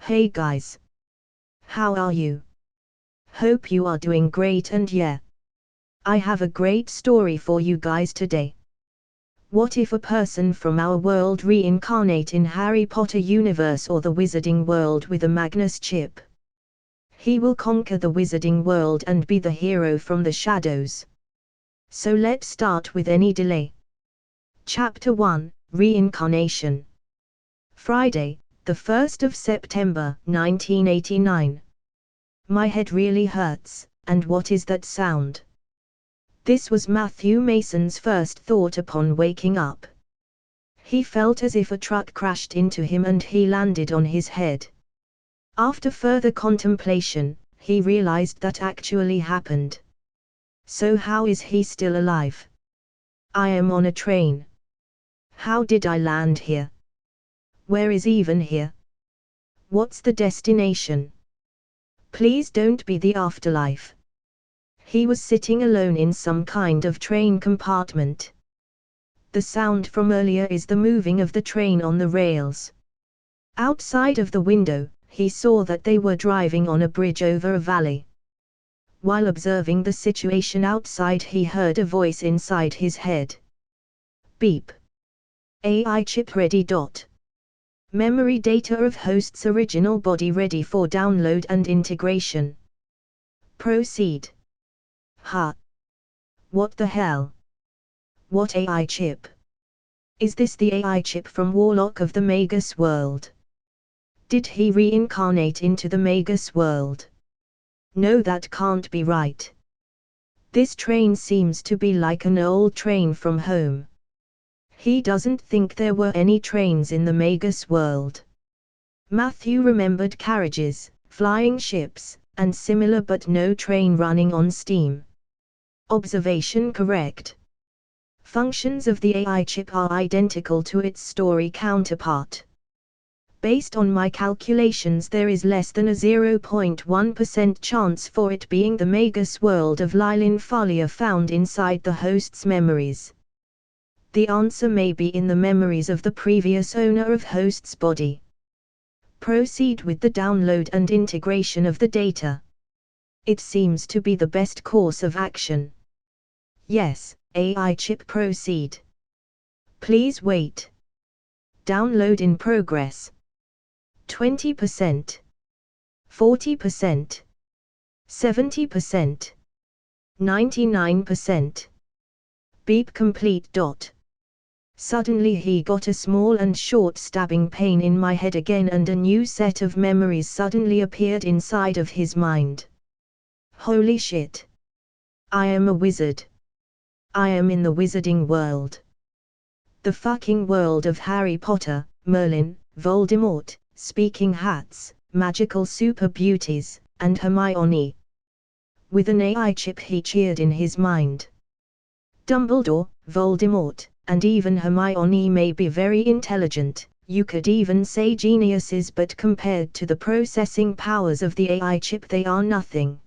Hey guys. How are you? Hope you are doing great, and yeah, I have a great story for you guys today. What if a person from our world reincarnate in Harry Potter universe or the wizarding world with a Magus chip? He will conquer the wizarding world and be the hero from the shadows. So let's start with any delay. Chapter 1, Reincarnation. Friday, the 1st of September, 1989. My head really hurts, and what is that sound? This was Matthew Mason's first thought upon waking up. He felt as if a truck crashed into him and he landed on his head. After further contemplation, he realized that actually happened. So how is he still alive? I am on a train. How did I land here? Where is even here? What's the destination? Please don't be the afterlife. He was sitting alone in some kind of train compartment. The sound from earlier is the moving of the train on the rails. Outside of the window, he saw that they were driving on a bridge over a valley. While observing the situation outside, he heard a voice inside his head. Beep. AI chip ready. Memory data of host's original body ready for download and integration. Proceed. Ha. What the hell? What AI chip? Is this the AI chip from Warlock of the Magus world? Did he reincarnate into the Magus world? No, that can't be right. This train seems to be like an old train from home. He doesn't think there were any trains in the Magus world. Matthew remembered carriages, flying ships, and similar, but no train running on steam. Observation correct. Functions of the AI chip are identical to its story counterpart. Based on my calculations, there is less than a 0.1% chance for it being the Magus world of Lilin Falia found inside the host's memories. The answer may be in the memories of the previous owner of host's body. Proceed with the download and integration of the data. It seems to be the best course of action. Yes, AI chip, proceed. Please wait. Download in progress. 20%. 40%. 70%. 99%. Beep complete. Suddenly he got a small and short stabbing pain in my head again, and a new set of memories suddenly appeared inside of his mind. Holy shit. I am a wizard. I am in the wizarding world. The fucking world of Harry Potter, Merlin, Voldemort, speaking hats, magical super beauties, and Hermione. With an AI chip he cheered in his mind. Dumbledore, Voldemort, and even Hermione may be very intelligent, you could even say geniuses, but compared to the processing powers of the AI chip they are nothing.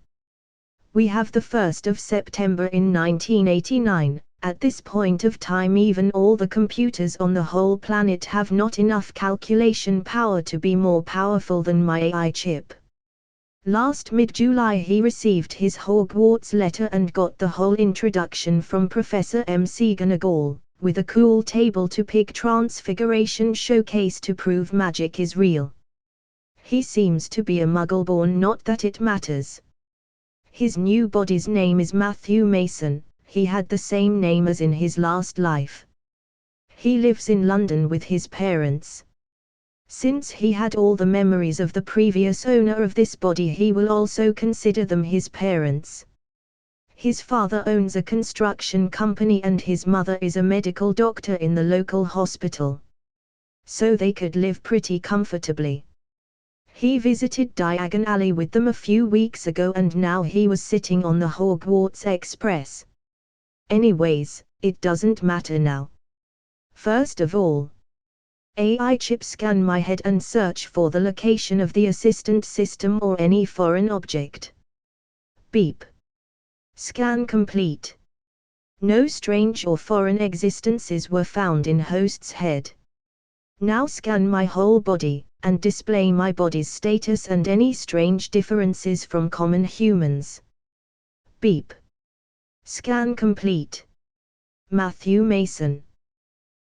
We have the 1st of September in 1989, at this point of time even all the computers on the whole planet have not enough calculation power to be more powerful than my AI chip. Last mid-July he received his Hogwarts letter and got the whole introduction from Professor McGonagall, with a cool table to pig transfiguration showcase to prove magic is real. He seems to be a Muggle-born, not that it matters. His new body's name is Matthew Mason, he had the same name as in his last life. He lives in London with his parents. Since he had all the memories of the previous owner of this body, he will also consider them his parents. His father owns a construction company and his mother is a medical doctor in the local hospital. So they could live pretty comfortably. He visited Diagon Alley with them a few weeks ago and now he was sitting on the Hogwarts Express. Anyways, it doesn't matter now. First of all, AI chip, scan my head and search for the location of the assistant system or any foreign object. Beep. Scan complete. No strange or foreign existences were found in host's head. Now scan my whole body, and display my body's status and any strange differences from common humans. Beep. Scan complete. Matthew Mason.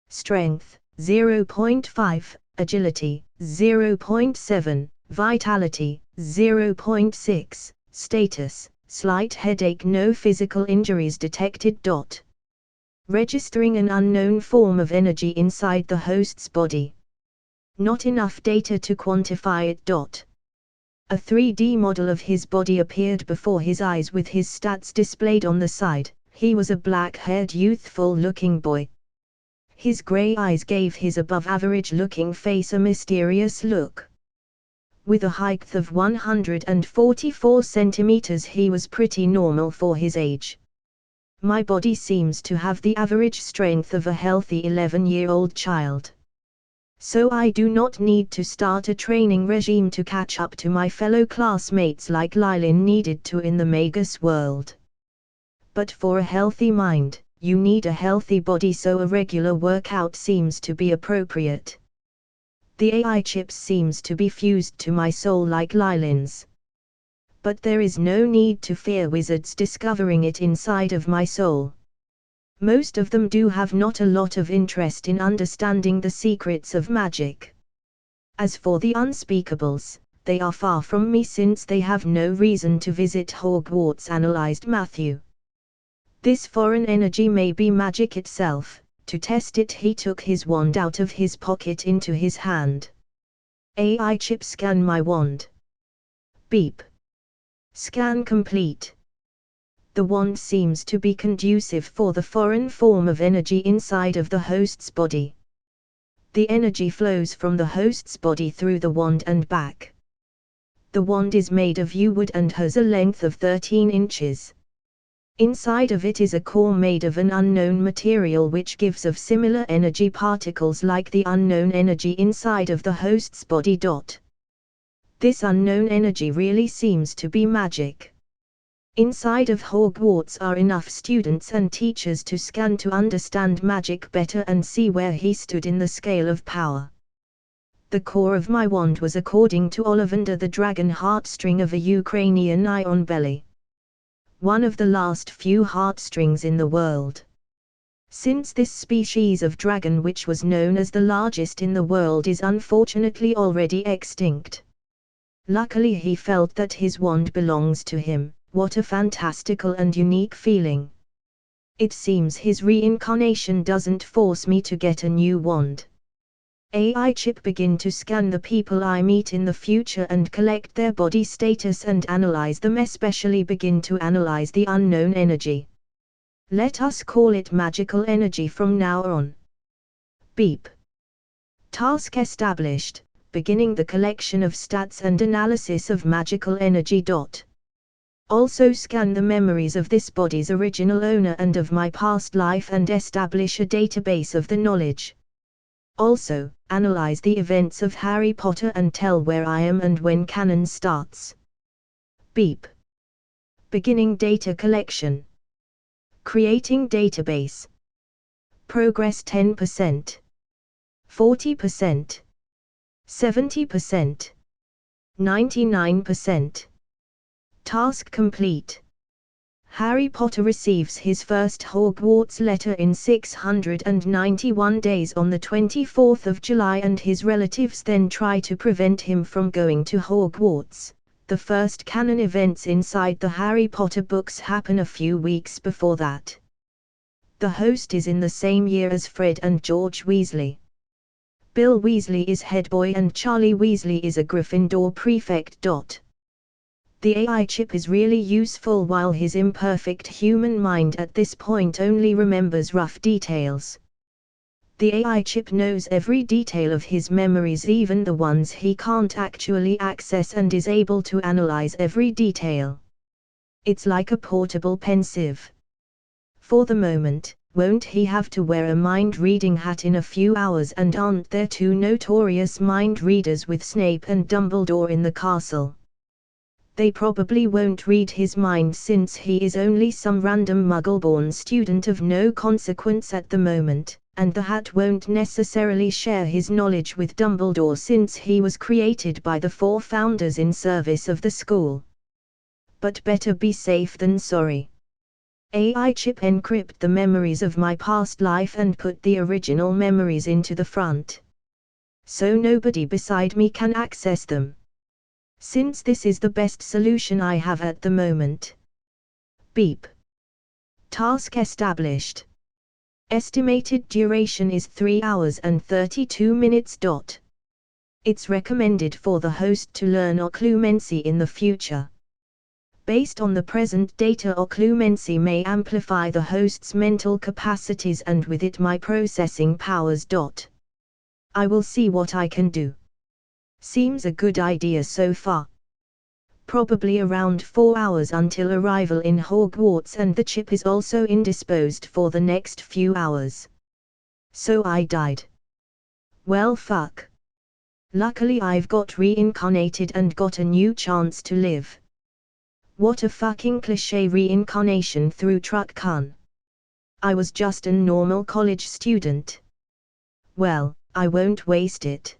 Strength, 0.5, Agility, 0.7, Vitality, 0.6, Status, slight headache, no physical injuries detected. Registering an unknown form of energy inside the host's body. Not enough data to quantify it. A 3D model of his body appeared before his eyes with his stats displayed on the side. He was a black-haired, youthful-looking boy. His grey eyes gave his above-average-looking face a mysterious look. With a height of 144 centimeters, he was pretty normal for his age. My body seems to have the average strength of a healthy 11-year-old child. So I do not need to start a training regime to catch up to my fellow classmates like Lylin needed to in the Magus world. But for a healthy mind, you need a healthy body, so a regular workout seems to be appropriate. The AI chip seems to be fused to my soul like Lylin's. But there is no need to fear wizards discovering it inside of my soul. Most of them do have not a lot of interest in understanding the secrets of magic. As for the unspeakables, they are far from me since they have no reason to visit Hogwarts, analyzed Matthew. This foreign energy may be magic itself. To test it, he took his wand out of his pocket into his hand. AI chip, scan my wand. Beep. Scan complete. The wand seems to be conducive for the foreign form of energy inside of the host's body. The energy flows from the host's body through the wand and back. The wand is made of yew wood and has a length of 13 inches. Inside of it is a core made of an unknown material which gives of similar energy particles like the unknown energy inside of the host's body. This unknown energy really seems to be magic. Inside of Hogwarts are enough students and teachers to scan to understand magic better and see where he stood in the scale of power. The core of my wand was, according to Ollivander the dragon, heartstring of a Ukrainian iron belly. One of the last few heartstrings in the world. Since this species of dragon, which was known as the largest in the world, is unfortunately already extinct. Luckily he felt that his wand belongs to him. What a fantastical and unique feeling. It seems his reincarnation doesn't force me to get a new wand. AI chip, begin to scan the people I meet in the future and collect their body status and analyze them, especially begin to analyze the unknown energy. Let us call it magical energy from now on. Beep. Task established, beginning the collection of stats and analysis of magical energy. Also scan the memories of this body's original owner and of my past life and establish a database of the knowledge. Also, analyze the events of Harry Potter and tell where I am and when canon starts. Beep. Beginning data collection. Creating database. Progress 10%. 40%. 70%. 99%. Task complete. Harry Potter receives his first Hogwarts letter in 691 days on the 24th of July, and his relatives then try to prevent him from going to Hogwarts. The first canon events inside the Harry Potter books happen a few weeks before that. The host is in the same year as Fred and George Weasley. Bill Weasley is head boy and Charlie Weasley is a Gryffindor prefect. The AI chip is really useful while his imperfect human mind at this point only remembers rough details. The AI chip knows every detail of his memories, even the ones he can't actually access, and is able to analyze every detail. It's like a portable pensieve. For the moment, won't he have to wear a mind-reading hat in a few hours, and aren't there two notorious mind readers with Snape and Dumbledore in the castle? They probably won't read his mind since he is only some random muggle-born student of no consequence at the moment, and the Hat won't necessarily share his knowledge with Dumbledore since he was created by the 4 founders in service of the school. But better be safe than sorry. AI chip encrypt the memories of my past life and put the original memories into the front, so nobody beside me can access them. Since this is the best solution I have at the moment. Beep. Task established. Estimated duration is 3 hours and 32 minutes. It's recommended for the host to learn occlumency in the future. Based on the present data, occlumency may amplify the host's mental capacities and with it my processing powers. I will see what I can do. Seems a good idea so far. Probably around 4 hours until arrival in Hogwarts, and the chip is also indisposed for the next few hours. So I died. Well, fuck. Luckily I've got reincarnated and got a new chance to live. What a fucking cliché reincarnation through truck con. I was just a normal college student. Well, I won't waste it.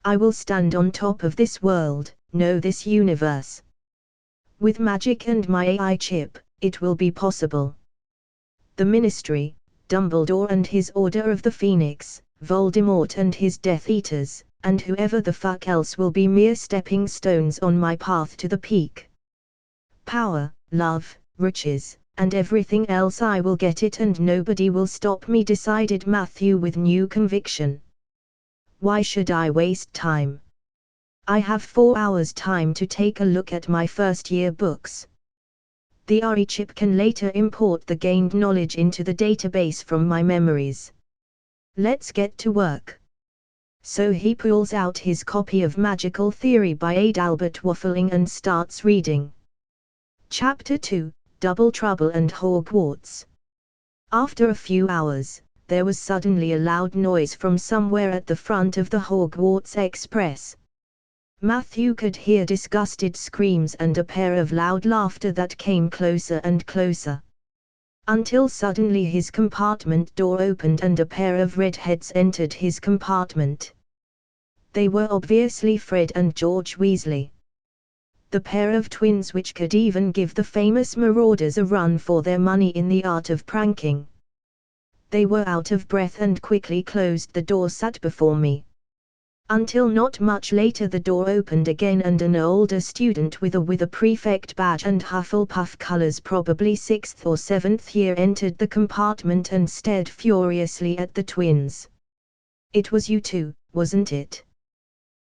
I will stand on top of this world, no, this universe. With magic and my AI chip, it will be possible. The Ministry, Dumbledore and his Order of the Phoenix, Voldemort and his Death Eaters, and whoever the fuck else will be mere stepping stones on my path to the peak. Power, love, riches, and everything else I will get it and nobody will stop me, decided Matthew with new conviction. Why should I waste time? I have 4 hours time to take a look at my first year books. The RE chip can later import the gained knowledge into the database from my memories. Let's get to work. So he pulls out his copy of Magical Theory by Adalbert Waffling and starts reading. Chapter 2, Double Trouble and Hogwarts. After a few hours, there was suddenly a loud noise from somewhere at the front of the Hogwarts Express. Matthew could hear disgusted screams and a pair of loud laughter that came closer and closer. Until suddenly his compartment door opened and a pair of redheads entered his compartment. They were obviously Fred and George Weasley. The pair of twins which could even give the famous marauders a run for their money in the art of pranking. They were out of breath and quickly closed the door sat before me. Until not much later the door opened again and an older student with a prefect badge and Hufflepuff colors, probably 6th or 7th year, entered the compartment and stared furiously at the twins. It was you two, wasn't it?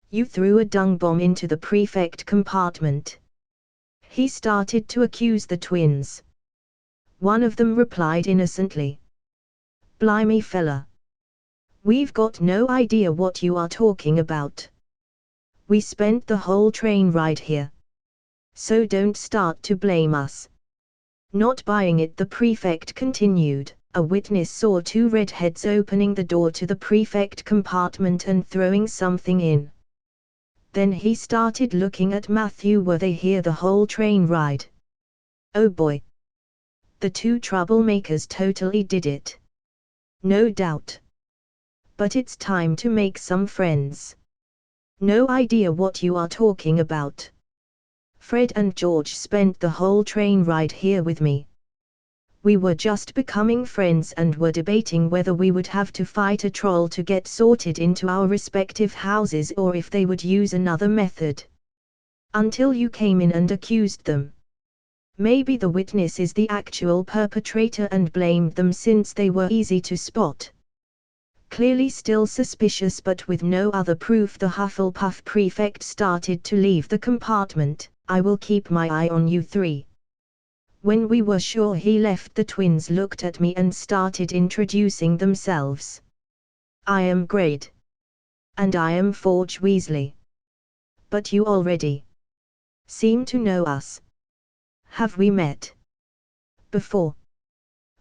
You threw a dung bomb into the prefect compartment. He started to accuse the twins. One of them replied innocently. Blimey fella. We've got no idea what you are talking about. We spent the whole train ride here. So don't start to blame us. Not buying it, the prefect continued. A witness saw 2 redheads opening the door to the prefect compartment and throwing something in. Then he started looking at Matthew. Were they here the whole train ride? Oh boy. The 2 troublemakers totally did it. No doubt. But it's time to make some friends. No idea what you are talking about. Fred and George spent the whole train ride here with me. We were just becoming friends and were debating whether we would have to fight a troll to get sorted into our respective houses or if they would use another method. Until you came in and accused them. Maybe the witness is the actual perpetrator and blamed them since they were easy to spot. Clearly still suspicious but with no other proof, the Hufflepuff prefect started to leave the compartment. I will keep my eye on you 3. When we were sure he left, the twins looked at me and started introducing themselves. I am Grade. And I am Forge Weasley. But you already seem to know us. Have we met before?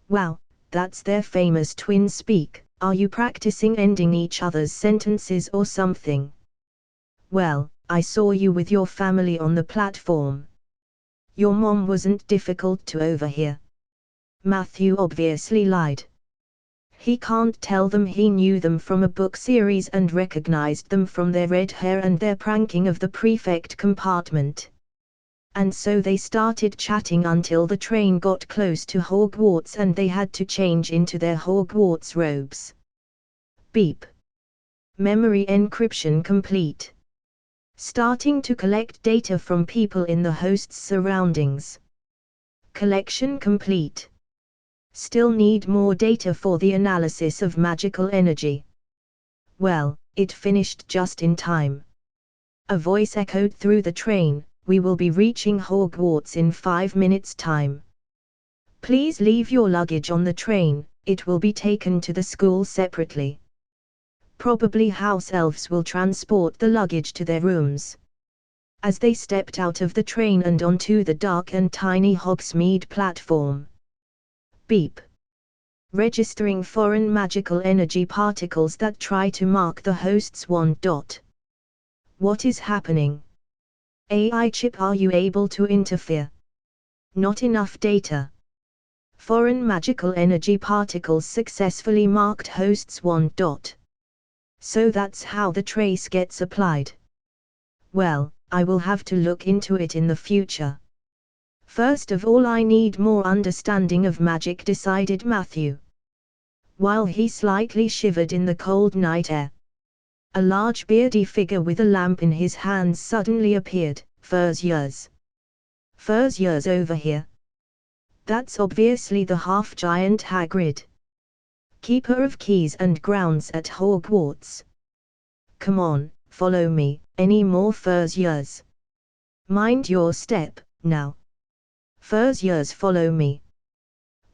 Wow, that's their famous twin speak. Are you practicing ending each other's sentences or something? Well, I saw you with your family on the platform. Your mom wasn't difficult to overhear. Matthew obviously lied. He can't tell them he knew them from a book series and recognized them from their red hair and their pranking of the prefect compartment. And so they started chatting until the train got close to Hogwarts and they had to change into their Hogwarts robes. Beep. Memory encryption complete. Starting to collect data from people in the host's surroundings. Collection complete. Still need more data for the analysis of magical energy. Well, it finished just in time. A voice echoed through the train, "We will be reaching Hogwarts in 5 minutes' time. Please leave your luggage on the train, it will be taken to the school separately. Probably house elves will transport the luggage to their rooms." As they stepped out of the train and onto the dark and tiny Hogsmeade platform. Beep. Registering foreign magical energy particles that try to mark the host's wand. What is happening? AI chip, are you able to interfere? Not enough data. Foreign magical energy particles successfully marked host's wand. So that's how the trace gets applied. Well, I will have to look into it in the future. First of all, I need more understanding of magic, decided Matthew. While he slightly shivered in the cold night air. A large beardy figure with a lamp in his hands suddenly appeared. Furziers. Furziers over here. That's obviously the half-giant Hagrid. Keeper of keys and grounds at Hogwarts. Come on, follow me, any more Furziers? Mind your step, now. Furziers, follow me.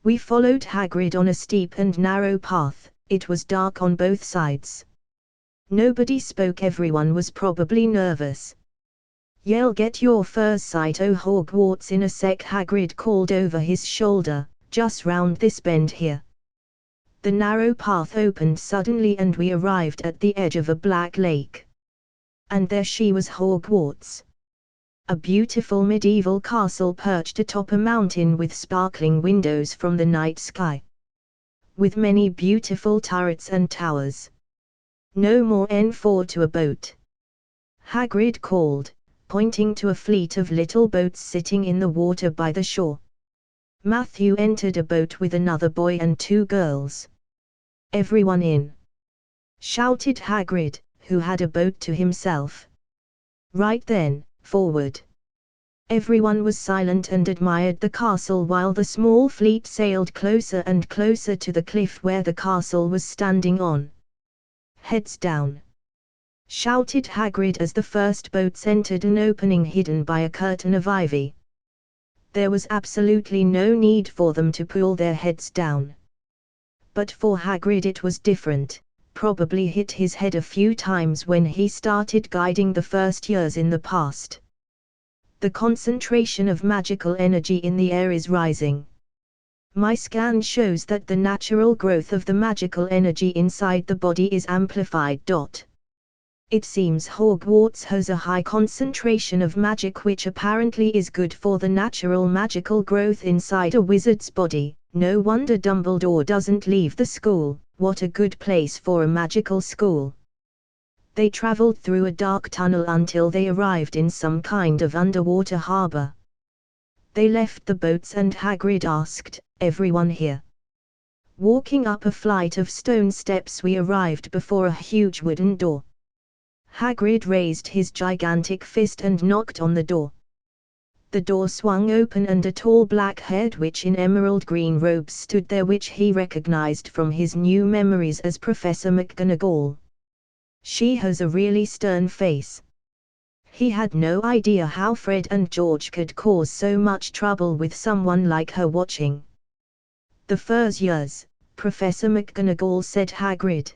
We followed Hagrid on a steep and narrow path. It was dark on both sides. Nobody spoke, everyone was probably nervous. "You'll get your first sight o' Hogwarts in a sec," Hagrid called over his shoulder, "just round this bend here." The narrow path opened suddenly and we arrived at the edge of a black lake. And there she was, Hogwarts. A beautiful medieval castle perched atop a mountain with sparkling windows from the night sky. With many beautiful turrets and towers. "No more N4 to a boat," Hagrid called, pointing to a fleet of little boats sitting in the water by the shore. Matthew entered a boat with another boy and 2 girls. "Everyone in!" shouted Hagrid, who had a boat to himself. Right then, forward. Everyone was silent and admired the castle while the small fleet sailed closer and closer to the cliff where the castle was standing on. "Heads down!" shouted Hagrid as the first boats entered an opening hidden by a curtain of ivy. There was absolutely no need for them to pull their heads down. But for Hagrid it was different. Probably hit his head a few times when he started guiding the first years in the past. The concentration of magical energy in the air is rising. My scan shows that the natural growth of the magical energy inside the body is amplified. It seems Hogwarts has a high concentration of magic, which apparently is good for the natural magical growth inside a wizard's body. No wonder Dumbledore doesn't leave the school. What a good place for a magical school. They traveled through a dark tunnel until they arrived in some kind of underwater harbor. They left the boats and Hagrid asked, "Everyone here?" Walking up a flight of stone steps we arrived before a huge wooden door. Hagrid raised his gigantic fist and knocked on the door. The door swung open and a tall black-haired witch in emerald green robes stood there, which he recognized from his new memories as Professor McGonagall. She has a really stern face. He had no idea how Fred and George could cause so much trouble with someone like her watching. "The Furziers," Professor McGonagall said. Hagrid.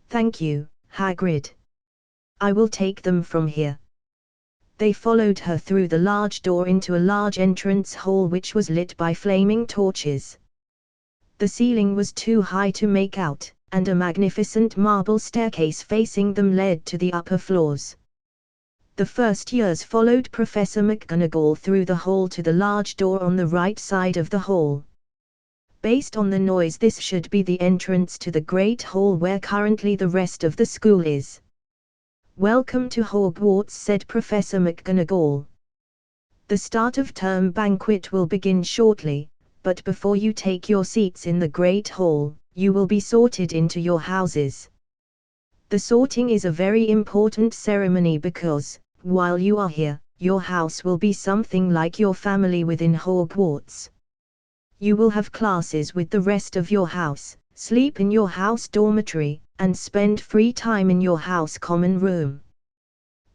"Thank you, Hagrid. I will take them from here." They followed her through the large door into a large entrance hall which was lit by flaming torches. The ceiling was too high to make out, and a magnificent marble staircase facing them led to the upper floors. The first years followed Professor McGonagall through the hall to the large door on the right side of the hall. Based on the noise, this should be the entrance to the Great Hall where currently the rest of the school is. "Welcome to Hogwarts," said Professor McGonagall. "The start of term banquet will begin shortly, but before you take your seats in the Great Hall, you will be sorted into your houses. The sorting is a very important ceremony because, while you are here, your house will be something like your family within Hogwarts. You will have classes with the rest of your house, sleep in your house dormitory, and spend free time in your house common room.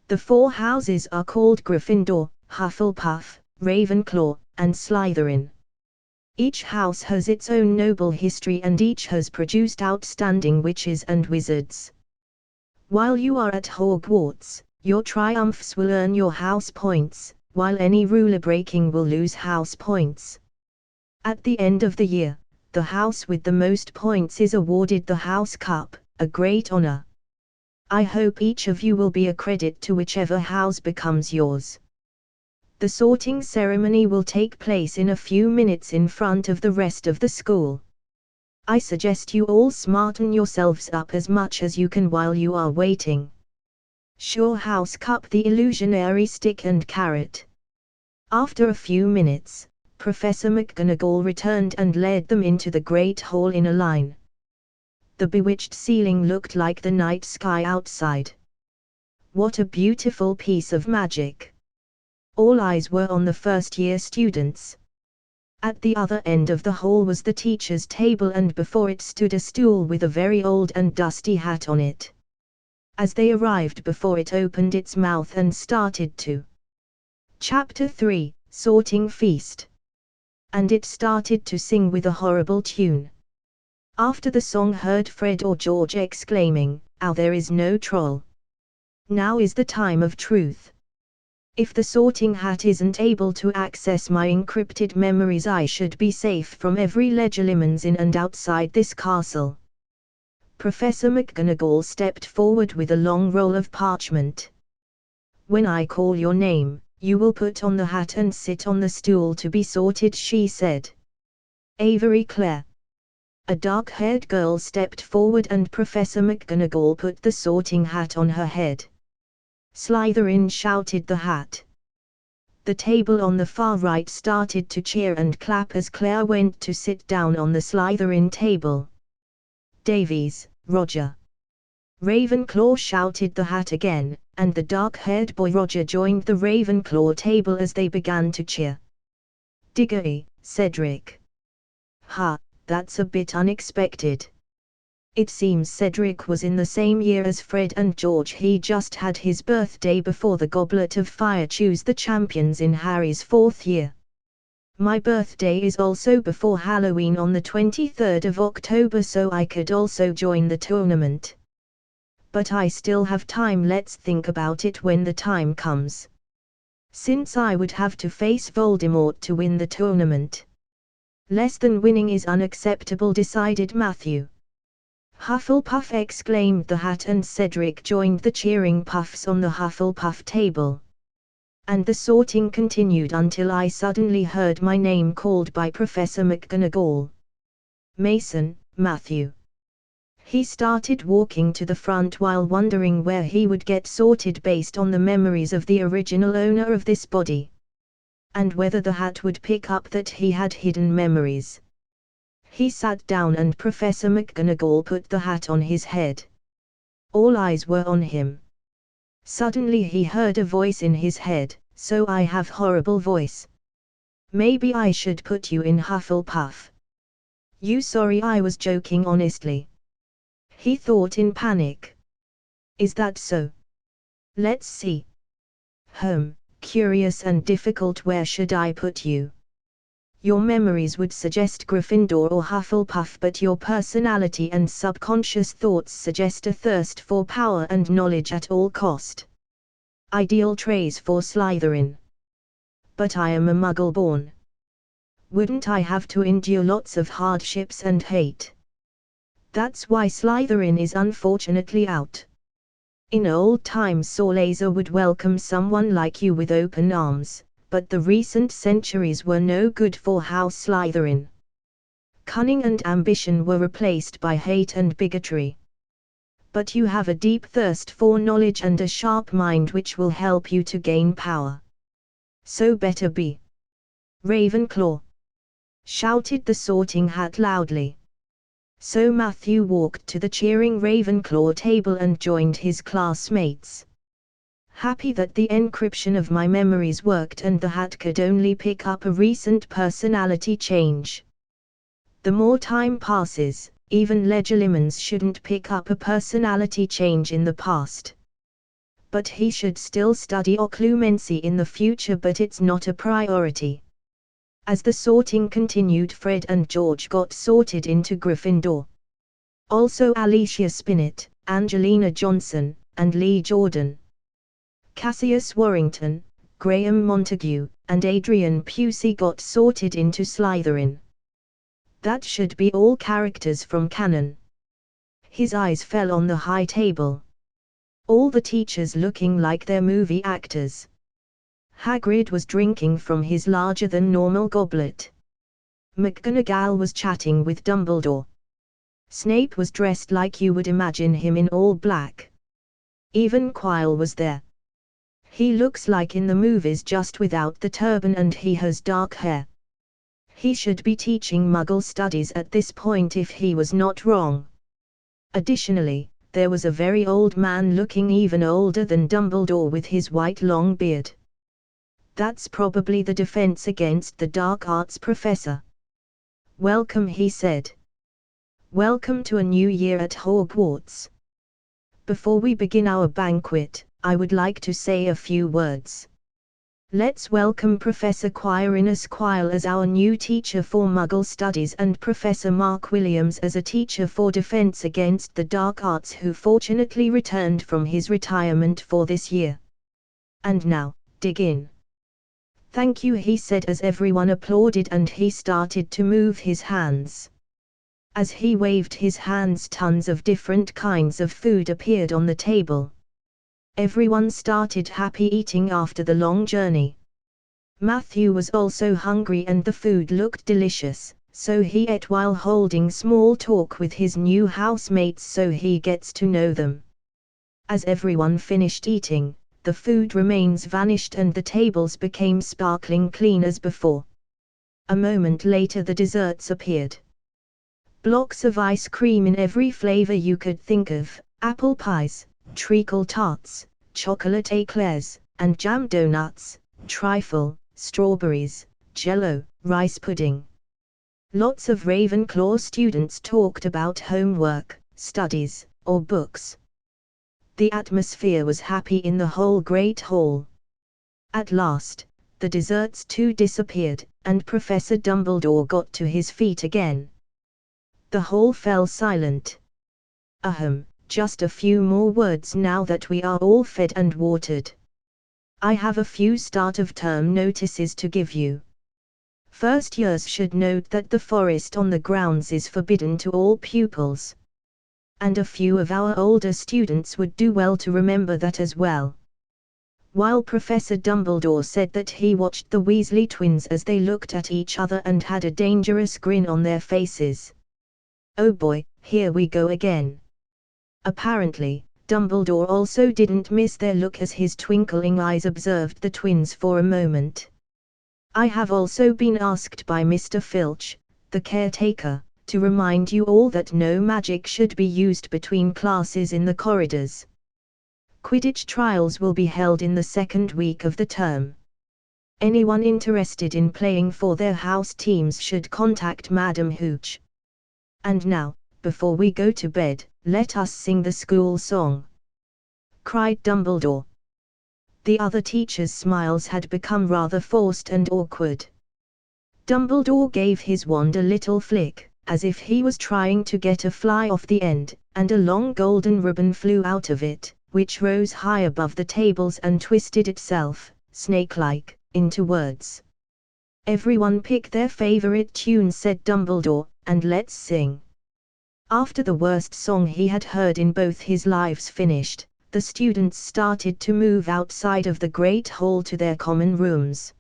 The 4 houses are called Gryffindor, Hufflepuff, Ravenclaw, and Slytherin. Each house has its own noble history and each has produced outstanding witches and wizards. While you are at Hogwarts, your triumphs will earn your house points, while any ruler breaking will lose house points. At the end of the year, the house with the most points is awarded the House Cup, a great honor. I hope each of you will be a credit to whichever house becomes yours. The sorting ceremony will take place in a few minutes in front of the rest of the school. I suggest you all smarten yourselves up as much as you can while you are waiting. Sure House Cup, the illusionary stick and carrot." After a few minutes, Professor McGonagall returned and led them into the Great Hall in a line. The bewitched ceiling looked like the night sky outside. What a beautiful piece of magic! All eyes were on the first-year students. At the other end of the hall was the teacher's table and before it stood a stool with a very old and dusty hat on it. As they arrived before it opened its mouth and started to. Chapter 3, Sorting Feast. And it started to sing with a horrible tune. After the song heard Fred or George exclaiming, "Ow, there is no troll. Now is the time of truth. If the sorting hat isn't able to access my encrypted memories, I should be safe from every legilimens in and outside this castle." Professor McGonagall stepped forward with a long roll of parchment. "When I call your name, you will put on the hat and sit on the stool to be sorted," she said. "Avery Clare." A dark-haired girl stepped forward and Professor McGonagall put the sorting hat on her head. "Slytherin," shouted the hat. The table on the far right started to cheer and clap as Claire went to sit down on the Slytherin table. "Davies, Roger." "Ravenclaw," shouted the hat again, and the dark-haired boy Roger joined the Ravenclaw table as they began to cheer. "Diggory, Cedric." "Ha, that's a bit unexpected. It seems Cedric was in the same year as Fred and George. He just had his birthday before the Goblet of Fire chose the champions in Harry's 4th year. My birthday is also before Halloween on the 23rd of October, so I could also join the tournament. But I still have time. Let's think about it when the time comes. Since I would have to face Voldemort to win the tournament. Less than winning is unacceptable," decided Matthew. "Hufflepuff," exclaimed the hat, and Cedric joined the cheering puffs on the Hufflepuff table. And the sorting continued until I suddenly heard my name called by Professor McGonagall. "Mason, Matthew." He started walking to the front while wondering where he would get sorted based on the memories of the original owner of this body. And whether the hat would pick up that he had hidden memories. He sat down and Professor McGonagall put the hat on his head. All eyes were on him. Suddenly he heard a voice in his head, "So I have horrible voice. Maybe I should put you in Hufflepuff." "You sorry, I was joking honestly." He thought in panic. "Is that so? Let's see. Curious and difficult, where should I put you? Your memories would suggest Gryffindor or Hufflepuff, but your personality and subconscious thoughts suggest a thirst for power and knowledge at all cost. Ideal traits for Slytherin. But I am a Muggle born. Wouldn't I have to endure lots of hardships and hate? That's why Slytherin is unfortunately out." In old times Salazar would welcome someone like you with open arms, but the recent centuries were no good for House Slytherin. Cunning and ambition were replaced by hate and bigotry. But you have a deep thirst for knowledge and a sharp mind which will help you to gain power. So better be Ravenclaw! Shouted the Sorting Hat loudly. So Matthew walked to the cheering Ravenclaw table and joined his classmates. Happy that the encryption of my memories worked and the hat could only pick up a recent personality change. The more time passes, even Legilimens shouldn't pick up a personality change in the past. But he should still study occlumency in the future, but it's not a priority. As the sorting continued, Fred and George got sorted into Gryffindor. Also Alicia Spinnet, Angelina Johnson, and Lee Jordan. Cassius Warrington, Graham Montague, and Adrian Pusey got sorted into Slytherin. That should be all characters from canon. His eyes fell on the high table. All the teachers looking like their movie actors. Hagrid was drinking from his larger-than-normal goblet. McGonagall was chatting with Dumbledore. Snape was dressed like you would imagine him in all black. Even Quirrell was there. He looks like in the movies, just without the turban, and he has dark hair. He should be teaching Muggle studies at this point if he was not wrong. Additionally, there was a very old man looking even older than Dumbledore with his white long beard. That's probably the Defense Against the Dark Arts professor. Welcome, he said. Welcome to a new year at Hogwarts. Before we begin our banquet, I would like to say a few words. Let's welcome Professor Quirinus Quirrell as our new teacher for Muggle Studies and Professor Mark Williams as a teacher for Defense Against the Dark Arts, who fortunately returned from his retirement for this year. And now, dig in. Thank you, he said as everyone applauded, and he started to move his hands. As he waved his hands, tons of different kinds of food appeared on the table. Everyone started happy eating after the long journey. Matthew was also hungry and the food looked delicious, so he ate while holding small talk with his new housemates so he gets to know them. As everyone finished eating, the food remains vanished and the tables became sparkling clean as before. A moment later the desserts appeared. Blocks of ice cream in every flavor you could think of, apple pies, treacle tarts, chocolate eclairs, and jam donuts, trifle, strawberries, jello, rice pudding. Lots of Ravenclaw students talked about homework, studies, or books. The atmosphere was happy in the whole Great Hall. At last, the desserts too disappeared, and Professor Dumbledore got to his feet again. The hall fell silent. Ahem, just a few more words now that we are all fed and watered. I have a few start of term notices to give you. First years should note that the forest on the grounds is forbidden to all pupils. And a few of our older students would do well to remember that as well. While Professor Dumbledore said that, he watched the Weasley twins as they looked at each other and had a dangerous grin on their faces. Oh boy, here we go again. Apparently, Dumbledore also didn't miss their look as his twinkling eyes observed the twins for a moment. I have also been asked by Mr. Filch, the caretaker, to remind you all that no magic should be used between classes in the corridors. Quidditch trials will be held in the second week of the term. Anyone interested in playing for their house teams should contact Madam Hooch. And now, before we go to bed, let us sing the school song, cried Dumbledore. The other teachers' smiles had become rather forced and awkward. Dumbledore gave his wand a little flick, as if he was trying to get a fly off the end, and a long golden ribbon flew out of it, which rose high above the tables and twisted itself, snake-like, into words. Everyone pick their favorite tune, said Dumbledore, and let's sing. After the worst song he had heard in both his lives finished, the students started to move outside of the Great Hall to their common rooms.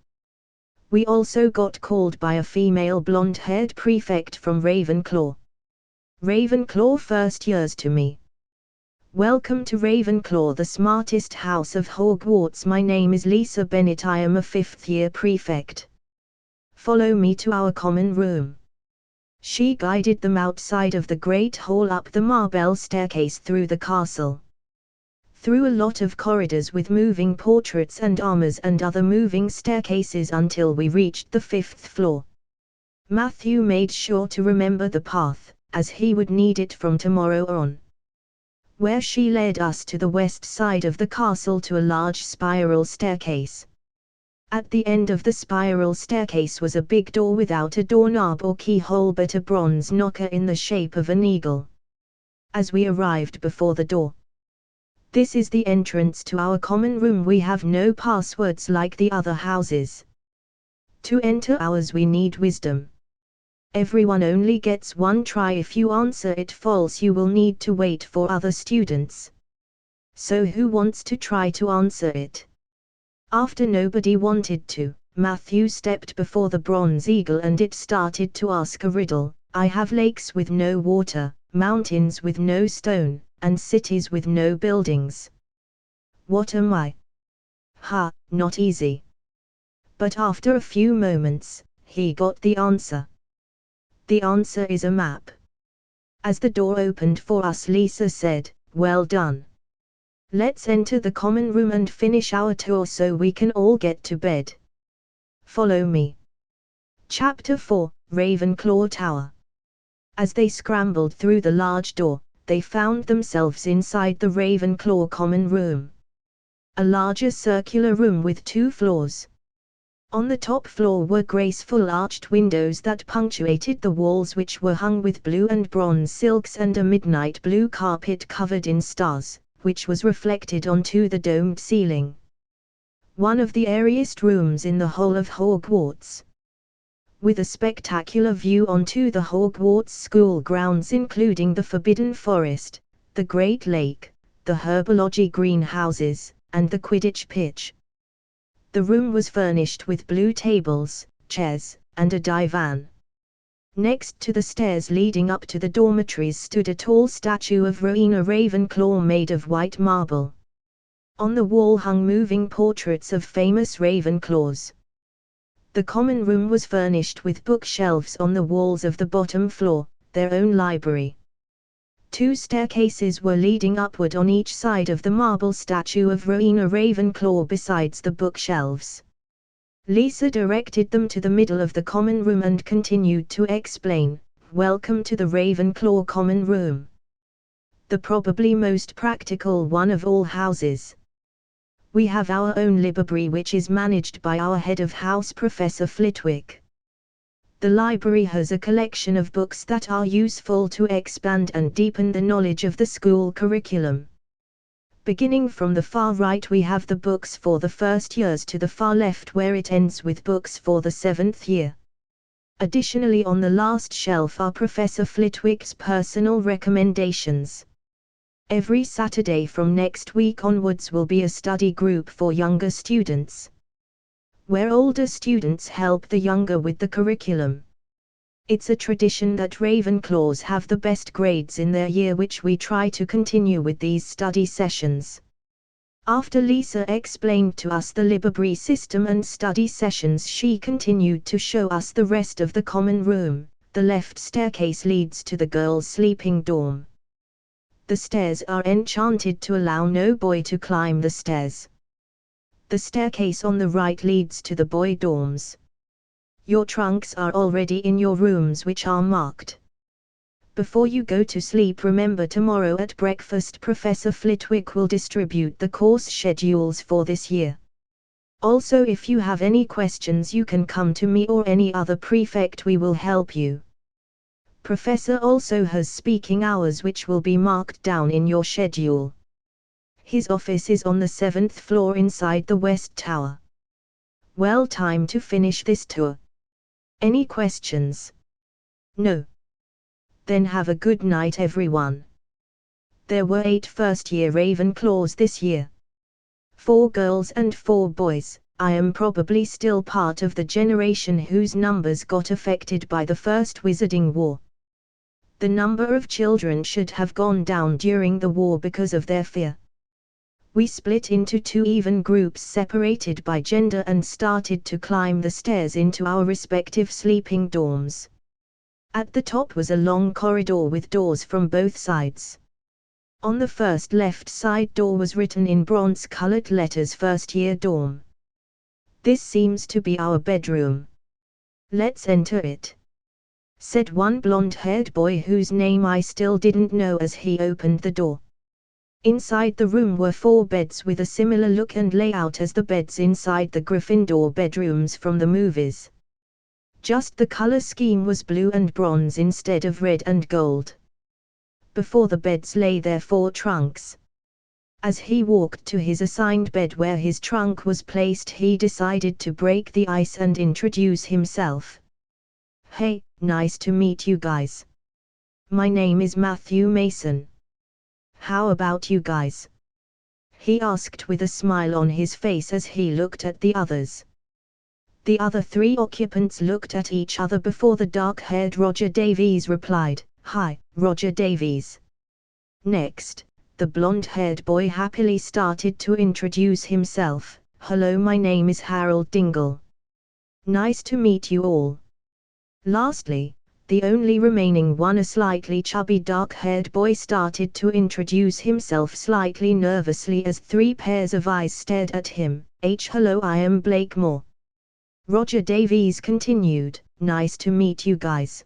We also got called by a female blonde-haired prefect from Ravenclaw. Ravenclaw first years to me. Welcome to Ravenclaw, the smartest house of Hogwarts. My name is Lisa Bennet. I am a fifth-year prefect. Follow me to our common room. She guided them outside of the Great Hall, up the marble staircase through the castle. Through a lot of corridors with moving portraits and armors and other moving staircases until we reached the 5th floor. Matthew made sure to remember the path, as he would need it from tomorrow on. Where she led us to the west side of the castle to a large spiral staircase. At the end of the spiral staircase was a big door without a doorknob or keyhole but a bronze knocker in the shape of an eagle. As we arrived before the door. This is the entrance to our common room. We have no passwords like the other houses. To enter ours we need wisdom. Everyone only gets one try. If you answer it false you will need to wait for other students. So who wants to try to answer it? After nobody wanted to, Matthew stepped before the bronze eagle and it started to ask a riddle. I have lakes with no water, mountains with no stone, and cities with no buildings. What am I? Ha, not easy. But after a few moments, he got the answer. The answer is a map. As the door opened for us, Lisa said, "Well done. Let's enter the common room and finish our tour so we can all get to bed. Follow me." Chapter 4, Ravenclaw Tower. As they scrambled through the large door, they found themselves inside the Ravenclaw common room. A larger circular room with 2 floors. On the top floor were graceful arched windows that punctuated the walls, which were hung with blue and bronze silks, and a midnight blue carpet covered in stars, which was reflected onto the domed ceiling. One of the airiest rooms in the whole of Hogwarts. With a spectacular view onto the Hogwarts school grounds, including the Forbidden Forest, the Great Lake, the herbology greenhouses, and the Quidditch pitch. The room was furnished with blue tables, chairs, and a divan. Next to the stairs leading up to the dormitories stood a tall statue of Rowena Ravenclaw made of white marble. On the wall hung moving portraits of famous Ravenclaws. The common room was furnished with bookshelves on the walls of the bottom floor, their own library. 2 staircases were leading upward on each side of the marble statue of Rowena Ravenclaw besides the bookshelves. Lisa directed them to the middle of the common room and continued to explain, "Welcome to the Ravenclaw common room. The probably most practical one of all houses. We have our own library which is managed by our head of house, Professor Flitwick. The library has a collection of books that are useful to expand and deepen the knowledge of the school curriculum. Beginning from the far right we have the books for the first years to the far left where it ends with books for the 7th year. Additionally, on the last shelf are Professor Flitwick's personal recommendations. Every Saturday from next week onwards will be a study group for younger students, where older students help the younger with the curriculum. It's a tradition that Ravenclaws have the best grades in their year, which we try to continue with these study sessions." After Lisa explained to us the library system and study sessions, she continued to show us the rest of the common room. The left staircase leads to the girls' sleeping dorm. The stairs are enchanted to allow no boy to climb the stairs. The staircase on the right leads to the boy dorms. Your trunks are already in your rooms, which are marked. Before you go to sleep, remember tomorrow at breakfast Professor Flitwick will distribute the course schedules for this year. Also, if you have any questions you can come to me or any other prefect, we will help you. Professor also has speaking hours which will be marked down in your schedule. His office is on the 7th floor inside the West Tower. Well, time to finish this tour. Any questions? No. Then have a good night everyone. There were 8 first-year Ravenclaws this year. 4 girls and 4 boys. I am probably still part of the generation whose numbers got affected by the First Wizarding War. The number of children should have gone down during the war because of their fear. We split into 2 even groups separated by gender and started to climb the stairs into our respective sleeping dorms. At the top was a long corridor with doors from both sides. On the first left side door was written in bronze-colored letters "First Year Dorm." "This seems to be our bedroom. Let's enter it," said one blonde-haired boy whose name I still didn't know as he opened the door. Inside the room were 4 beds with a similar look and layout as the beds inside the Gryffindor bedrooms from the movies. Just the color scheme was blue and bronze instead of red and gold. Before the beds lay their 4 trunks. As he walked to his assigned bed where his trunk was placed, he decided to break the ice and introduce himself. "Hey, nice to meet you guys. My name is Matthew Mason. How about you guys?" he asked with a smile on his face as he looked at the others. The other 3 occupants looked at each other before the dark-haired Roger Davies replied, "Hi, Roger Davies." Next, the blonde-haired boy happily started to introduce himself. "Hello, my name is Harold Dingle. Nice to meet you all." Lastly, the only remaining one, a slightly chubby dark-haired boy, started to introduce himself slightly nervously as 3 pairs of eyes stared at him. "Hello, I am Blake Moore." Roger Davies continued, "Nice to meet you guys.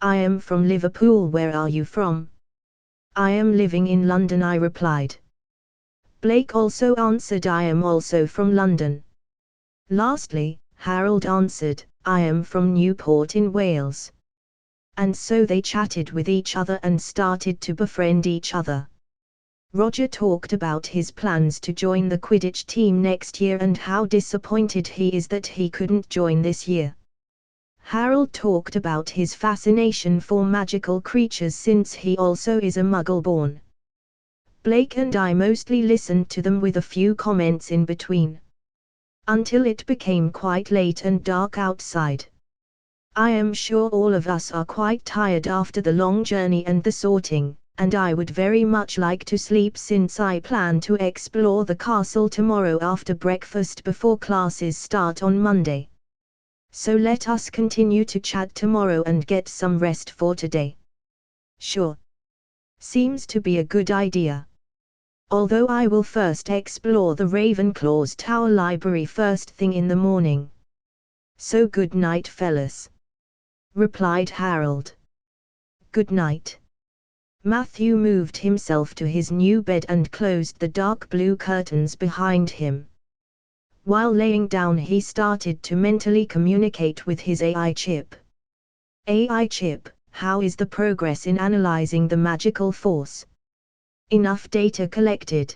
I am from Liverpool. Where are you from?" "I am living in London," I replied. Blake also answered, "I am also from London." Lastly, Harold answered, "I am from Newport in Wales." And so they chatted with each other and started to befriend each other. Roger talked about his plans to join the Quidditch team next year and how disappointed he is that he couldn't join this year. Harold talked about his fascination for magical creatures since he also is a Muggle-born. Blake and I mostly listened to them with a few comments in between. Until it became quite late and dark outside. I am sure all of us are quite tired after the long journey and the sorting, and I would very much like to sleep since I plan to explore the castle tomorrow after breakfast before classes start on Monday. So let us continue to chat tomorrow and get some rest for today. Sure. Seems to be a good idea. Although I will first explore the Ravenclaw's Tower Library first thing in the morning. So good night, fellas," replied Harold. "Good night." Matthew moved himself to his new bed and closed the dark blue curtains behind him. While laying down, he started to mentally communicate with his AI chip. "AI chip, how is the progress in analyzing the magical force? Enough data collected?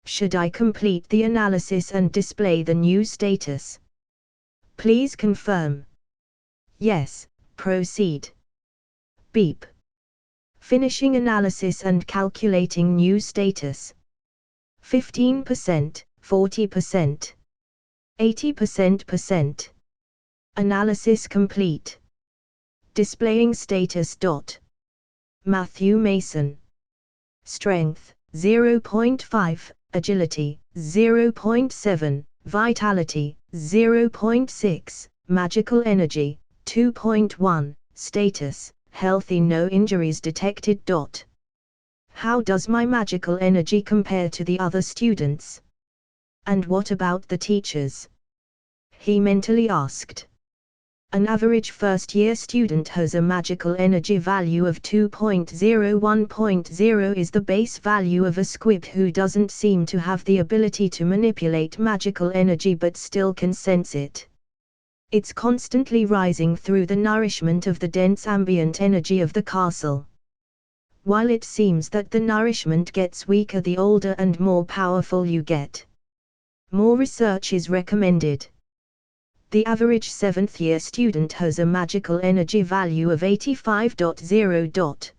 Should I complete the analysis and display the new status? Please confirm. Yes, proceed. Beep. Finishing analysis and calculating new status. 15%, 40%, 80%. Analysis complete. Displaying status. Matthew Mason. Strength, 0.5, Agility, 0.7, Vitality, 0.6, Magical Energy, 2.1, Status, Healthy, no injuries detected. How does my magical energy compare to the other students? And what about the teachers? He mentally asked. An average first-year student has a magical energy value of 2.0. 1.0 is the base value of a squib who doesn't seem to have the ability to manipulate magical energy but still can sense it. It's constantly rising through the nourishment of the dense ambient energy of the castle. While it seems that the nourishment gets weaker the older and more powerful you get. More research is recommended. The average 7th-year student has a magical energy value of 85.0.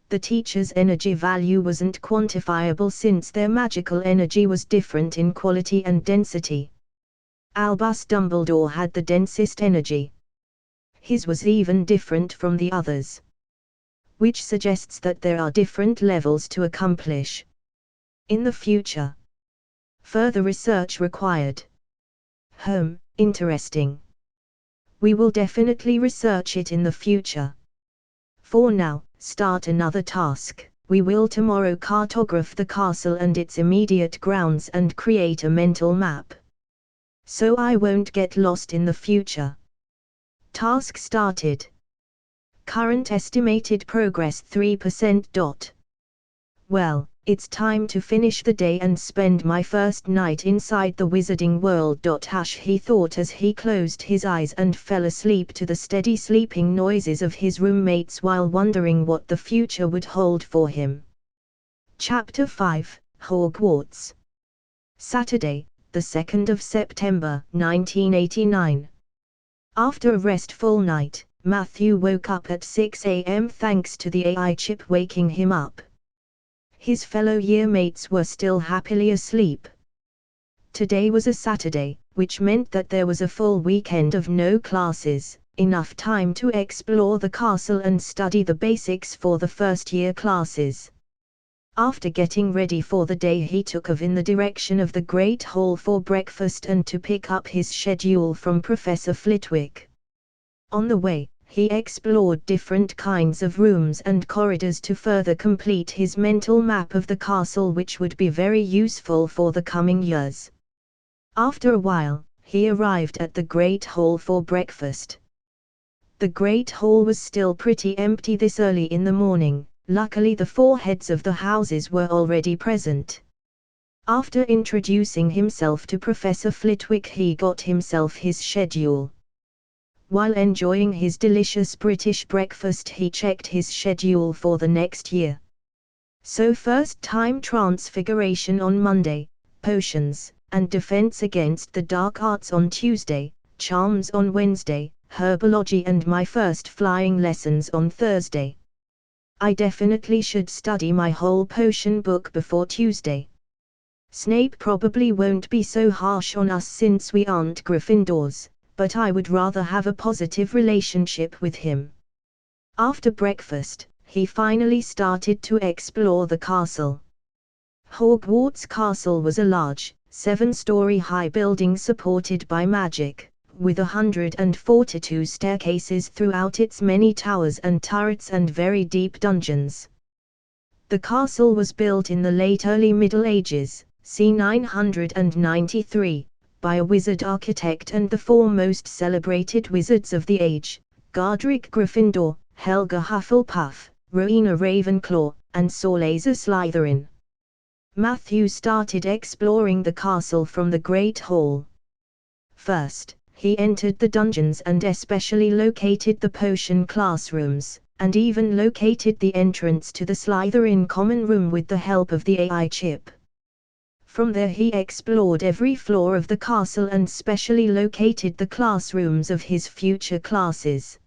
The teacher's energy value wasn't quantifiable since their magical energy was different in quality and density. Albus Dumbledore had the densest energy. His was even different from the others, which suggests that there are different levels to accomplish in the future. Further research required. Interesting. We will definitely research it in the future. For now, start another task. We will tomorrow cartograph the castle and its immediate grounds and create a mental map, so I won't get lost in the future. Task started. Current estimated progress 3%. Well, it's time to finish the day and spend my first night inside the wizarding world. He thought as he closed his eyes and fell asleep to the steady sleeping noises of his roommates while wondering what the future would hold for him. Chapter 5, Hogwarts. Saturday, the 2nd of September, 1989. After a restful night, Matthew woke up at 6 a.m. thanks to the AI chip waking him up. His fellow year-mates were still happily asleep. Today was a Saturday, which meant that there was a full weekend of no classes, enough time to explore the castle and study the basics for the first-year classes. After getting ready for the day, he took off in the direction of the Great Hall for breakfast and to pick up his schedule from Professor Flitwick. On the way, he explored different kinds of rooms and corridors to further complete his mental map of the castle, which would be very useful for the coming years. After a while, he arrived at the Great Hall for breakfast. The Great Hall was still pretty empty this early in the morning. Luckily, the 4 heads of the houses were already present. After introducing himself to Professor Flitwick, he got himself his schedule. While enjoying his delicious British breakfast, he checked his schedule for the next year. So first time transfiguration on Monday, potions, and defense against the dark arts on Tuesday, charms on Wednesday, herbology and my first flying lessons on Thursday. I definitely should study my whole potion book before Tuesday. Snape probably won't be so harsh on us since we aren't Gryffindors, but I would rather have a positive relationship with him. After breakfast, he finally started to explore the castle. Hogwarts Castle was a large, 7-story high building supported by magic, with 142 staircases throughout its many towers and turrets and very deep dungeons. The castle was built in the late early Middle Ages, c. 993, by a wizard architect and the foremost celebrated wizards of the age, Godric Gryffindor, Helga Hufflepuff, Rowena Ravenclaw, and Sorlaser Slytherin. Matthew started exploring the castle from the Great Hall. First, he entered the dungeons and especially located the potion classrooms, and even located the entrance to the Slytherin common room with the help of the AI chip. From there he explored every floor of the castle and specially located the classrooms of his future classes.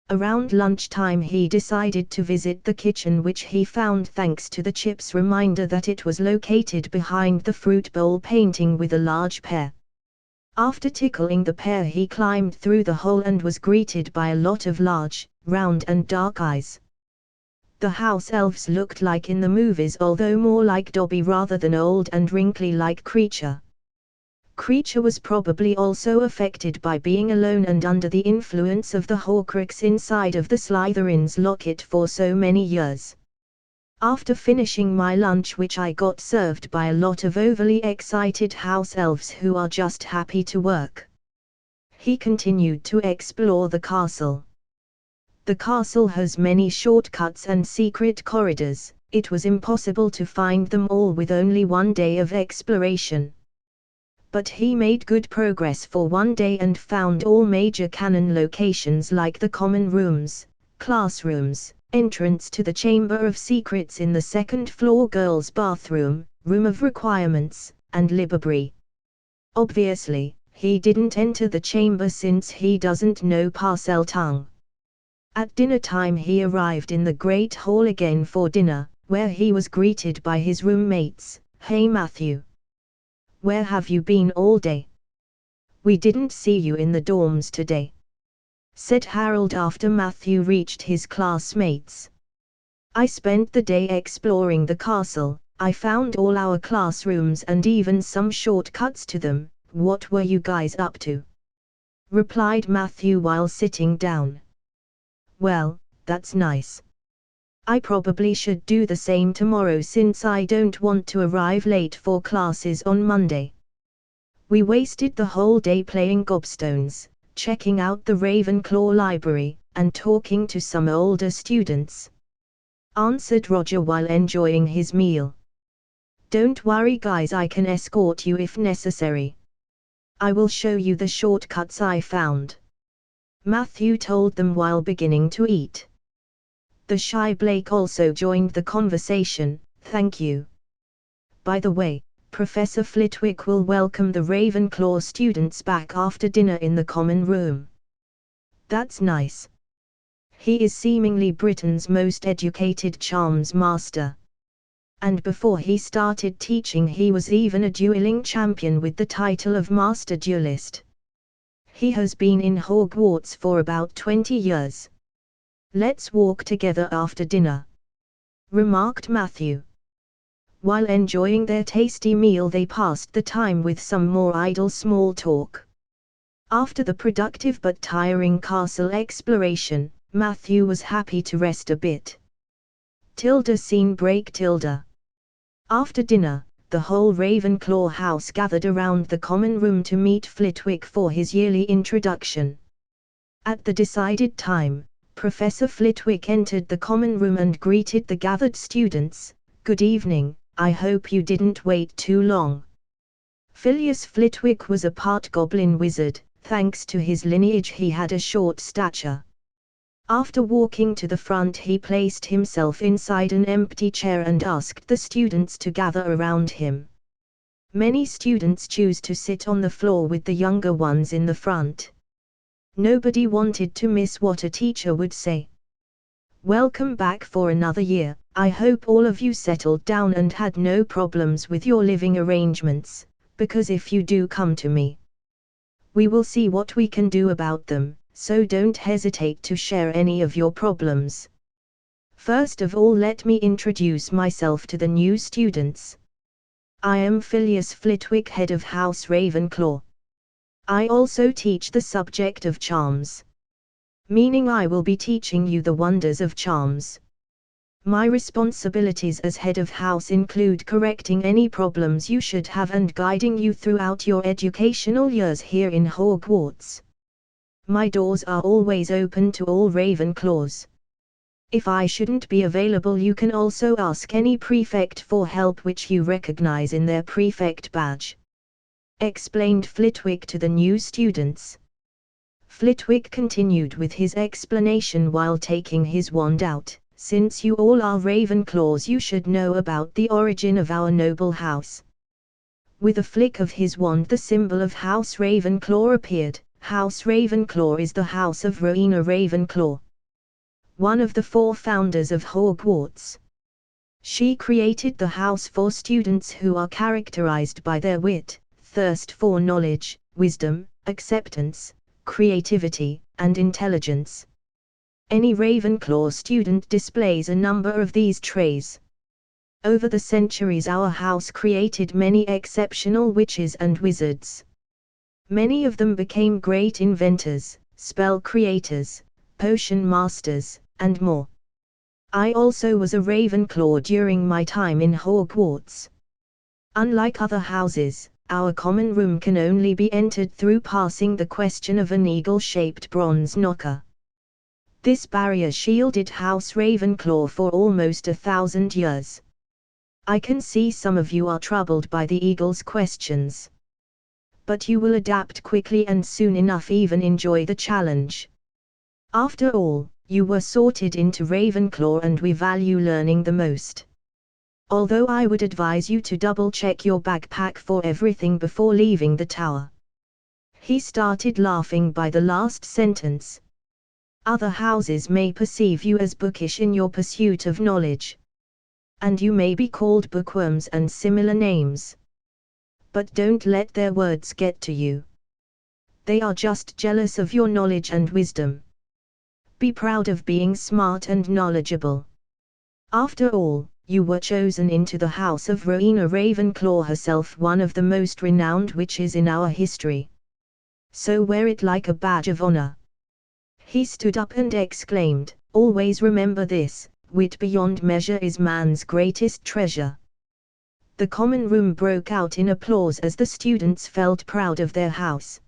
Around lunchtime he decided to visit the kitchen, which he found thanks to the chip's reminder that it was located behind the fruit bowl painting with a large pear. After tickling the pear, he climbed through the hole and was greeted by a lot of large, round and dark eyes. The house elves looked like in the movies, although more like Dobby rather than old and wrinkly like Kreacher. Kreacher was probably also affected by being alone and under the influence of the Horcrux inside of the Slytherin's locket for so many years. After finishing my lunch, which I got served by a lot of overly excited house elves who are just happy to work, he continued to explore the castle. The castle has many shortcuts and secret corridors. It was impossible to find them all with only one day of exploration. But he made good progress for one day and found all major canon locations like the common rooms, classrooms, entrance to the Chamber of Secrets in the second-floor girls' bathroom, room of requirements, and library. Obviously, he didn't enter the chamber since he doesn't know Parseltongue. At dinner time he arrived in the great hall again for dinner, where he was greeted by his roommates. "Hey Matthew! Where have you been all day? We didn't see you in the dorms today," said Harold after Matthew reached his classmates. "I spent the day exploring the castle. I found all our classrooms and even some shortcuts to them. What were you guys up to?" replied Matthew while sitting down. "Well, that's nice. I probably should do the same tomorrow since I don't want to arrive late for classes on Monday. We wasted the whole day playing gobstones, checking out the Ravenclaw library, and talking to some older students," answered Roger while enjoying his meal. "Don't worry guys, I can escort you if necessary. I will show you the shortcuts I found," Matthew told them while beginning to eat. The shy Blake also joined the conversation. "Thank you. By the way, Professor Flitwick will welcome the Ravenclaw students back after dinner in the common room." "That's nice. He is seemingly Britain's most educated charms master. And before he started teaching he was even a dueling champion with the title of Master Duelist. He has been in Hogwarts for about 20 years. Let's walk together after dinner," remarked Matthew. While enjoying their tasty meal they passed the time with some more idle small talk. After the productive but tiring castle exploration, Matthew was happy to rest a bit. Scene break. After dinner, the whole Ravenclaw house gathered around the common room to meet Flitwick for his yearly introduction. At the decided time, Professor Flitwick entered the common room and greeted the gathered students. "Good evening, I hope you didn't wait too long." Phileas Flitwick was a part goblin wizard. Thanks to his lineage he had a short stature. After walking to the front he placed himself inside an empty chair and asked the students to gather around him. Many students choose to sit on the floor with the younger ones in the front. Nobody wanted to miss what a teacher would say. "Welcome back for another year. I hope all of you settled down and had no problems with your living arrangements, because if you do come to me, we will see what we can do about them. So don't hesitate to share any of your problems. First of all, let me introduce myself to the new students. I am Phileas Flitwick, head of House Ravenclaw. I also teach the subject of charms, meaning I will be teaching you the wonders of charms. My responsibilities as head of house include correcting any problems you should have and guiding you throughout your educational years here in Hogwarts. My doors are always open to all Ravenclaws. If I shouldn't be available, you can also ask any prefect for help which you recognize in their prefect badge," explained Flitwick to the new students. Flitwick continued with his explanation while taking his wand out. "Since you all are Ravenclaws, you should know about the origin of our noble house." With a flick of his wand, the symbol of House Ravenclaw appeared. House Ravenclaw is the house of Rowena Ravenclaw, one of the 4 founders of Hogwarts. She created the house for students who are characterized by their wit, thirst for knowledge, wisdom, acceptance, creativity, and intelligence. Any Ravenclaw student displays a number of these traits. Over the centuries our house created many exceptional witches and wizards. Many of them became great inventors, spell creators, potion masters, and more. I also was a Ravenclaw during my time in Hogwarts. Unlike other houses, our common room can only be entered through passing the question of an eagle-shaped bronze knocker. This barrier shielded House Ravenclaw for almost 1,000 years. I can see some of you are troubled by the eagle's questions. But you will adapt quickly and soon enough even enjoy the challenge. After all, you were sorted into Ravenclaw and we value learning the most. Although I would advise you to double-check your backpack for everything before leaving the tower." He started laughing by the last sentence. Other houses may perceive you as bookish in your pursuit of knowledge. And you may be called bookworms and similar names. But don't let their words get to you. They are just jealous of your knowledge and wisdom. Be proud of being smart and knowledgeable. After all, you were chosen into the house of Rowena Ravenclaw herself, one of the most renowned witches in our history. So wear it like a badge of honor. He stood up and exclaimed, "Always remember this, wit beyond measure is man's greatest treasure." The common room broke out in applause as the students felt proud of their house.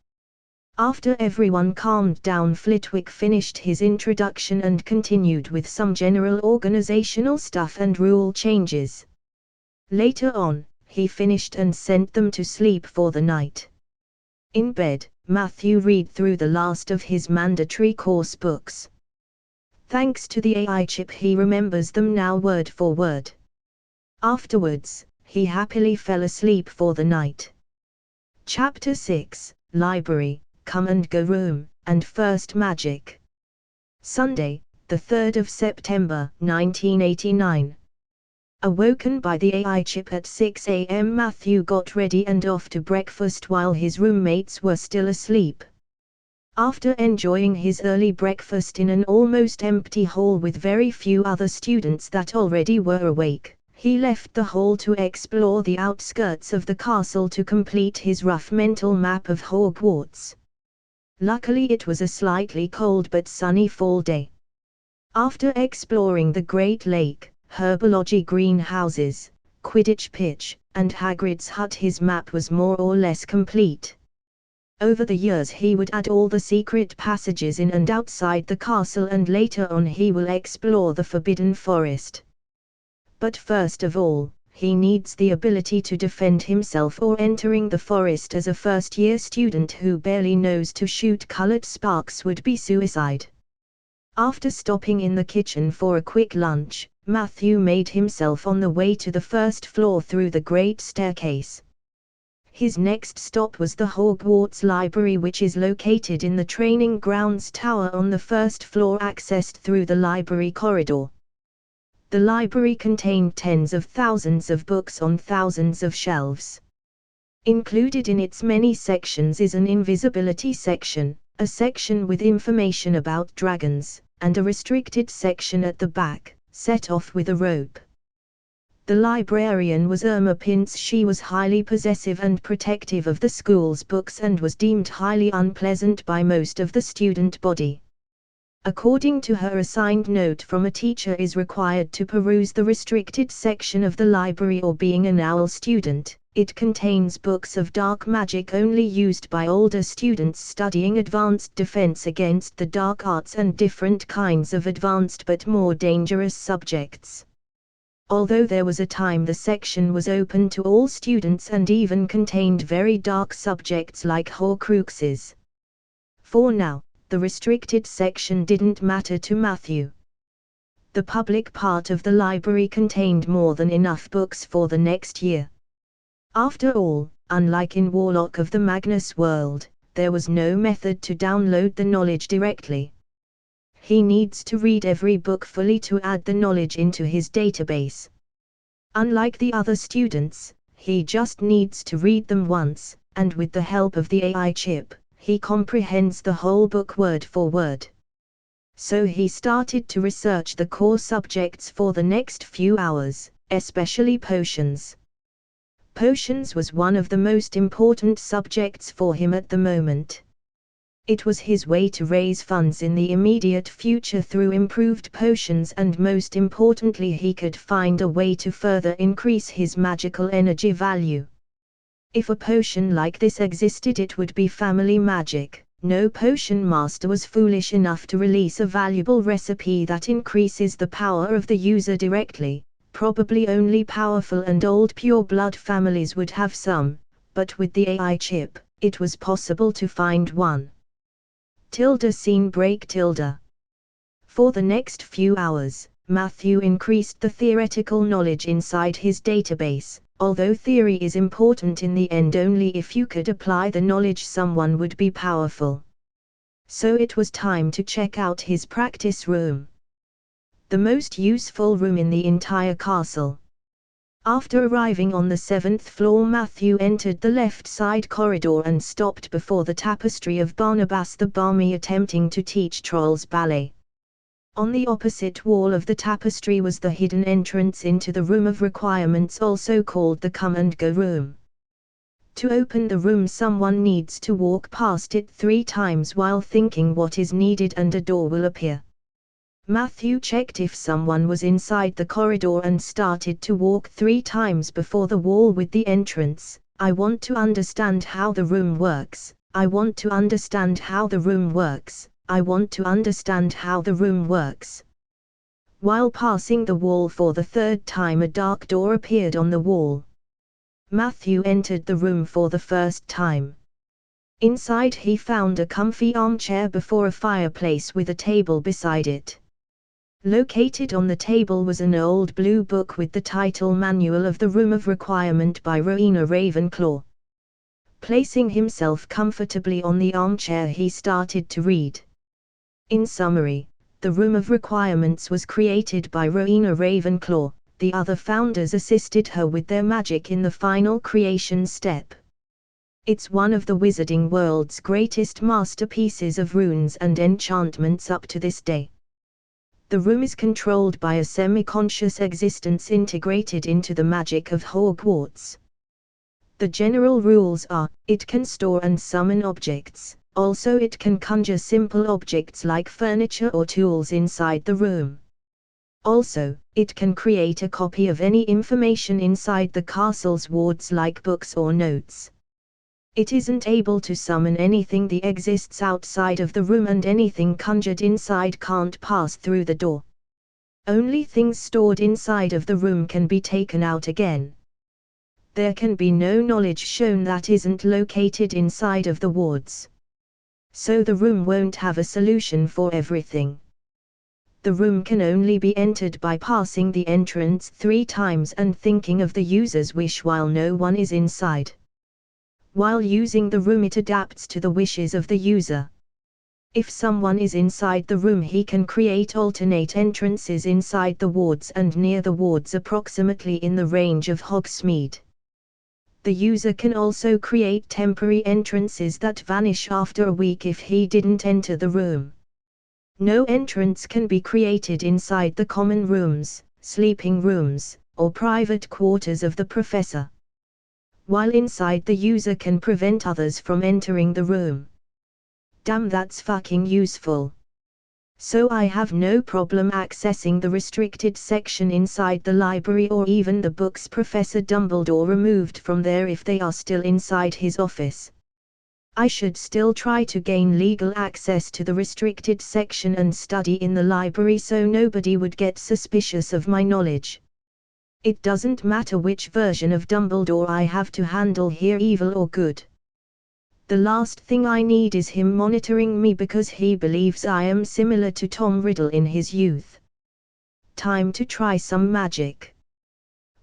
After everyone calmed down, Flitwick finished his introduction and continued with some general organizational stuff and rule changes. Later on, he finished and sent them to sleep for the night. In bed, Matthew read through the last of his mandatory course books. Thanks to the AI chip, he remembers them now word for word. Afterwards, he happily fell asleep for the night. Chapter 6, Library, Come and Go Room, and First Magic. Sunday, the 3rd of September, 1989. Awoken by the AI chip at 6 a.m., Matthew got ready and off to breakfast while his roommates were still asleep. After enjoying his early breakfast in an almost empty hall with very few other students that already were awake, he left the hall to explore the outskirts of the castle to complete his rough mental map of Hogwarts. Luckily it was a slightly cold but sunny fall day. After exploring the Great Lake, herbology greenhouses, Quidditch pitch, and Hagrid's hut, his map was more or less complete. Over the years he would add all the secret passages in and outside the castle, and later on he will explore the Forbidden Forest. But first of all, he needs the ability to defend himself or entering the forest as a first-year student who barely knows to shoot colored sparks would be suicide. After stopping in the kitchen for a quick lunch, Matthew made himself on the way to the first floor through the great staircase. His next stop was the Hogwarts Library, which is located in the training grounds tower on the first floor, accessed through the library corridor. The library contained tens of thousands of books on thousands of shelves. Included in its many sections is an invisibility section, a section with information about dragons, and a restricted section at the back, set off with a rope. The librarian was Irma Pince. She was highly possessive and protective of the school's books and was deemed highly unpleasant by most of the student body. According to her, a signed note from a teacher is required to peruse the restricted section of the library, or being an OWL student, it contains books of dark magic only used by older students studying advanced defense against the dark arts and different kinds of advanced but more dangerous subjects. Although there was a time the section was open to all students and even contained very dark subjects like Horcruxes. For now, the restricted section didn't matter to Matthew. The public part of the library contained more than enough books for the next year. After all, unlike in Warlock of the Magnus world, there was no method to download the knowledge directly. He needs to read every book fully to add the knowledge into his database. Unlike the other students, he just needs to read them once, and with the help of the AI chip, he comprehends the whole book word for word. So he started to research the core subjects for the next few hours, especially potions. Potions was one of the most important subjects for him at the moment. It was his way to raise funds in the immediate future through improved potions, and most importantly, he could find a way to further increase his magical energy value. If a potion like this existed, it would be family magic. No potion master was foolish enough to release a valuable recipe that increases the power of the user directly. Probably only powerful and old pure-blood families would have some, but with the AI chip, it was possible to find one. Scene break. For the next few hours, Matthew increased the theoretical knowledge inside his database. Although theory is important, in the end only if you could apply the knowledge someone would be powerful. So it was time to check out his practice room. The most useful room in the entire castle. After arriving on the 7th floor, Matthew entered the left side corridor and stopped before the tapestry of Barnabas the Barmy attempting to teach trolls ballet. On the opposite wall of the tapestry was the hidden entrance into the room of requirements, also called the come and go room. To open the room, someone needs to walk past it 3 times while thinking what is needed, and a door will appear. Matthew checked if someone was inside the corridor and started to walk 3 times before the wall with the entrance. I want to understand how the room works. I want to understand how the room works. I want to understand how the room works. While passing the wall for the 3rd time, a dark door appeared on the wall. Matthew entered the room for the first time. Inside he found a comfy armchair before a fireplace with a table beside it. Located on the table was an old blue book with the title Manual of the Room of Requirement by Rowena Ravenclaw. Placing himself comfortably on the armchair, he started to read. In summary, the Room of Requirements was created by Rowena Ravenclaw. The other founders assisted her with their magic in the final creation step. It's one of the wizarding world's greatest masterpieces of runes and enchantments up to this day. The room is controlled by a semi-conscious existence integrated into the magic of Hogwarts. The general rules are, it can store and summon objects, also it can conjure simple objects like furniture or tools inside the room. Also, it can create a copy of any information inside the castle's wards like books or notes. It isn't able to summon anything that exists outside of the room, and anything conjured inside can't pass through the door. Only things stored inside of the room can be taken out again. There can be no knowledge shown that isn't located inside of the wards. So the room won't have a solution for everything. The room can only be entered by passing the entrance 3 times and thinking of the user's wish while no one is inside. While using the room, it adapts to the wishes of the user. If someone is inside the room, he can create alternate entrances inside the wards and near the wards approximately in the range of Hogsmeade. The user can also create temporary entrances that vanish after a week if he didn't enter the room. No entrance can be created inside the common rooms, sleeping rooms, or private quarters of the professor. While inside, the user can prevent others from entering the room. Damn, that's fucking useful. So I have no problem accessing the restricted section inside the library or even the books Professor Dumbledore removed from there if they are still inside his office. I should still try to gain legal access to the restricted section and study in the library so nobody would get suspicious of my knowledge. It doesn't matter which version of Dumbledore I have to handle here, evil or good. The last thing I need is him monitoring me because he believes I am similar to Tom Riddle in his youth. Time to try some magic.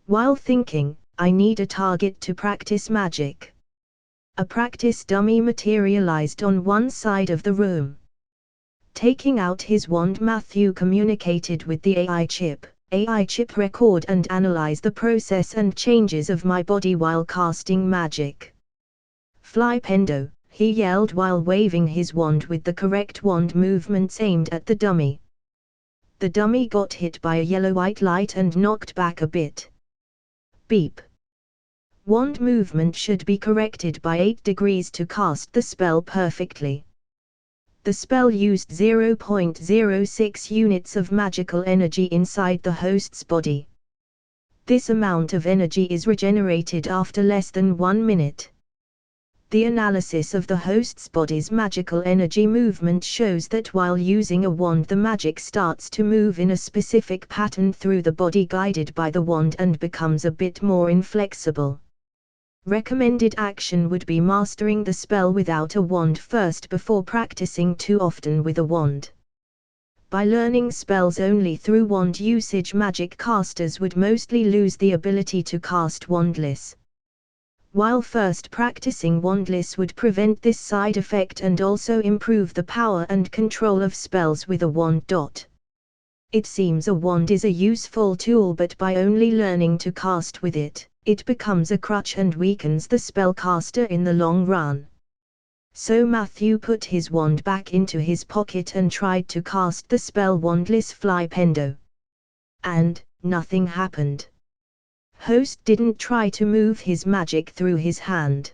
While thinking, I need a target to practice magic. A practice dummy materialized on one side of the room. Taking out his wand, Matthew communicated with the AI chip. AI chip, record and analyze the process and changes of my body while casting magic. Fly Pendo, he yelled while waving his wand with the correct wand movements aimed at the dummy. The dummy got hit by a yellow-white light and knocked back a bit. Beep. Wand movement should be corrected by 8 degrees to cast the spell perfectly. The spell used 0.06 units of magical energy inside the host's body. This amount of energy is regenerated after less than 1 minute. The analysis of the host's body's magical energy movement shows that while using a wand, the magic starts to move in a specific pattern through the body guided by the wand and becomes a bit more inflexible. Recommended action would be mastering the spell without a wand first before practicing too often with a wand. By learning spells only through wand usage, magic casters would mostly lose the ability to cast wandless. While first practicing wandless would prevent this side effect and also improve the power and control of spells with a wand. It seems a wand is a useful tool, but by only learning to cast with it, it becomes a crutch and weakens the spellcaster in the long run. So Matthew put his wand back into his pocket and tried to cast the spell Wandless Flipendo. And nothing happened. Host didn't try to move his magic through his hand.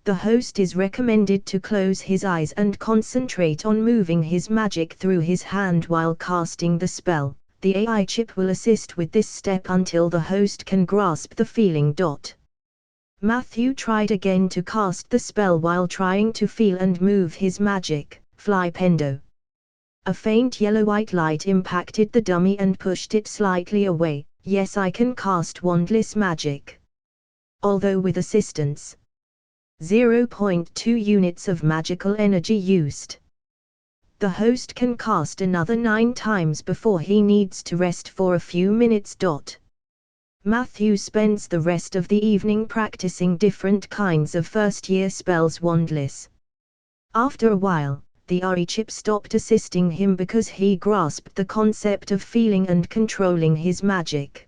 The host is recommended to close his eyes and concentrate on moving his magic through his hand while casting the spell. The AI chip will assist with this step until the host can grasp the feeling. Matthew tried again to cast the spell while trying to feel and move his magic, Flipendo. A faint yellow-white light impacted the dummy and pushed it slightly away. Yes, I can cast wandless magic. Although with assistance. 0.2 units of magical energy used. The host can cast another 9 times before he needs to rest for a few minutes. Matthew spends the rest of the evening practicing different kinds of first-year spells wandless. After a while, the AI chip stopped assisting him because he grasped the concept of feeling and controlling his magic.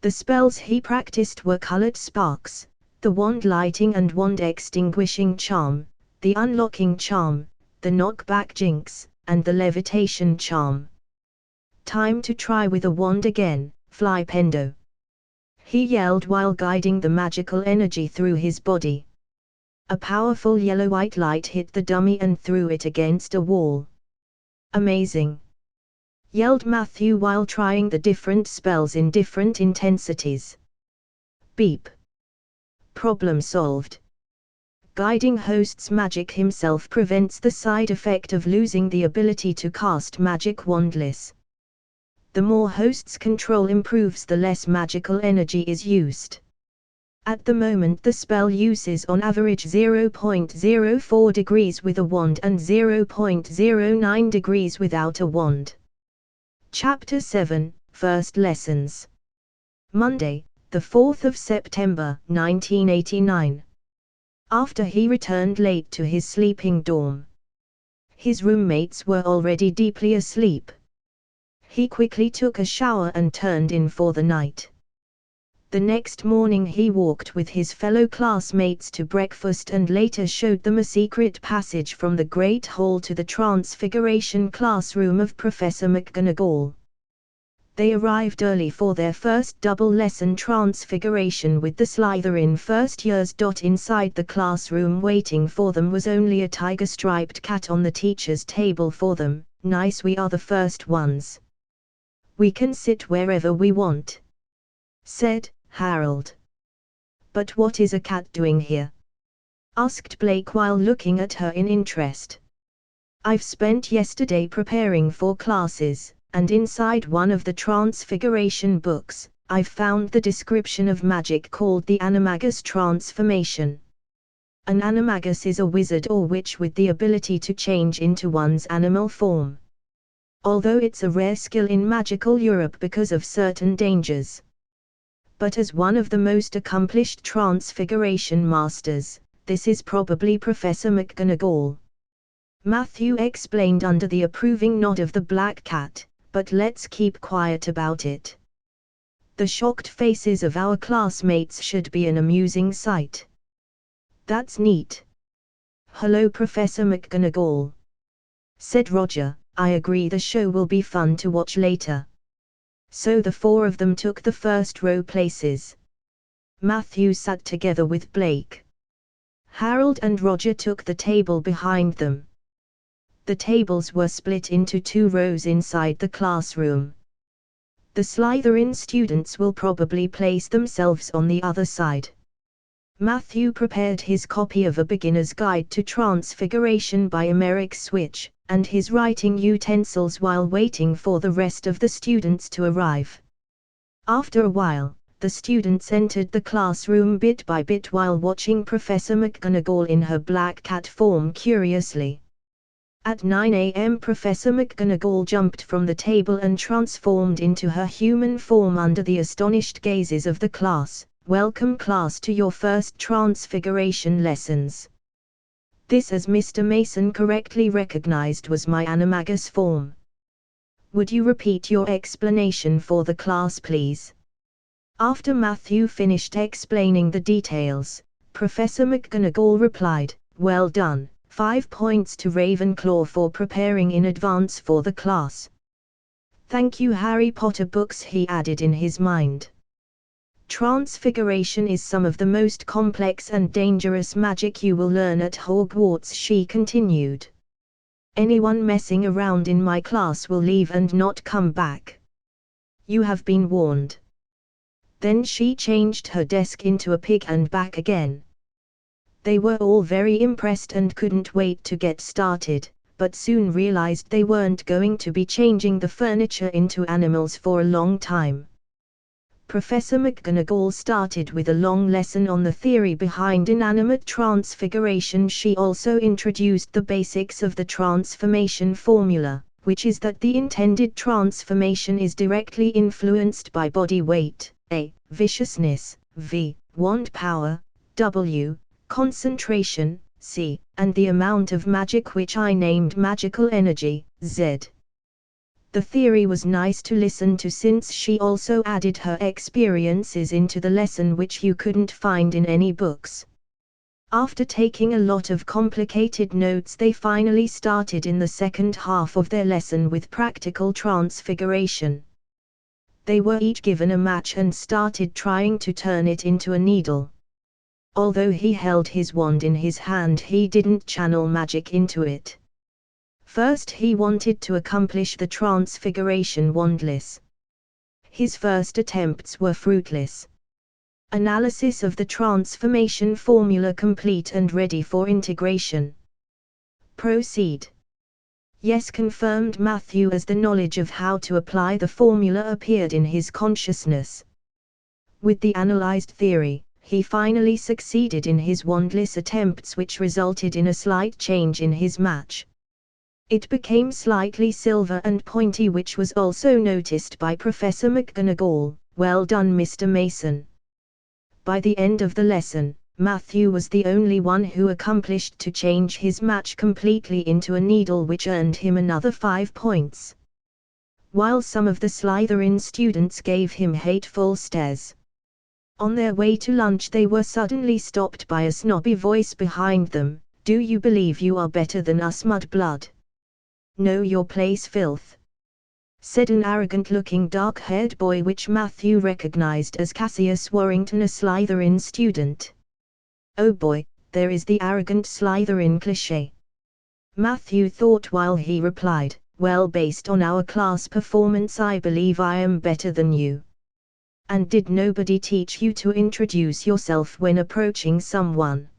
The spells he practiced were colored sparks, the wand lighting and wand extinguishing charm, the unlocking charm, the knockback jinx, and the levitation charm. Time to try with a wand again, Flipendo. He yelled while guiding the magical energy through his body. A powerful yellow-white light hit the dummy and threw it against a wall. Amazing! Yelled Matthew while trying the different spells in different intensities. Beep. Problem solved. Guiding host's magic himself prevents the side effect of losing the ability to cast magic wandless. The more host's control improves, the less magical energy is used. At the moment the spell uses on average 0.04 degrees with a wand and 0.09 degrees without a wand. Chapter 7, First Lessons. Monday, the 4th of September, 1989. After he returned late to his sleeping dorm. His roommates were already deeply asleep. He quickly took a shower and turned in for the night. The next morning he walked with his fellow classmates to breakfast and later showed them a secret passage from the Great Hall to the Transfiguration classroom of Professor McGonagall. They arrived early for their first double lesson Transfiguration with the Slytherin first years. Inside the classroom waiting for them was only a tiger-striped cat on the teacher's table for them. Nice, we are the first ones. We can sit wherever we want, said Harold. But what is a cat doing here? Asked Blake while looking at her in interest. I've spent yesterday preparing for classes, and inside one of the Transfiguration books, I've found the description of magic called the Animagus transformation. An Animagus is a wizard or witch with the ability to change into one's animal form. Although it's a rare skill in magical Europe because of certain dangers. But as one of the most accomplished Transfiguration masters, this is probably Professor McGonagall. Matthew explained under the approving nod of the black cat, but let's keep quiet about it. The shocked faces of our classmates should be an amusing sight. That's neat. Hello, Professor McGonagall, said Roger. I agree, the show will be fun to watch later. So the 4 of them took the first row places. Matthew sat together with Blake. Harold and Roger took the table behind them. The tables were split into 2 rows inside the classroom. The Slytherin students will probably place themselves on the other side. Matthew prepared his copy of A Beginner's Guide to Transfiguration by Emeric Switch, and his writing utensils while waiting for the rest of the students to arrive. After a while, the students entered the classroom bit by bit while watching Professor McGonagall in her black cat form curiously. At 9 a.m. Professor McGonagall jumped from the table and transformed into her human form under the astonished gazes of the class. Welcome class to your first transfiguration lessons. This, as Mr. Mason correctly recognized, was my Magus form. Would you repeat your explanation for the class, please? After Matthew finished explaining the details, Professor McGonagall replied, "Well done, 5 points to Ravenclaw for preparing in advance for the class. Thank you Harry Potter books," he added in his mind. Transfiguration is some of the most complex and dangerous magic you will learn at Hogwarts, she continued. Anyone messing around in my class will leave and not come back. You have been warned. Then she changed her desk into a pig and back again. They were all very impressed and couldn't wait to get started, but soon realized they weren't going to be changing the furniture into animals for a long time. Professor McGonagall started with a long lesson on the theory behind inanimate transfiguration. She also introduced the basics of the transformation formula, which is that the intended transformation is directly influenced by body weight, A, viciousness, V, wand power, W, concentration, C, and the amount of magic, which I named magical energy, Z. The theory was nice to listen to since she also added her experiences into the lesson, which you couldn't find in any books. After taking a lot of complicated notes, they finally started in the second half of their lesson with practical transfiguration. They were each given a match and started trying to turn it into a needle. Although he held his wand in his hand, he didn't channel magic into it. First, he wanted to accomplish the transfiguration wandless. His first attempts were fruitless. Analysis of the transformation formula complete and ready for integration. Proceed. Yes, confirmed Matthew, as the knowledge of how to apply the formula appeared in his consciousness. With the analyzed theory, he finally succeeded in his wandless attempts, which resulted in a slight change in his match. It became slightly silver and pointy, which was also noticed by Professor McGonagall. Well done, Mr. Mason. By the end of the lesson, Matthew was the only one who accomplished to change his match completely into a needle, which earned him another 5 points. While some of the Slytherin students gave him hateful stares. On their way to lunch, they were suddenly stopped by a snobby voice behind them. "Do you believe you are better than us, mudblood? Know your place, filth," said an arrogant-looking dark-haired boy, which Matthew recognized as Cassius Warrington, a Slytherin student. Oh boy, there is the arrogant Slytherin cliché, Matthew thought while he replied, "Well, based on our class performance, I believe I am better than you. And did nobody teach you to introduce yourself when approaching someone?"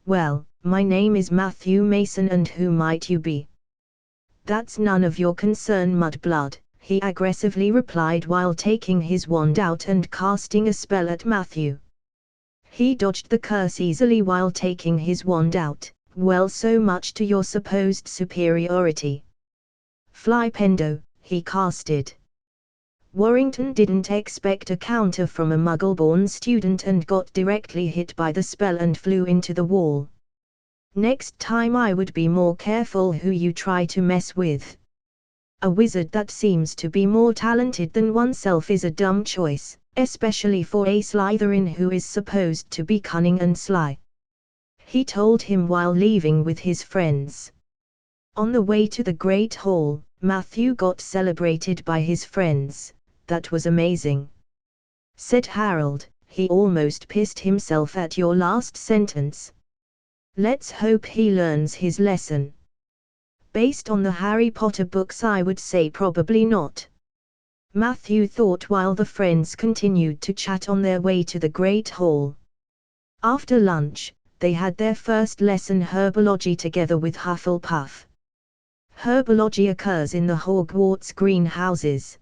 "Well, my name is Matthew Mason, and who might you be?" "That's none of your concern, mudblood," he aggressively replied while taking his wand out and casting a spell at Matthew. He dodged the curse easily while taking his wand out. "Well, so much to your supposed superiority. Flipendo," he casted. Warrington didn't expect a counter from a Muggle-born student and got directly hit by the spell and flew into the wall. "Next time I would be more careful who you try to mess with. A wizard that seems to be more talented than oneself is a dumb choice, especially for a Slytherin who is supposed to be cunning and sly," he told him while leaving with his friends. On the way to the Great Hall, Matthew got celebrated by his friends. "That was amazing," said Harold. "He almost pissed himself at your last sentence. Let's hope he learns his lesson." Based on the Harry Potter books, I would say probably not, Matthew thought while the friends continued to chat on their way to the Great Hall. After lunch, they had their first lesson, herbology, together with Hufflepuff. Herbology occurs in the Hogwarts greenhouses.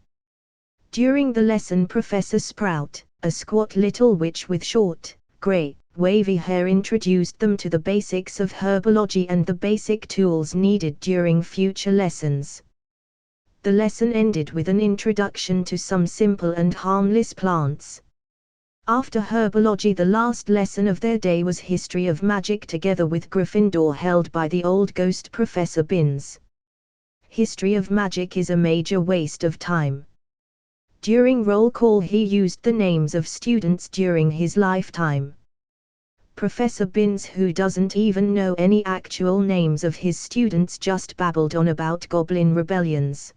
During the lesson, Professor Sprout, a squat little witch with short, grey, wavy hair, introduced them to the basics of herbology and the basic tools needed during future lessons. The lesson ended with an introduction to some simple and harmless plants. After herbology, the last lesson of their day was history of magic together with Gryffindor, held by the old ghost Professor Binns. History of magic is a major waste of time. During roll call he used the names of students during his lifetime. Professor Binns, who doesn't even know any actual names of his students, just babbled on about goblin rebellions.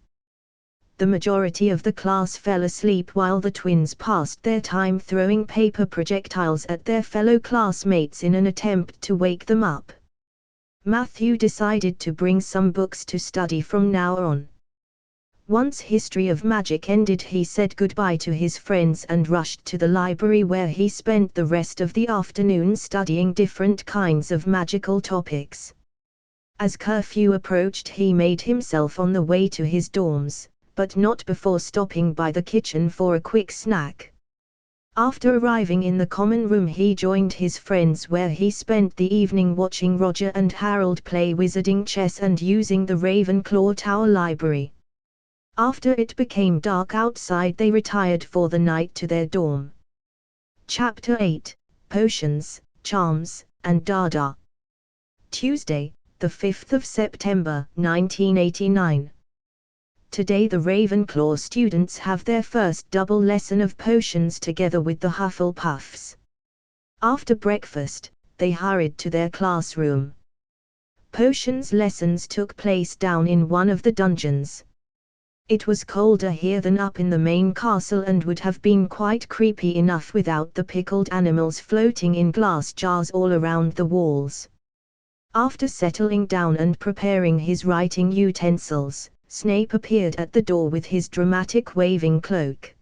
The majority of the class fell asleep while the twins passed their time throwing paper projectiles at their fellow classmates in an attempt to wake them up. Matthew decided to bring some books to study from now on. Once history of magic ended, he said goodbye to his friends and rushed to the library, where he spent the rest of the afternoon studying different kinds of magical topics. As curfew approached, he made himself on the way to his dorms, but not before stopping by the kitchen for a quick snack. After arriving in the common room, he joined his friends, where he spent the evening watching Roger and Harold play wizarding chess and using the Ravenclaw Tower library. After it became dark outside, they retired for the night to their dorm. Chapter 8, Potions, Charms, and Dada. Tuesday, the 5th of September, 1989. Today the Ravenclaw students have their first double lesson of potions together with the Hufflepuffs. After breakfast, they hurried to their classroom. Potions lessons took place down in one of the dungeons. It was colder here than up in the main castle, and would have been quite creepy enough without the pickled animals floating in glass jars all around the walls. After settling down and preparing his writing utensils, Snape appeared at the door with his dramatic waving cloak.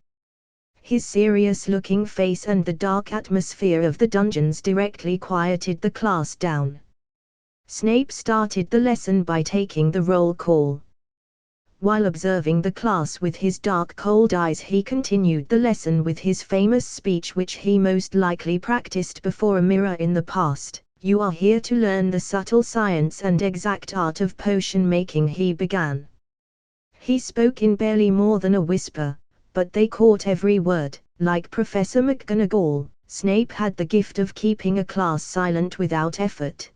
His serious-looking face and the dark atmosphere of the dungeons directly quieted the class down. Snape started the lesson by taking the roll call. While observing the class with his dark cold eyes, he continued the lesson with his famous speech, which he most likely practiced before a mirror in the past. "You are here to learn the subtle science and exact art of potion making," he began. He spoke in barely more than a whisper, but they caught every word. Like Professor McGonagall, Snape had the gift of keeping a class silent without effort.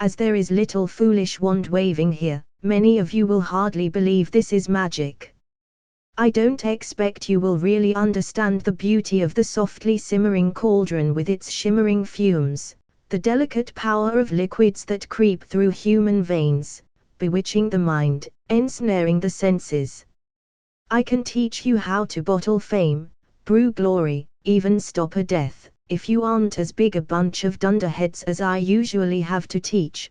As there is little foolish wand-waving here, many of you will hardly believe this is magic. I don't expect you will really understand the beauty of the softly simmering cauldron with its shimmering fumes, the delicate power of liquids that creep through human veins, bewitching the mind, ensnaring the senses. I can teach you how to bottle fame, brew glory, even stop a death, if you aren't as big a bunch of dunderheads as I usually have to teach.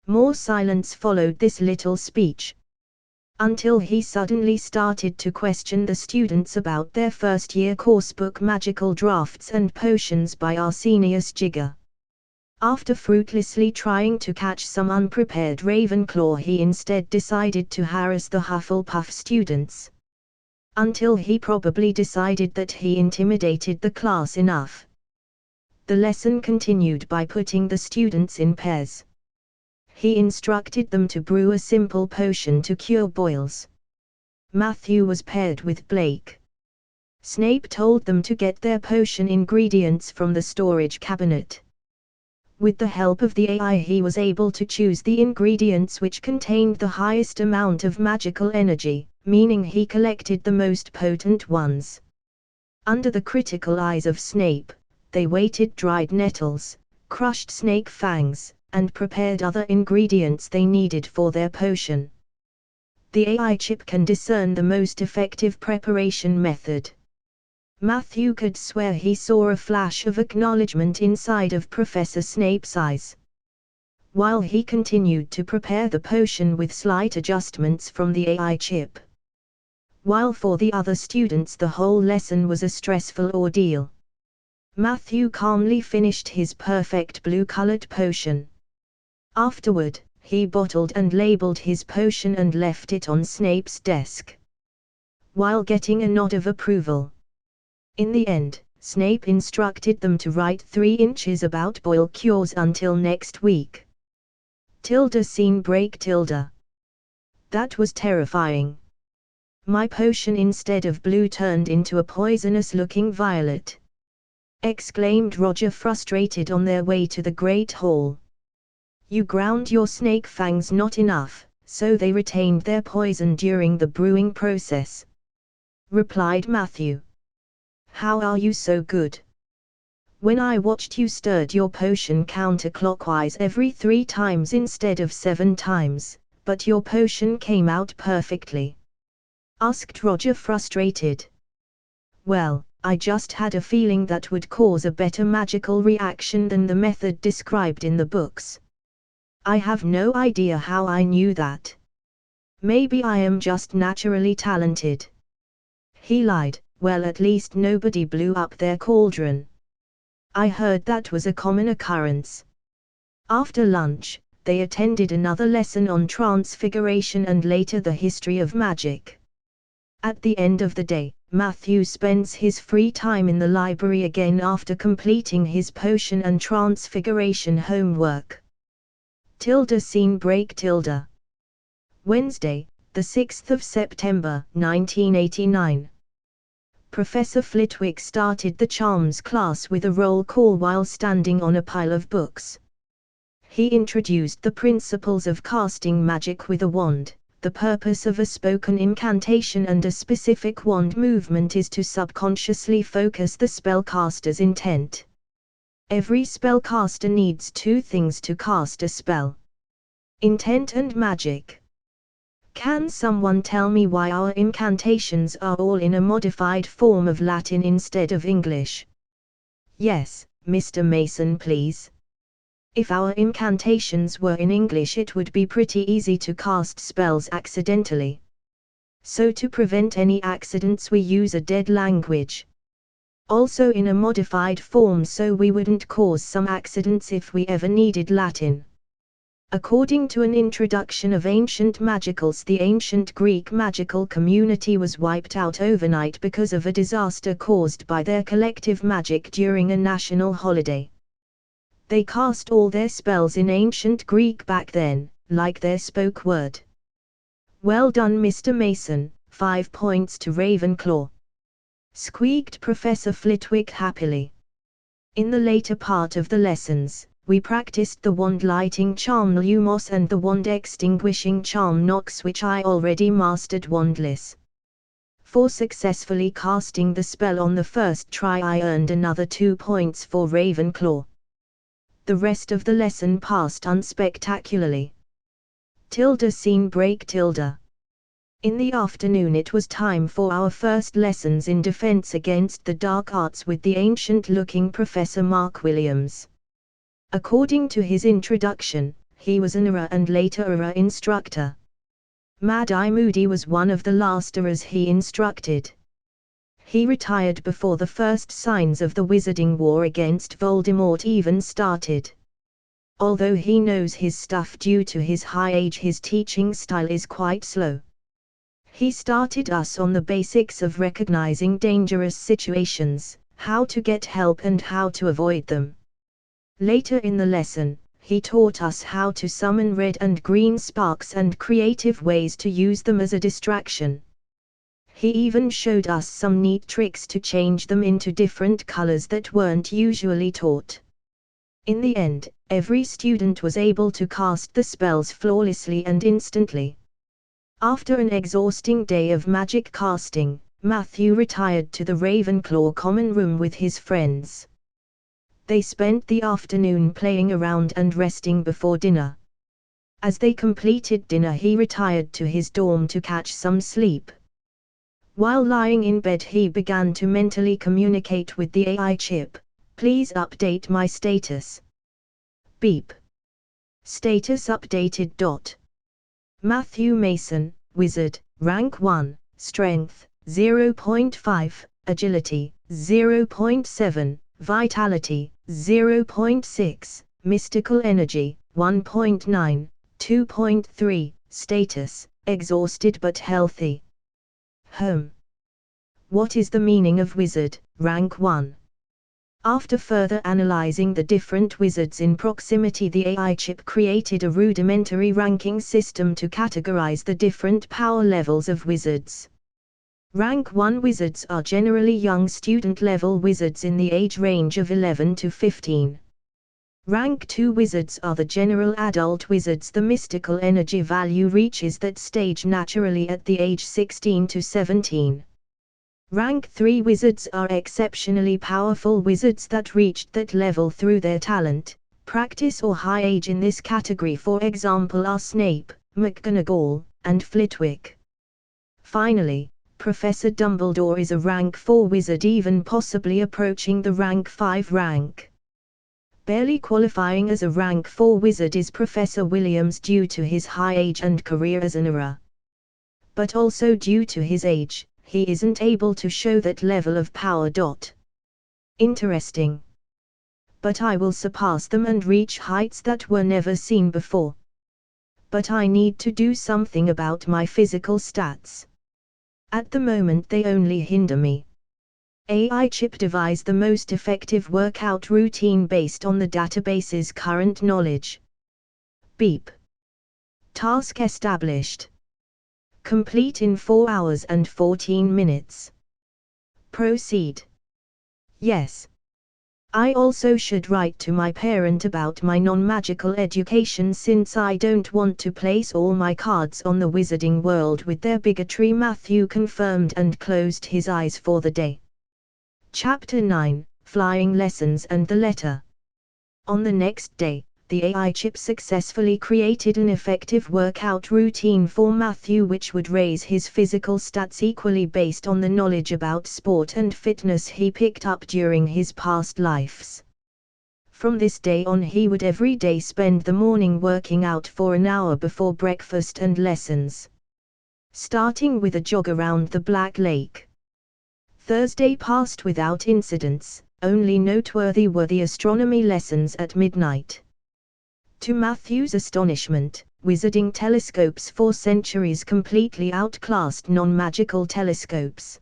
More silence followed this little speech, until he suddenly started to question the students about their first-year coursebook Magical Drafts and Potions by Arsenius Jigger. After fruitlessly trying to catch some unprepared Ravenclaw, he instead decided to harass the Hufflepuff students. Until he probably decided that he intimidated the class enough. The lesson continued by putting the students in pairs. He instructed them to brew a simple potion to cure boils. Matthew was paired with Blake. Snape told them to get their potion ingredients from the storage cabinet. With the help of the AI, he was able to choose the ingredients which contained the highest amount of magical energy, meaning he collected the most potent ones. Under the critical eyes of Snape, they weighted dried nettles, crushed snake fangs, and prepared other ingredients they needed for their potion. The AI chip can discern the most effective preparation method. Matthew could swear he saw a flash of acknowledgement inside of Professor Snape's eyes. While he continued to prepare the potion with slight adjustments from the AI chip. While for the other students the whole lesson was a stressful ordeal. Matthew calmly finished his perfect blue-colored potion. Afterward, he bottled and labeled his potion and left it on Snape's desk. While getting a nod of approval. In the end, Snape instructed them to write 3 inches about boil cures until next week. Tilda scene break Tilda. That was terrifying. My potion instead of blue turned into a poisonous-looking violet. exclaimed Roger, frustrated on their way to the Great Hall. You ground your snake fangs not enough, so they retained their poison during the brewing process, replied Matthew. How are you so good? When I watched you stirred your potion counterclockwise every 3 times instead of 7 times, but your potion came out perfectly, asked Roger, frustrated. Well, I just had a feeling that would cause a better magical reaction than the method described in the books. I have no idea how I knew that. Maybe I am just naturally talented. He lied. Well, at least nobody blew up their cauldron. I heard that was a common occurrence. After lunch, they attended another lesson on transfiguration and later the history of magic. At the end of the day, Matthew spends his free time in the library again after completing his potion and transfiguration homework. Scene break. Wednesday, the 6th of September, 1989. Professor Flitwick started the charms class with a roll call while standing on a pile of books. He introduced the principles of casting magic with a wand. The purpose of a spoken incantation and a specific wand movement is to subconsciously focus the spellcaster's intent. Every spellcaster needs 2 things to cast a spell: intent and magic. Can someone tell me why our incantations are all in a modified form of Latin instead of English? Yes, Mr. Mason, please. If our incantations were in English, it would be pretty easy to cast spells accidentally. So to prevent any accidents, we use a dead language. Also in a modified form so we wouldn't cause some accidents if we ever needed Latin. According to an introduction of ancient magicals, the ancient Greek magical community was wiped out overnight because of a disaster caused by their collective magic during a national holiday. They cast all their spells in ancient Greek back then, like their spoke word. Well done, Mr. Mason, 5 points to Ravenclaw, squeaked Professor Flitwick happily. In the later part of the lessons, we practiced the wand lighting charm Lumos and the wand extinguishing charm Nox, which I already mastered wandless. For successfully casting the spell on the first try, I earned another 2 points for Ravenclaw. The rest of the lesson passed unspectacularly. Scene break. In the afternoon it was time for our first lessons in defense against the dark arts with the ancient-looking Professor Mark Williams. According to his introduction, he was an ERA and later ERA instructor. Mad-Eye Moody was one of the last ERAs he instructed. He retired before the first signs of the Wizarding War against Voldemort even started. Although he knows his stuff due to his high age, his teaching style is quite slow. He started us on the basics of recognizing dangerous situations, how to get help and how to avoid them. Later in the lesson, he taught us how to summon red and green sparks and creative ways to use them as a distraction. He even showed us some neat tricks to change them into different colors that weren't usually taught. In the end, every student was able to cast the spells flawlessly and instantly. After an exhausting day of magic casting, Matthew retired to the Ravenclaw common room with his friends. They spent the afternoon playing around and resting before dinner. As they completed dinner, he retired to his dorm to catch some sleep. While lying in bed, he began to mentally communicate with the AI chip. Please update my status. Beep. Status updated. Matthew Mason, Wizard, Rank 1, Strength, 0.5, Agility, 0.7, Vitality, 0.6, Mystical Energy, 1.9, 2.3, Status, Exhausted but healthy. What is the meaning of Wizard, Rank 1? After further analyzing the different wizards in proximity, the AI chip created a rudimentary ranking system to categorize the different power levels of wizards. Rank 1 wizards are generally young student-level wizards in the age range of 11 to 15. Rank 2 wizards are the general adult wizards. The mystical energy value reaches that stage naturally at the age 16 to 17. Rank 3 wizards are exceptionally powerful wizards that reached that level through their talent, practice or high age. In this category, for example, are Snape, McGonagall, and Flitwick. Finally, Professor Dumbledore is a rank 4 wizard, even possibly approaching the rank 5 rank. Barely qualifying as a rank 4 wizard is Professor Williams due to his high age and career as an Auror. But also due to his age, he isn't able to show that level of power. Interesting. But I will surpass them and reach heights that were never seen before. But I need to do something about my physical stats. At the moment they only hinder me. AI chip devise the most effective workout routine based on the database's current knowledge. Beep. Task established. Complete in 4 hours and 14 minutes. Proceed. Yes. I also should write to my parent about my non-magical education, since I don't want to place all my cards on the wizarding world with their bigotry. Matthew confirmed and closed his eyes for the day. Chapter 9, Flying Lessons and the Letter. On the next day, the AI chip successfully created an effective workout routine for Matthew which would raise his physical stats equally based on the knowledge about sport and fitness he picked up during his past lives. From this day on, he would every day spend the morning working out for an hour before breakfast and lessons. Starting with a jog around the Black Lake. Thursday passed without incidents, only noteworthy were the astronomy lessons at midnight. To Matthew's astonishment, wizarding telescopes for centuries completely outclassed non-magical telescopes.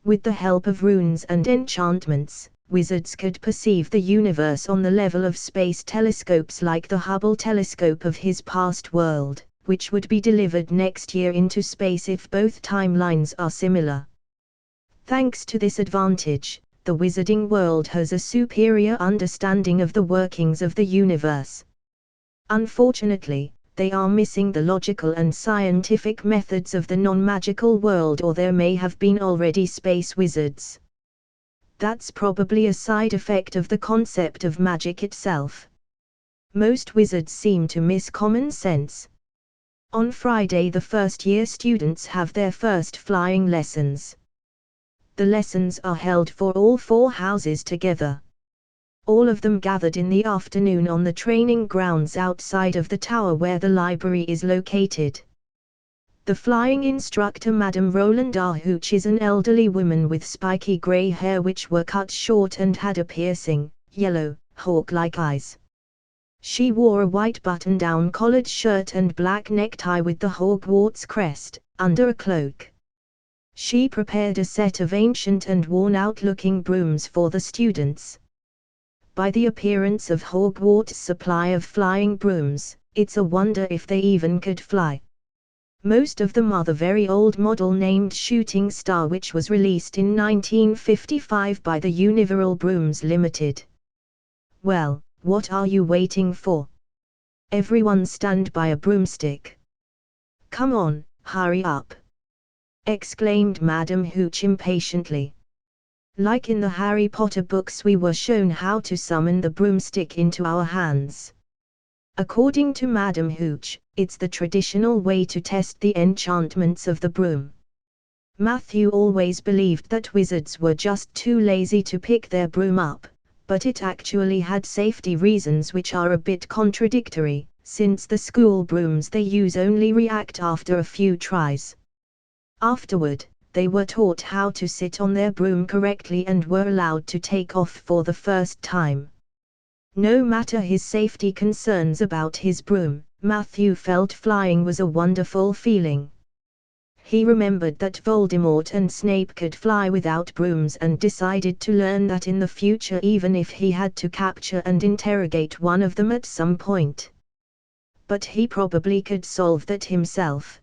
With the help of runes and enchantments, wizards could perceive the universe on the level of space telescopes like the Hubble telescope of his past world, which would be delivered next year into space if both timelines are similar. Thanks to this advantage, the wizarding world has a superior understanding of the workings of the universe. Unfortunately, they are missing the logical and scientific methods of the non-magical world, or there may have been already space wizards. That's probably a side effect of the concept of magic itself. Most wizards seem to miss common sense. On Friday, the first-year students have their first flying lessons. The lessons are held for all 4 houses together. All of them gathered in the afternoon on the training grounds outside of the tower where the library is located. The flying instructor, Madame Roland Hooch, is an elderly woman with spiky grey hair which were cut short and had a piercing, yellow, hawk-like eyes. She wore a white button-down collared shirt and black necktie with the Hogwarts crest, under a cloak. She prepared a set of ancient and worn-out-looking brooms for the students. By the appearance of Hogwarts' supply of flying brooms, it's a wonder if they even could fly. Most of them are the very old model named Shooting Star, which was released in 1955 by the Universal Brooms Limited. Well, what are you waiting for? Everyone stand by a broomstick. Come on, hurry up! Exclaimed Madame Hooch impatiently. Like in the Harry Potter books, we were shown how to summon the broomstick into our hands. According to Madame Hooch, it's the traditional way to test the enchantments of the broom. Matthew always believed that wizards were just too lazy to pick their broom up, but it actually had safety reasons which are a bit contradictory, since the school brooms they use only react after a few tries. Afterward, they were taught how to sit on their broom correctly and were allowed to take off for the first time. No matter his safety concerns about his broom, Matthew felt flying was a wonderful feeling. He remembered that Voldemort and Snape could fly without brooms and decided to learn that in the future, even if he had to capture and interrogate one of them at some point. But he probably could solve that himself.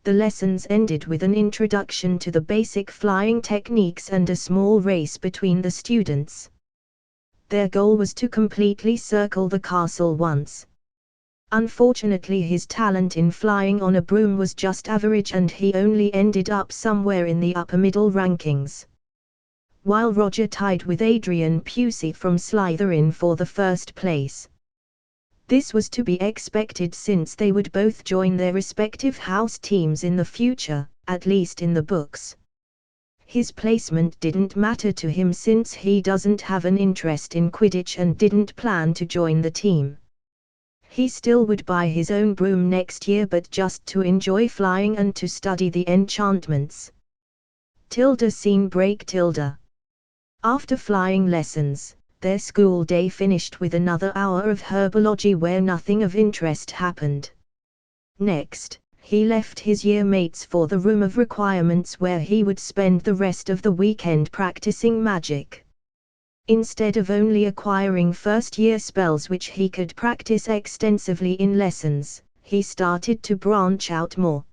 The lessons ended with an introduction to the basic flying techniques and a small race between the students. Their goal was to completely circle the castle once. Unfortunately, his talent in flying on a broom was just average and he only ended up somewhere in the upper middle rankings. While Roger tied with Adrian Pusey from Slytherin for the first place. This was to be expected since they would both join their respective house teams in the future, at least in the books. His placement didn't matter to him since he doesn't have an interest in Quidditch and didn't plan to join the team. He still would buy his own broom next year, but just to enjoy flying and to study the enchantments. Scene break. After flying lessons, their school day finished with another hour of herbology where nothing of interest happened. Next, he left his year mates for the room of requirements where he would spend the rest of the weekend practicing magic. Instead of only acquiring first-year spells which he could practice extensively in lessons, he started to branch out more.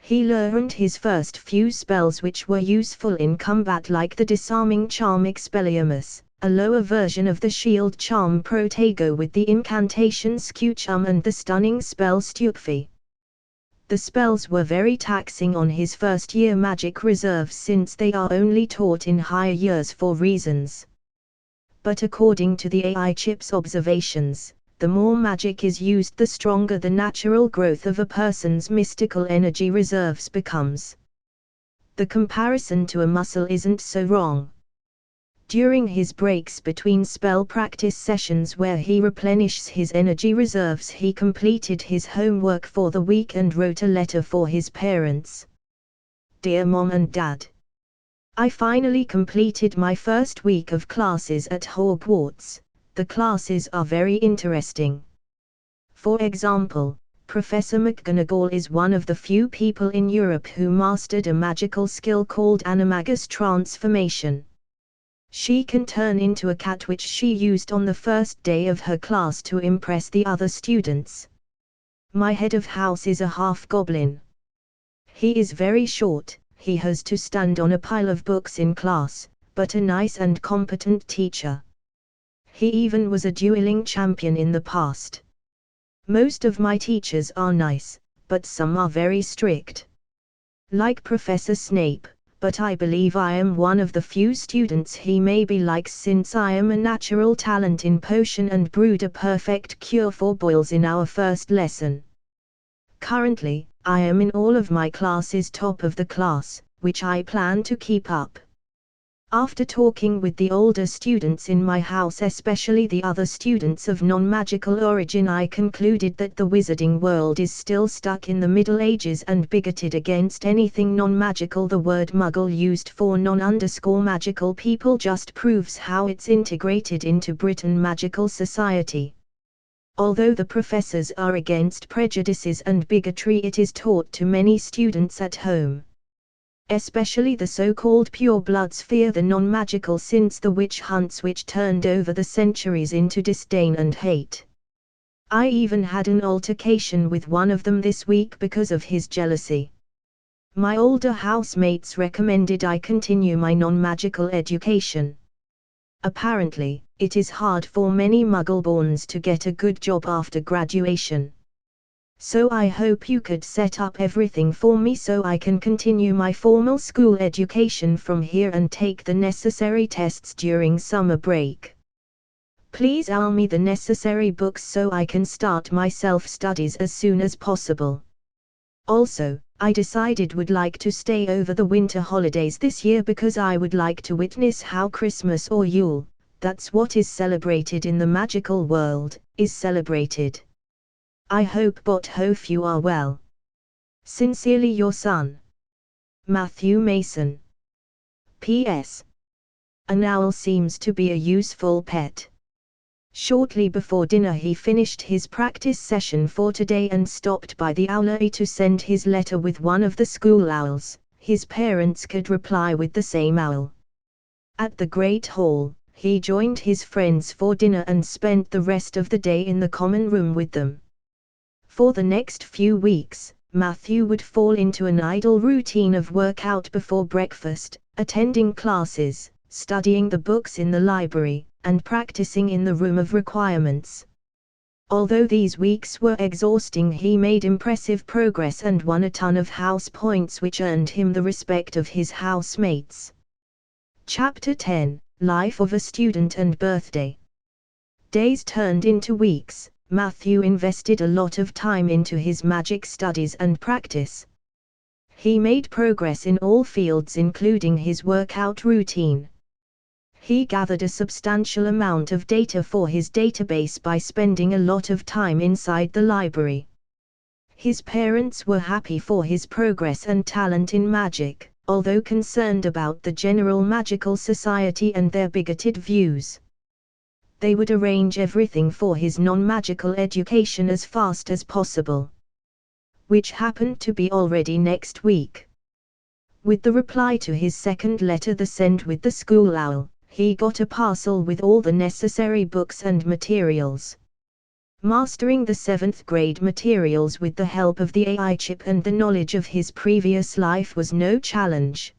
He learned his first few spells which were useful in combat, like the disarming charm Expelliarmus, a lower version of the shield charm Protego with the incantation Skewchum, and the stunning spell Stupefy. The spells were very taxing on his first-year magic reserves since they are only taught in higher years for reasons. But according to the AI chip's observations, the more magic is used, the stronger the natural growth of a person's mystical energy reserves becomes. The comparison to a muscle isn't so wrong. During his breaks between spell practice sessions where he replenishes his energy reserves, he completed his homework for the week and wrote a letter for his parents. Dear Mom and Dad, I finally completed my first week of classes at Hogwarts. The classes are very interesting. For example, Professor McGonagall is one of the few people in Europe who mastered a magical skill called Animagus transformation. She can turn into a cat, which she used on the first day of her class to impress the other students. My head of house is a half-goblin. He is very short. He has to stand on a pile of books in class, but a nice and competent teacher. He even was a dueling champion in the past. Most of my teachers are nice, but some are very strict. Like Professor Snape, but I believe I am one of the few students he maybe likes since I am a natural talent in potion and brewed a perfect cure for boils in our first lesson. Currently, I am in all of my classes top of the class, which I plan to keep up. After talking with the older students in my house, especially the other students of non-magical origin, I concluded that the wizarding world is still stuck in the Middle Ages and bigoted against anything non-magical. The word muggle used for non-magical people just proves how it's integrated into Britain magical society. Although the professors are against prejudices and bigotry, it is taught to many students at home. Especially the so-called purebloods fear the non-magical since the witch hunts which turned over the centuries into disdain and hate. I even had an altercation with one of them this week because of his jealousy. My older housemates recommended I continue my non-magical education. Apparently, it is hard for many Muggleborns to get a good job after graduation. So I hope you could set up everything for me so I can continue my formal school education from here and take the necessary tests during summer break. Please allow me the necessary books so I can start my self-studies as soon as possible. Also, I decided would like to stay over the winter holidays this year because I would like to witness how Christmas or Yule, that's what is celebrated in the magical world, is celebrated. I hope you are well. Sincerely your son, Matthew Mason. P.S. An owl seems to be a useful pet. Shortly before dinner he finished his practice session for today and stopped by the owlery to send his letter with one of the school owls. His parents could reply with the same owl. At the Great Hall, he joined his friends for dinner and spent the rest of the day in the common room with them. For the next few weeks, Matthew would fall into an idle routine of workout before breakfast, attending classes, studying the books in the library, and practicing in the room of requirements. Although these weeks were exhausting, he made impressive progress and won a ton of house points, which earned him the respect of his housemates. Chapter 10: Life of a Student and Birthday. Days turned into weeks. Matthew invested a lot of time into his magic studies and practice. He made progress in all fields, including his workout routine. He gathered a substantial amount of data for his database by spending a lot of time inside the library. His parents were happy for his progress and talent in magic, although concerned about the general magical society and their bigoted views. They would arrange everything for his non-magical education as fast as possible, which happened to be already next week. With the reply to his second letter sent with the school owl, he got a parcel with all the necessary books and materials. Mastering the 7th grade materials with the help of the AI chip and the knowledge of his previous life was no challenge.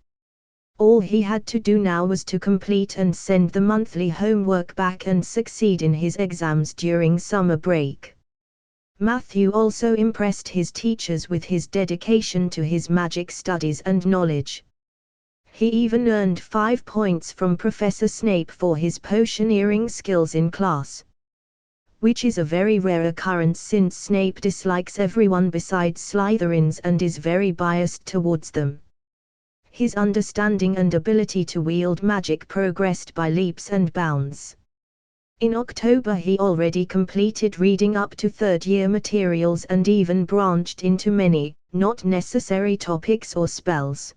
All he had to do now was to complete and send the monthly homework back and succeed in his exams during summer break. Matthew also impressed his teachers with his dedication to his magic studies and knowledge. He even earned 5 points from Professor Snape for his potioneering skills in class, which is a very rare occurrence since Snape dislikes everyone besides Slytherins and is very biased towards them. His understanding and ability to wield magic progressed by leaps and bounds. In October he already completed reading up to 3rd-year materials and even branched into many, not necessary topics or spells.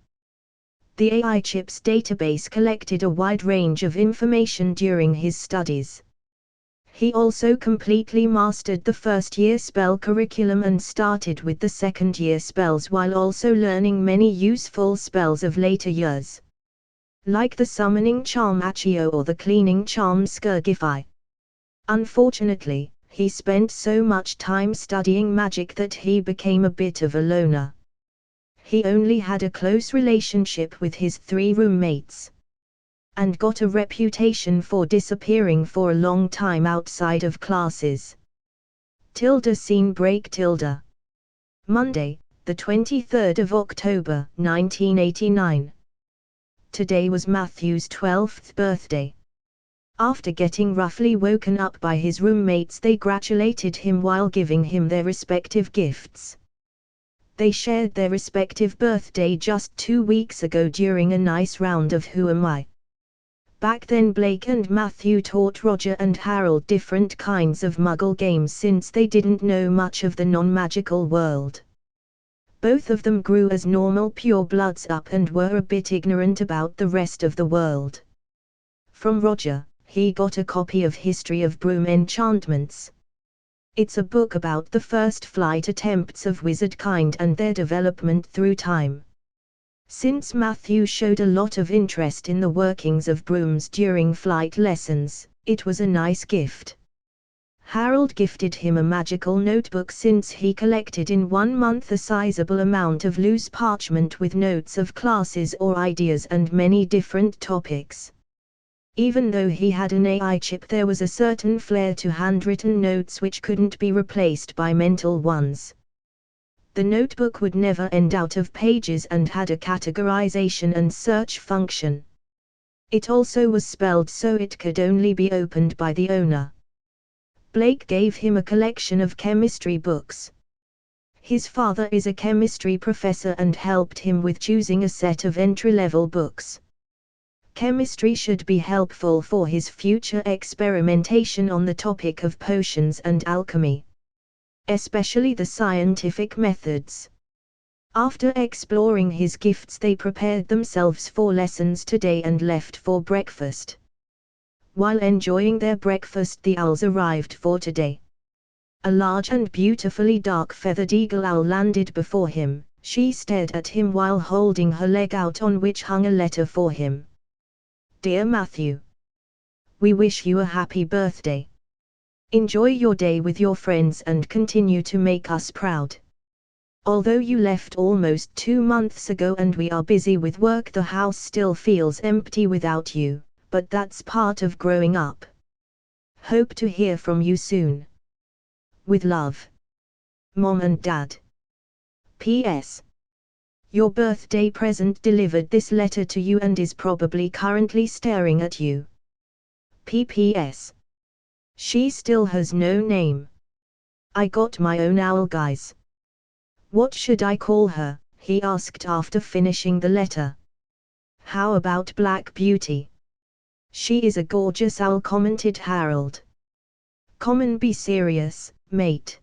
The AI chip's database collected a wide range of information during his studies. He also completely mastered the 1st-year spell curriculum and started with the 2nd-year spells while also learning many useful spells of later years, like the summoning charm Accio or the cleaning charm Skirgify. Unfortunately, he spent so much time studying magic that he became a bit of a loner. He only had a close relationship with his 3 roommates, and got a reputation for disappearing for a long time outside of classes. Scene break. Monday, the 23rd of October, 1989. Today was Matthew's 12th birthday. After getting roughly woken up by his roommates, they congratulated him while giving him their respective gifts. They shared their respective birthday just 2 weeks ago during a nice round of Who Am I? Back then Blake and Matthew taught Roger and Harold different kinds of Muggle games since they didn't know much of the non-magical world. Both of them grew as normal purebloods up and were a bit ignorant about the rest of the world. From Roger, he got a copy of History of Broom Enchantments. It's a book about the first flight attempts of wizard kind and their development through time. Since Matthew showed a lot of interest in the workings of brooms during flight lessons, it was a nice gift. Harold gifted him a magical notebook since he collected in 1 month a sizable amount of loose parchment with notes of classes or ideas and many different topics. Even though he had an AI chip, there was a certain flair to handwritten notes which couldn't be replaced by mental ones. The notebook would never end out of pages and had a categorization and search function. It also was spelled so it could only be opened by the owner. Blake gave him a collection of chemistry books. His father is a chemistry professor and helped him with choosing a set of entry-level books. Chemistry should be helpful for his future experimentation on the topic of potions and alchemy, especially the scientific methods. After exploring his gifts, they prepared themselves for lessons today and left for breakfast. While enjoying their breakfast, the owls arrived for today. A large and beautifully dark feathered eagle owl landed before him. She stared at him while holding her leg out on which hung a letter for him. Dear Matthew, we wish you a happy birthday. Enjoy your day with your friends and continue to make us proud. Although you left almost 2 months ago and we are busy with work, the house still feels empty without you, but that's part of growing up. Hope to hear from you soon. With love, Mom and Dad. P.S. Your birthday present delivered this letter to you and is probably currently staring at you. P.P.S. She still has no name. I got my own owl, guys. What should I call her? He asked after finishing the letter. How about Black Beauty? She is a gorgeous owl, commented Harold. Come and be serious, mate.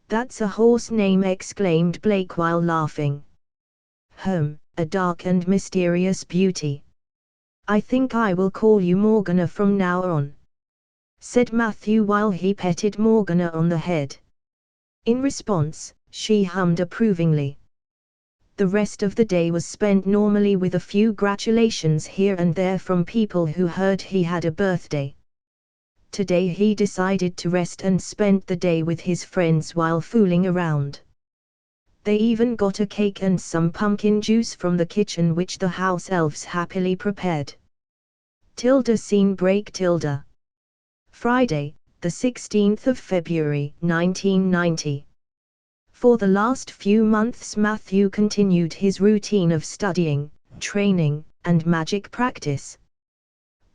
That's a horse name, exclaimed Blake while laughing. A dark and mysterious beauty. I think I will call you Morgana from now on, said Matthew while he petted Morgana on the head. In response, she hummed approvingly. The rest of the day was spent normally with a few gratulations here and there from people who heard he had a birthday. Today he decided to rest and spent the day with his friends while fooling around. They even got a cake and some pumpkin juice from the kitchen, which the house elves happily prepared. Scene break. Friday, the 16th of February, 1990. For the last few months Matthew continued his routine of studying, training, and magic practice.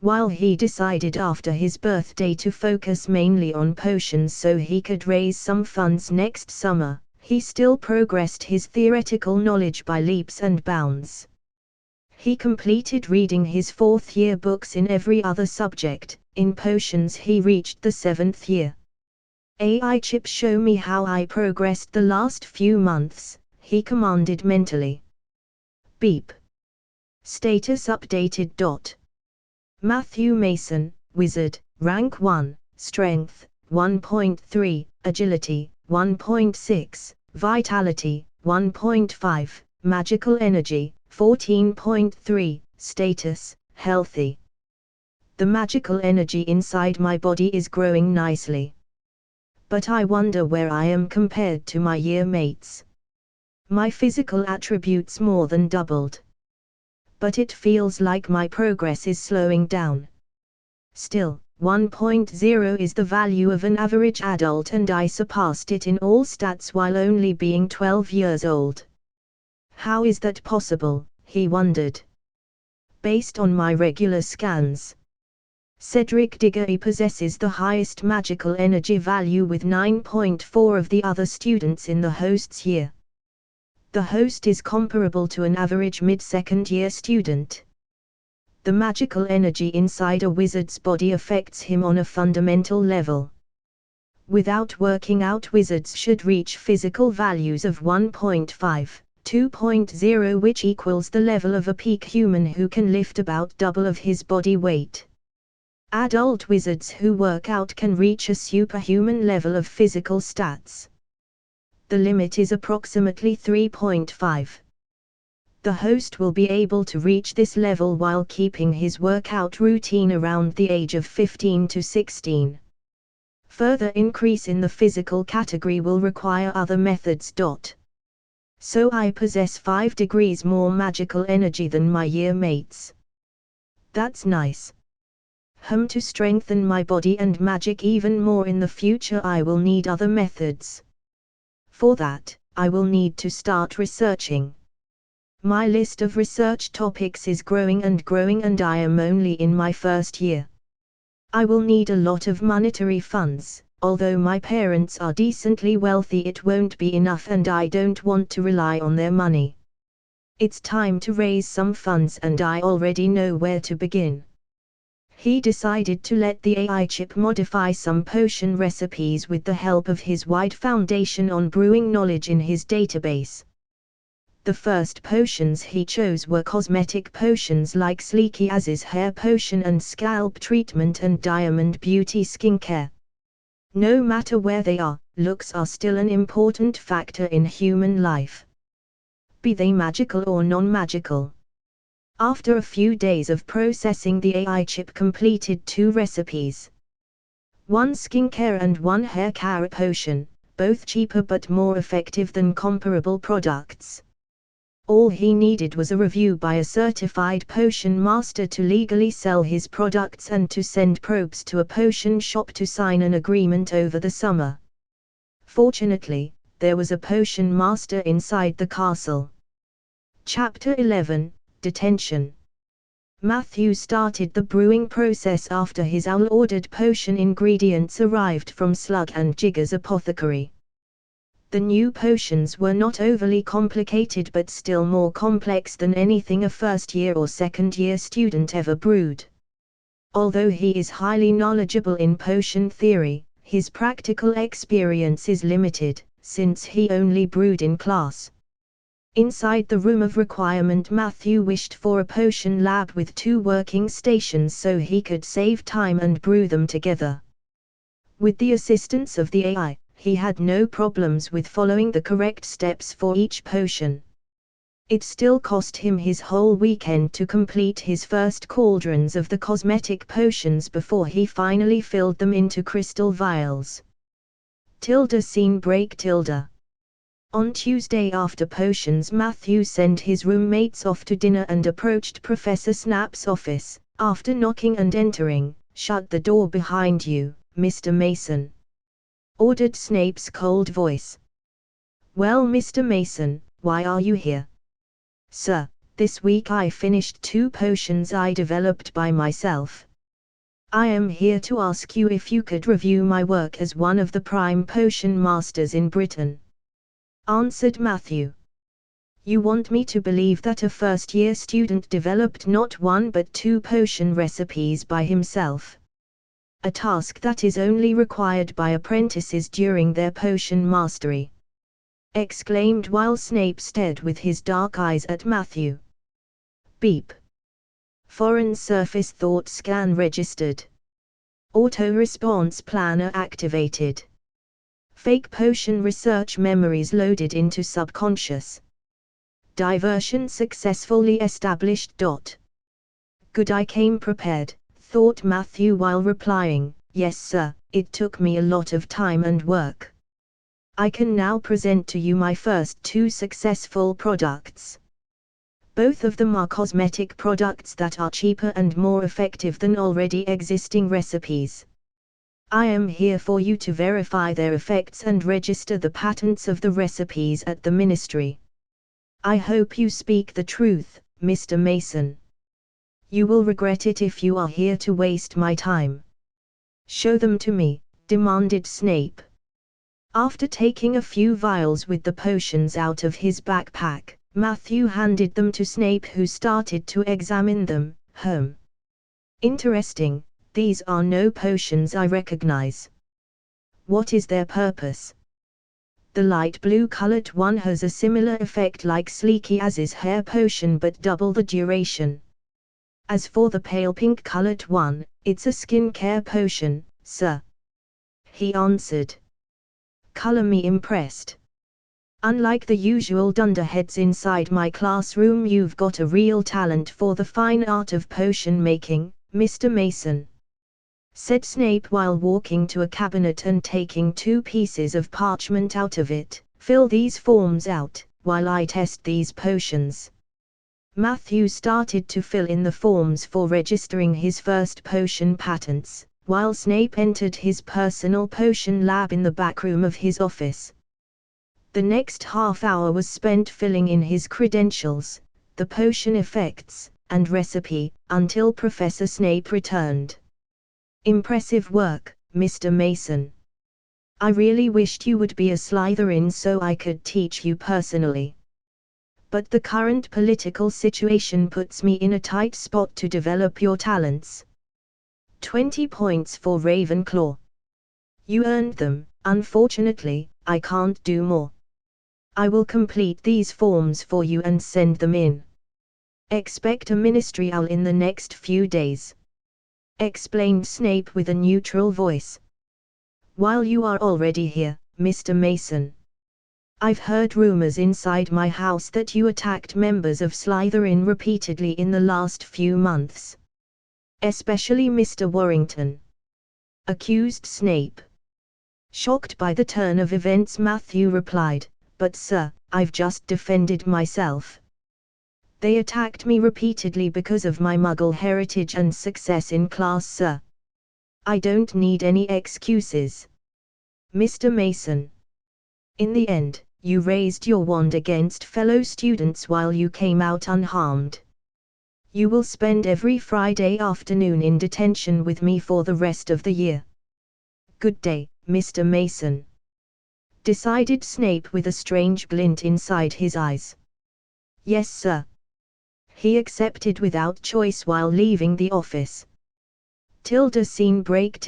While he decided after his birthday to focus mainly on potions so he could raise some funds next summer, he still progressed his theoretical knowledge by leaps and bounds. He completed reading his 4th year books in every other subject. In potions he reached the 7th year. AI chip, show me how I progressed the last few months, he commanded mentally. Beep. Status updated. Matthew Mason, Wizard, Rank 1, Strength, 1.3, Agility, 1.6, Vitality, 1.5, Magical Energy, 14.3, Status, Healthy. The magical energy inside my body is growing nicely. But I wonder where I am compared to my year mates. My physical attributes more than doubled. But it feels like my progress is slowing down. Still, 1.0 is the value of an average adult and I surpassed it in all stats while only being 12 years old. How is that possible, he wondered. Based on my regular scans, Cedric Diggory possesses the highest magical energy value with 9.4 of the other students in the host's year. The host is comparable to an average mid-second year student. The magical energy inside a wizard's body affects him on a fundamental level. Without working out, wizards should reach physical values of 1.5, 2.0, which equals the level of a peak human who can lift about double of his body weight. Adult wizards who work out can reach a superhuman level of physical stats. The limit is approximately 3.5. The host will be able to reach this level while keeping his workout routine around the age of 15 to 16. Further increase in the physical category will require other methods. So I possess 5 degrees more magical energy than my year mates. That's nice. To strengthen my body and magic even more in the future, I will need other methods. For that, I will need to start researching. My list of research topics is growing and I am only in my 1st year. I will need a lot of monetary funds. Although my parents are decently wealthy, it won't be enough and I don't want to rely on their money. It's time to raise some funds and I already know where to begin. He decided to let the AI chip modify some potion recipes with the help of his wide foundation on brewing knowledge in his database. The first potions he chose were cosmetic potions like Sleeky Az's hair potion and scalp treatment and Diamond Beauty skincare. No matter where they are, looks are still an important factor in human life, be they magical or non-magical. After a few days of processing, the AI chip completed 2 recipes. 1 skincare and 1 hair care potion, both cheaper but more effective than comparable products. All he needed was a review by a certified potion master to legally sell his products and to send probes to a potion shop to sign an agreement over the summer. Fortunately, there was a potion master inside the castle. Chapter 11, Detention. Matthew started the brewing process after his owl-ordered potion ingredients arrived from Slug and Jigger's apothecary. The new potions were not overly complicated but still more complex than anything a first-year or second-year student ever brewed. Although he is highly knowledgeable in potion theory, his practical experience is limited, since he only brewed in class. Inside the room of requirement, Matthew wished for a potion lab with 2 working stations so he could save time and brew them together. With the assistance of the AI, he had no problems with following the correct steps for each potion. It still cost him his whole weekend to complete his first cauldrons of the cosmetic potions before he finally filled them into crystal vials. Scene break. On Tuesday after potions, Matthew sent his roommates off to dinner and approached Professor Snap's office. After knocking and entering, "Shut the door behind you, Mr. Mason," ordered Snape's cold voice. "Well, Mr. Mason, why are you here?" "Sir, this week I finished 2 potions I developed by myself. I am here to ask you if you could review my work as one of the prime potion masters in Britain," answered Matthew. "You want me to believe that a first-year student developed not 1 but 2 potion recipes by himself? A task that is only required by apprentices during their potion mastery," exclaimed while Snape stared with his dark eyes at Matthew. Beep. Foreign surface thought scan registered. Auto response planner activated. Fake potion research memories loaded into subconscious. Diversion successfully established. Good, I came prepared, thought Matthew while replying, "Yes sir, it took me a lot of time and work. I can now present to you my first 2 successful products. Both of them are cosmetic products that are cheaper and more effective than already existing recipes. I am here for you to verify their effects and register the patents of the recipes at the Ministry. I hope you speak the truth, Mr. Mason. You will regret it if you are here to waste my time." "Show them to me," demanded Snape. After taking a few vials with the potions out of his backpack, Matthew handed them to Snape, who started to examine them. "Interesting, these are no potions I recognize. What is their purpose?" "The light blue-colored one has a similar effect like Sleeky Az's hair potion but double the duration. As for the pale pink-colored one, it's a skincare potion, sir," he answered. "Color me impressed. Unlike the usual dunderheads inside my classroom, you've got a real talent for the fine art of potion making, Mr. Mason," said Snape while walking to a cabinet and taking 2 pieces of parchment out of it. "Fill these forms out, while I test these potions." Matthew started to fill in the forms for registering his first potion patents, while Snape entered his personal potion lab in the back room of his office. The next half hour was spent filling in his credentials, the potion effects, and recipe, until Professor Snape returned. "Impressive work, Mr. Mason. I really wished you would be a Slytherin so I could teach you personally. But the current political situation puts me in a tight spot to develop your talents. 20 points for Ravenclaw. You earned them. Unfortunately, I can't do more. I will complete these forms for you and send them in. Expect a Ministry owl in the next few days," explained Snape with a neutral voice. "While you are already here, Mr. Mason, I've heard rumors inside my house that you attacked members of Slytherin repeatedly in the last few months. Especially Mr. Warrington," accused Snape. Shocked by the turn of events, Matthew replied, "But sir, I've just defended myself. They attacked me repeatedly because of my Muggle heritage and success in class, sir. I don't need any excuses." Mr. Mason. In the end, you raised your wand against fellow students while you came out unharmed. You will spend every Friday afternoon in detention with me for the rest of the year. Good day, Mr. Mason. Decided Snape with a strange glint inside his eyes. Yes, sir. He accepted without choice while leaving the office. Scene break.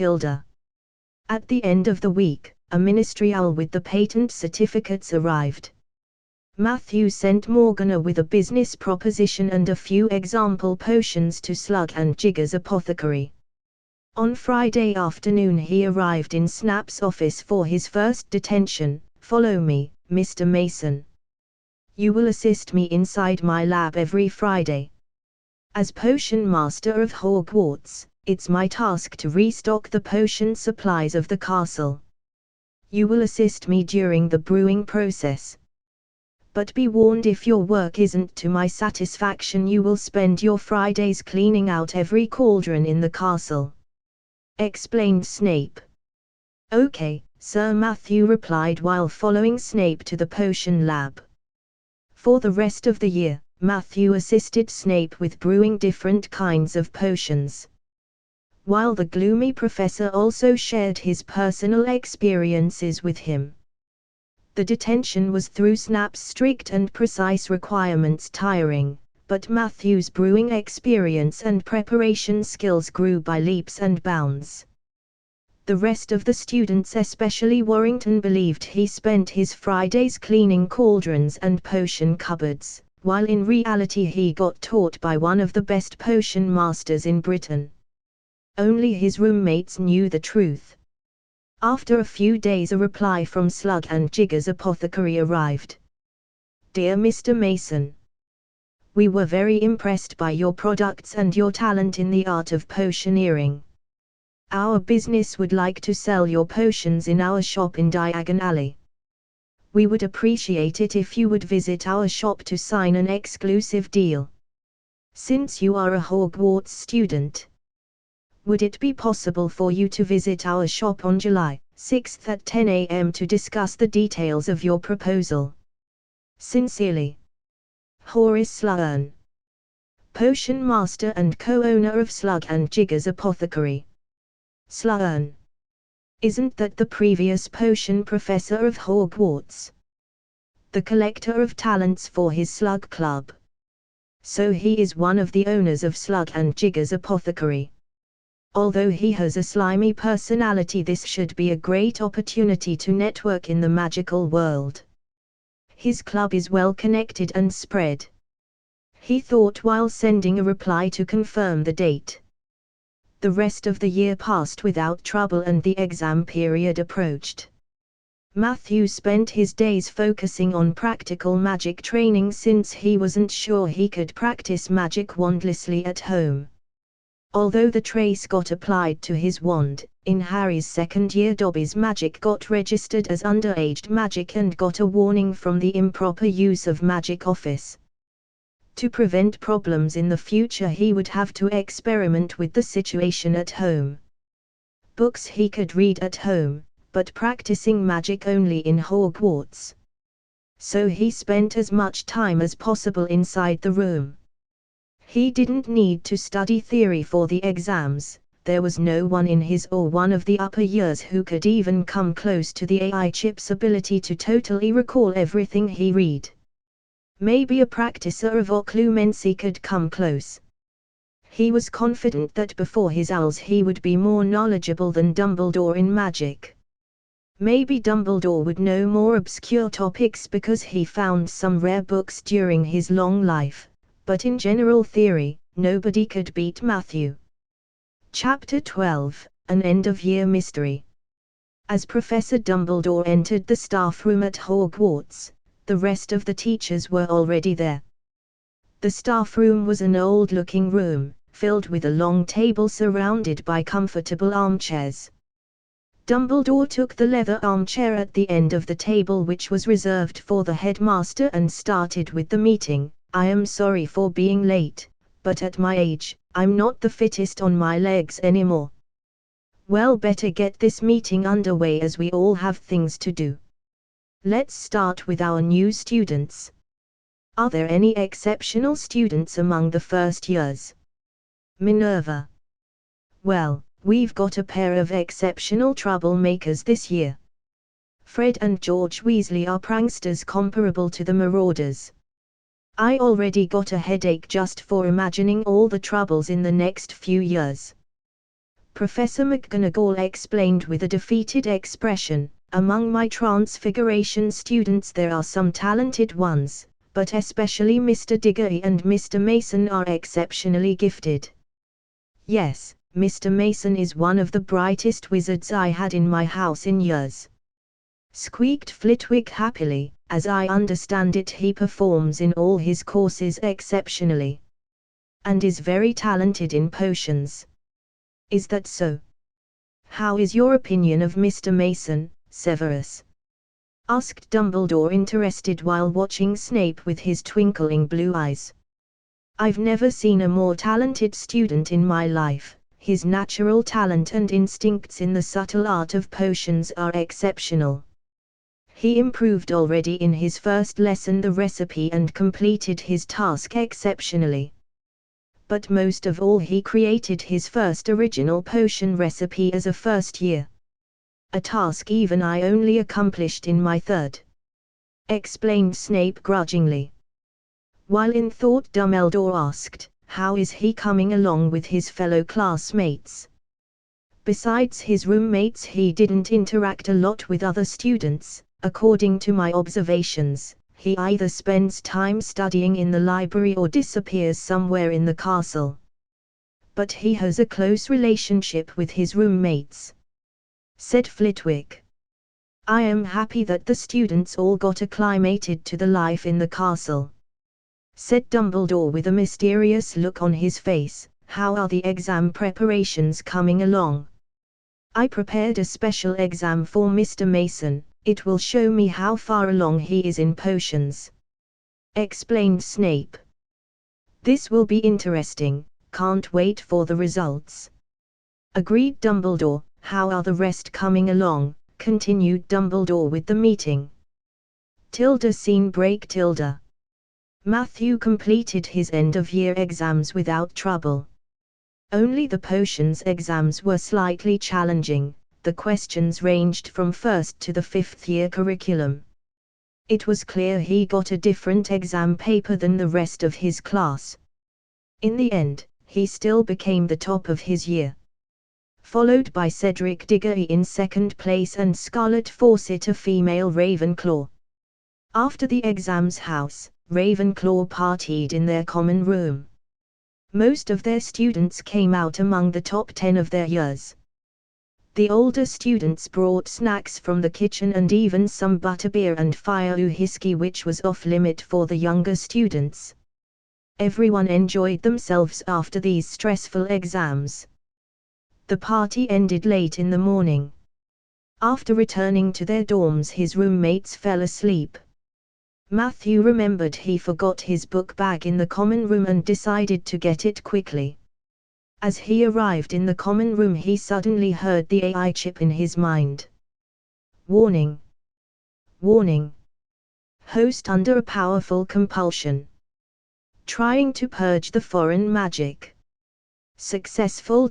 At the end of the week, a ministry owl with the patent certificates arrived. Matthew sent Morgana with a business proposition and a few example potions to Slug and Jigger's apothecary. On Friday afternoon he arrived in Snap's office for his first detention. Follow me, Mr. Mason. You will assist me inside my lab every Friday. As Potion Master of Hogwarts, it's my task to restock the potion supplies of the castle. You will assist me during the brewing process. But be warned, if your work isn't to my satisfaction, you will spend your Fridays cleaning out every cauldron in the castle," explained Snape. "Okay, Sir," Matthew replied while following Snape to the potion lab. For the rest of the year, Matthew assisted Snape with brewing different kinds of potions, while the gloomy professor also shared his personal experiences with him. The detention was, through Snap's strict and precise requirements, tiring, but Matthew's brewing experience and preparation skills grew by leaps and bounds. The rest of the students, especially Warrington, believed he spent his Fridays cleaning cauldrons and potion cupboards, while in reality he got taught by one of the best potion masters in Britain. Only his roommates knew the truth. After a few days, a reply from Slug and Jigger's apothecary arrived. Dear Mr. Mason, we were very impressed by your products and your talent in the art of potioneering. Our business would like to sell your potions in our shop in Diagon Alley. We would appreciate it if you would visit our shop to sign an exclusive deal. Since you are a Hogwarts student, would it be possible for you to visit our shop on July 6th at 10 a.m. to discuss the details of your proposal? Sincerely, Horace Sloane, Potion Master and co-owner of Slug and Jigger's apothecary. Sloane. Isn't that the previous potion professor of Hogwarts? The collector of talents for his Slug Club. So he is one of the owners of Slug and Jigger's apothecary. Although he has a slimy personality, this should be a great opportunity to network in the magical world. His club is well connected and spread. He thought while sending a reply to confirm the date. The rest of the year passed without trouble and the exam period approached. Matthew spent his days focusing on practical magic training since he wasn't sure he could practice magic wandlessly at home. Although the trace got applied to his wand, in Harry's second year Dobby's magic got registered as underage magic and got a warning from the improper use of magic office. To prevent problems in the future, he would have to experiment with the situation at home. Books he could read at home, but practicing magic only in Hogwarts. So he spent as much time as possible inside the room. He didn't need to study theory for the exams. There was no one in his or one of the upper years who could even come close to the AI chip's ability to totally recall everything he read. Maybe a practicer of occlumency could come close. He was confident that before his owls he would be more knowledgeable than Dumbledore in magic. Maybe Dumbledore would know more obscure topics because he found some rare books during his long life. But in general theory, nobody could beat Matthew. Chapter 12, An End-of-Year Mystery. As Professor Dumbledore entered the staff room at Hogwarts, the rest of the teachers were already there. The staff room was an old-looking room, filled with a long table surrounded by comfortable armchairs. Dumbledore took the leather armchair at the end of the table which was reserved for the headmaster and started with the meeting. I am sorry for being late, but at my age, I'm not the fittest on my legs anymore. Well, better get this meeting underway as we all have things to do. Let's start with our new students. Are there any exceptional students among the first years? Minerva. Well, we've got a pair of exceptional troublemakers this year. Fred and George Weasley are pranksters comparable to the Marauders. I already got a headache just for imagining all the troubles in the next few years. Professor McGonagall explained with a defeated expression, among my Transfiguration students there are some talented ones, but especially Mr. Diggory and Mr. Mason are exceptionally gifted. Yes, Mr. Mason is one of the brightest wizards I had in my house in years. Squeaked Flitwick happily. As I understand it, he performs in all his courses exceptionally. And is very talented in potions. Is that so? How is your opinion of Mr. Mason, Severus? Asked Dumbledore, interested while watching Snape with his twinkling blue eyes. I've never seen a more talented student in my life. His natural talent and instincts in the subtle art of potions are exceptional. He improved already in his first lesson the recipe and completed his task exceptionally. But most of all, he created his first original potion recipe as a first year. A task even I only accomplished in my third. Explained Snape grudgingly. While in thought, Dumbledore asked, how is he coming along with his fellow classmates? Besides his roommates, he didn't interact a lot with other students. According to my observations, he either spends time studying in the library or disappears somewhere in the castle. But he has a close relationship with his roommates, said Flitwick. I am happy that the students all got acclimated to the life in the castle, said Dumbledore with a mysterious look on his face. How are the exam preparations coming along? I prepared a special exam for Mr. Mason. It will show me how far along he is in potions, explained Snape. This will be interesting, can't wait for the results. Agreed Dumbledore. How are the rest coming along? Continued Dumbledore with the meeting. Tilda scene break. Tilda. Matthew completed his end-of-year exams without trouble. Only the potions exams were slightly challenging. The questions ranged from first to the fifth-year curriculum. It was clear he got a different exam paper than the rest of his class. In the end, he still became the top of his year, followed by Cedric Diggory in second place and Scarlet Fawcett, a female Ravenclaw. After the exams, House Ravenclaw partied in their common room. Most of their students came out among the top 10 of their years. The older students brought snacks from the kitchen and even some butterbeer and fire whiskey, which was off-limit for the younger students. Everyone enjoyed themselves after these stressful exams. The party ended late in the morning. After returning to their dorms, his roommates fell asleep. Matthew remembered he forgot his book bag in the common room and decided to get it quickly. As he arrived in the common room, he suddenly heard the AI chip in his mind. Warning! Warning! Host under a powerful compulsion. Trying to purge the foreign magic. Successful.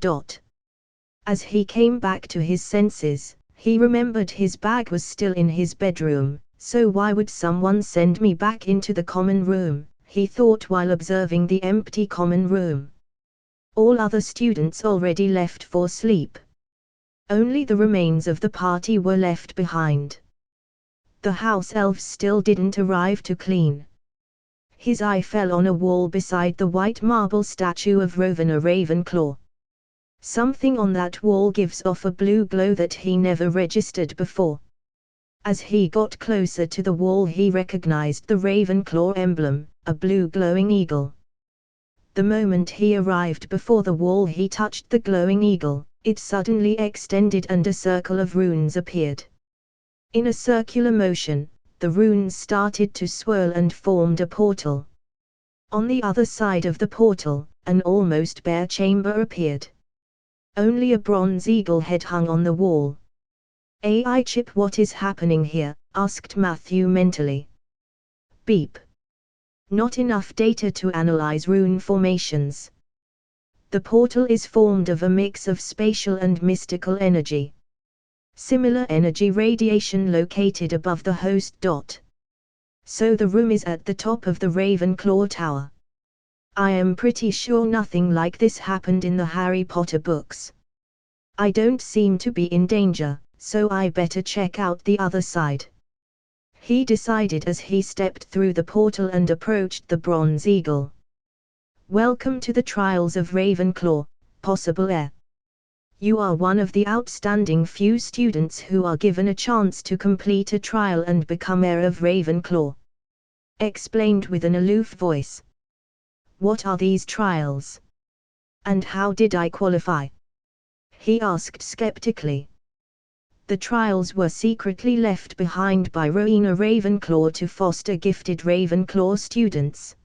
As he came back to his senses, he remembered his bag was still in his bedroom, so why would someone send me back into the common room, he thought while observing the empty common room. All other students already left for sleep. Only the remains of the party were left behind. The house elves still didn't arrive to clean. His eye fell on a wall beside the white marble statue of Rowena Ravenclaw. Something on that wall gives off a blue glow that he never registered before. As he got closer to the wall, he recognized the Ravenclaw emblem, a blue glowing eagle. The moment he arrived before the wall, he touched the glowing eagle, It suddenly extended and a circle of runes appeared. In a circular motion, the runes started to swirl and formed a portal. On the other side of the portal, an almost bare chamber appeared. Only a bronze eagle head hung on the wall. "AI chip, what is happening here?" asked Matthew mentally. Beep. Not enough data to analyze rune formations. The portal is formed of a mix of spatial and mystical energy. Similar energy radiation located above the host dot. So the room is at the top of the Ravenclaw Tower. I am pretty sure nothing like this happened in the Harry Potter books. I don't seem to be in danger, so I better check out the other side. He decided as he stepped through the portal and approached the bronze eagle. "Welcome to the trials of Ravenclaw, possible heir. You are one of the outstanding few students who are given a chance to complete a trial and become heir of Ravenclaw," explained with an aloof voice. "What are these trials? And how did I qualify?" he asked skeptically. The trials were secretly left behind by Rowena Ravenclaw to foster gifted Ravenclaw students.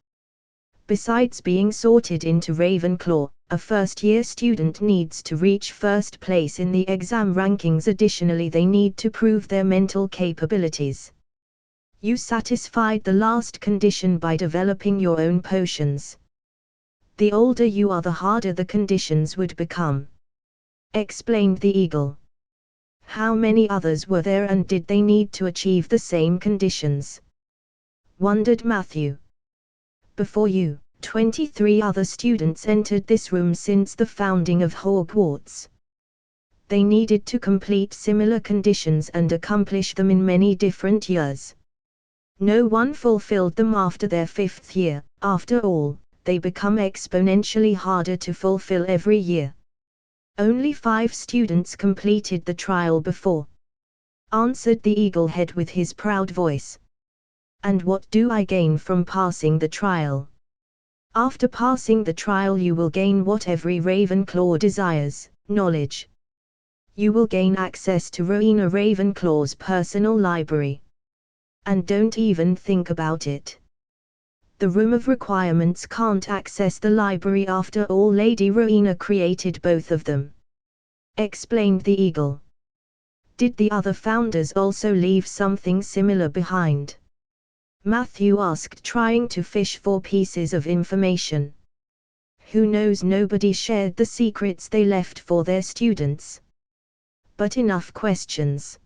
Besides being sorted into Ravenclaw, a first-year student needs to reach first place in the exam rankings. Additionally, they need to prove their mental capabilities. You satisfied the last condition by developing your own potions. The older you are, the harder the conditions would become," explained the eagle. "How many others were there, and did they need to achieve the same conditions?" wondered Matthew. "Before you, 23 other students entered this room since the founding of Hogwarts. They needed to complete similar conditions and accomplish them in many different years. No one fulfilled them after their 5th year. After all, they become exponentially harder to fulfill every year. Only 5 students completed the trial before," answered the eaglehead with his proud voice. "And what do I gain from passing the trial?" "After passing the trial, you will gain what every Ravenclaw desires: knowledge. You will gain access to Rowena Ravenclaw's personal library. And don't even think about it. The Room of Requirements can't access the library. After all, Lady Rowena created both of them," explained the eagle. "Did the other founders also leave something similar behind?" Matthew asked, trying to fish for pieces of information. Who knows, nobody shared the secrets they left for their students. But enough questions.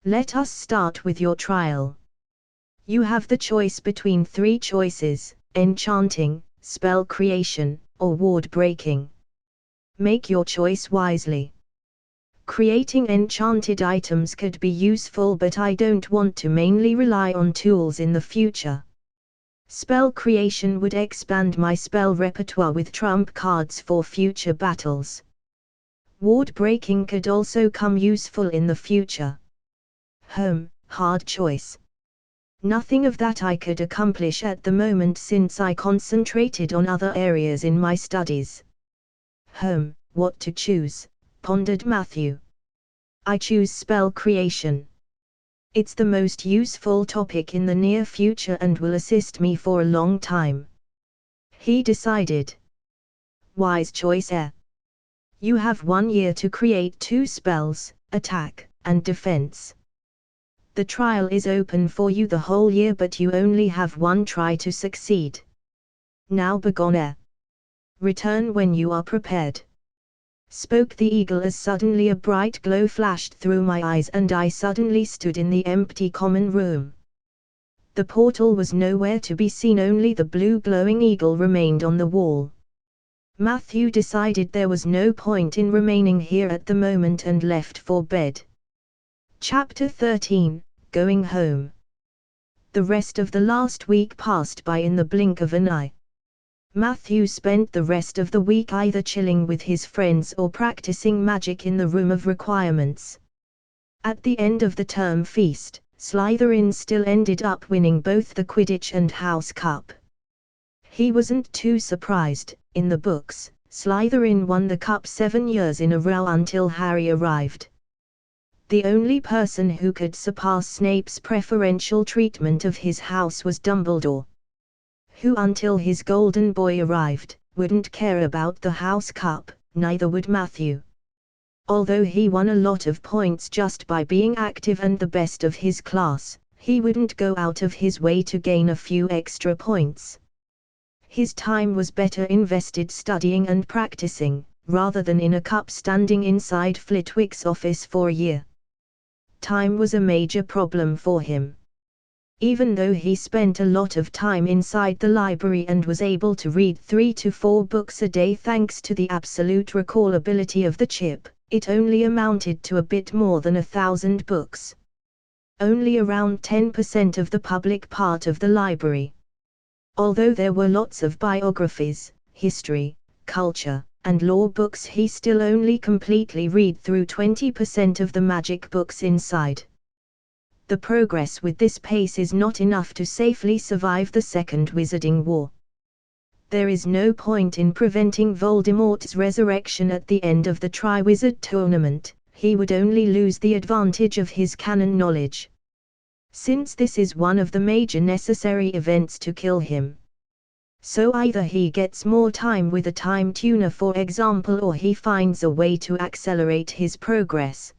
Let us start with your trial. You have the choice between 3 choices: enchanting, spell creation, or ward breaking. Make your choice wisely. Creating enchanted items could be useful, but I don't want to mainly rely on tools in the future. Spell creation would expand my spell repertoire with trump cards for future battles. Ward breaking could also come useful in the future. Hard choice. Nothing of that I could accomplish at the moment since I concentrated on other areas in my studies. What to choose? Pondered Matthew. I choose spell creation. It's the most useful topic in the near future and will assist me for a long time, he decided. Wise choice, heir. You have 1 year to create 2 spells, attack and defense. The trial is open for you the whole year, but you only have 1 try to succeed. Now begone, heir. Return when you are prepared. Spoke the eagle as suddenly a bright glow flashed through my eyes and I suddenly stood in the empty common room. The portal was nowhere to be seen, only the blue glowing eagle remained on the wall. Matthew decided there was no point in remaining here at the moment and left for bed. Chapter 13, Going Home. The rest of the last week passed by in the blink of an eye. Matthew spent the rest of the week either chilling with his friends or practicing magic in the Room of Requirements. At the end of the term feast, Slytherin still ended up winning both the Quidditch and House Cup. He wasn't too surprised. In the books, Slytherin won the cup 7 years in a row until Harry arrived. The only person who could surpass Snape's preferential treatment of his house was Dumbledore, who until his golden boy arrived, wouldn't care about the house cup, neither would Matthew. Although he won a lot of points just by being active and the best of his class, he wouldn't go out of his way to gain a few extra points. His time was better invested studying and practicing, rather than in a cup standing inside Flitwick's office for a year. Time was a major problem for him. Even though he spent a lot of time inside the library and was able to read 3 to 4 books a day thanks to the absolute recall ability of the chip, it only amounted to a bit more than 1,000 books. Only around 10% of the public part of the library. Although there were lots of biographies, history, culture, and law books, he still only completely read through 20% of the magic books inside. The progress with this pace is not enough to safely survive the Second Wizarding War. There is no point in preventing Voldemort's resurrection at the end of the Triwizard Tournament, he would only lose the advantage of his canon knowledge. Since this is one of the major necessary events to kill him. So either he gets more time with a time tuner for example, or he finds a way to accelerate his progress.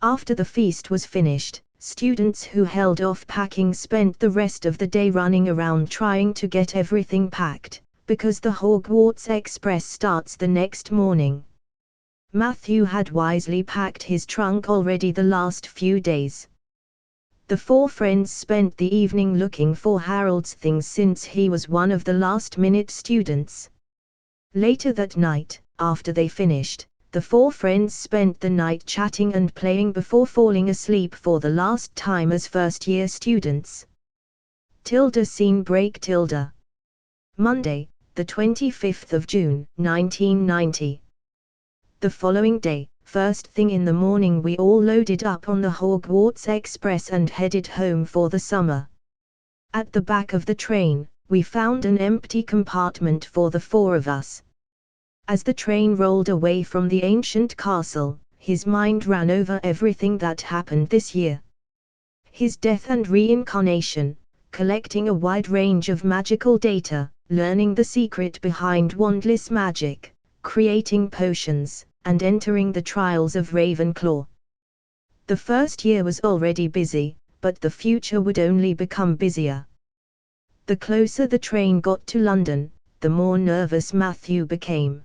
After the feast was finished, students who held off packing spent the rest of the day running around trying to get everything packed, because the Hogwarts Express starts the next morning. Matthew had wisely packed his trunk already the last few days. The 4 friends spent the evening looking for Harold's things since he was one of the last-minute students. Later that night, after they finished, the 4 friends spent the night chatting and playing before falling asleep for the last time as first-year students. Scene break. Monday, the 25th of June, 1990. The following day, first thing in the morning we all loaded up on the Hogwarts Express and headed home for the summer. At the back of the train, we found an empty compartment for the 4 of us. As the train rolled away from the ancient castle, his mind ran over everything that happened this year. His death and reincarnation, collecting a wide range of magical data, learning the secret behind wandless magic, creating potions, and entering the trials of Ravenclaw. The first year was already busy, but the future would only become busier. The closer the train got to London, the more nervous Matthew became.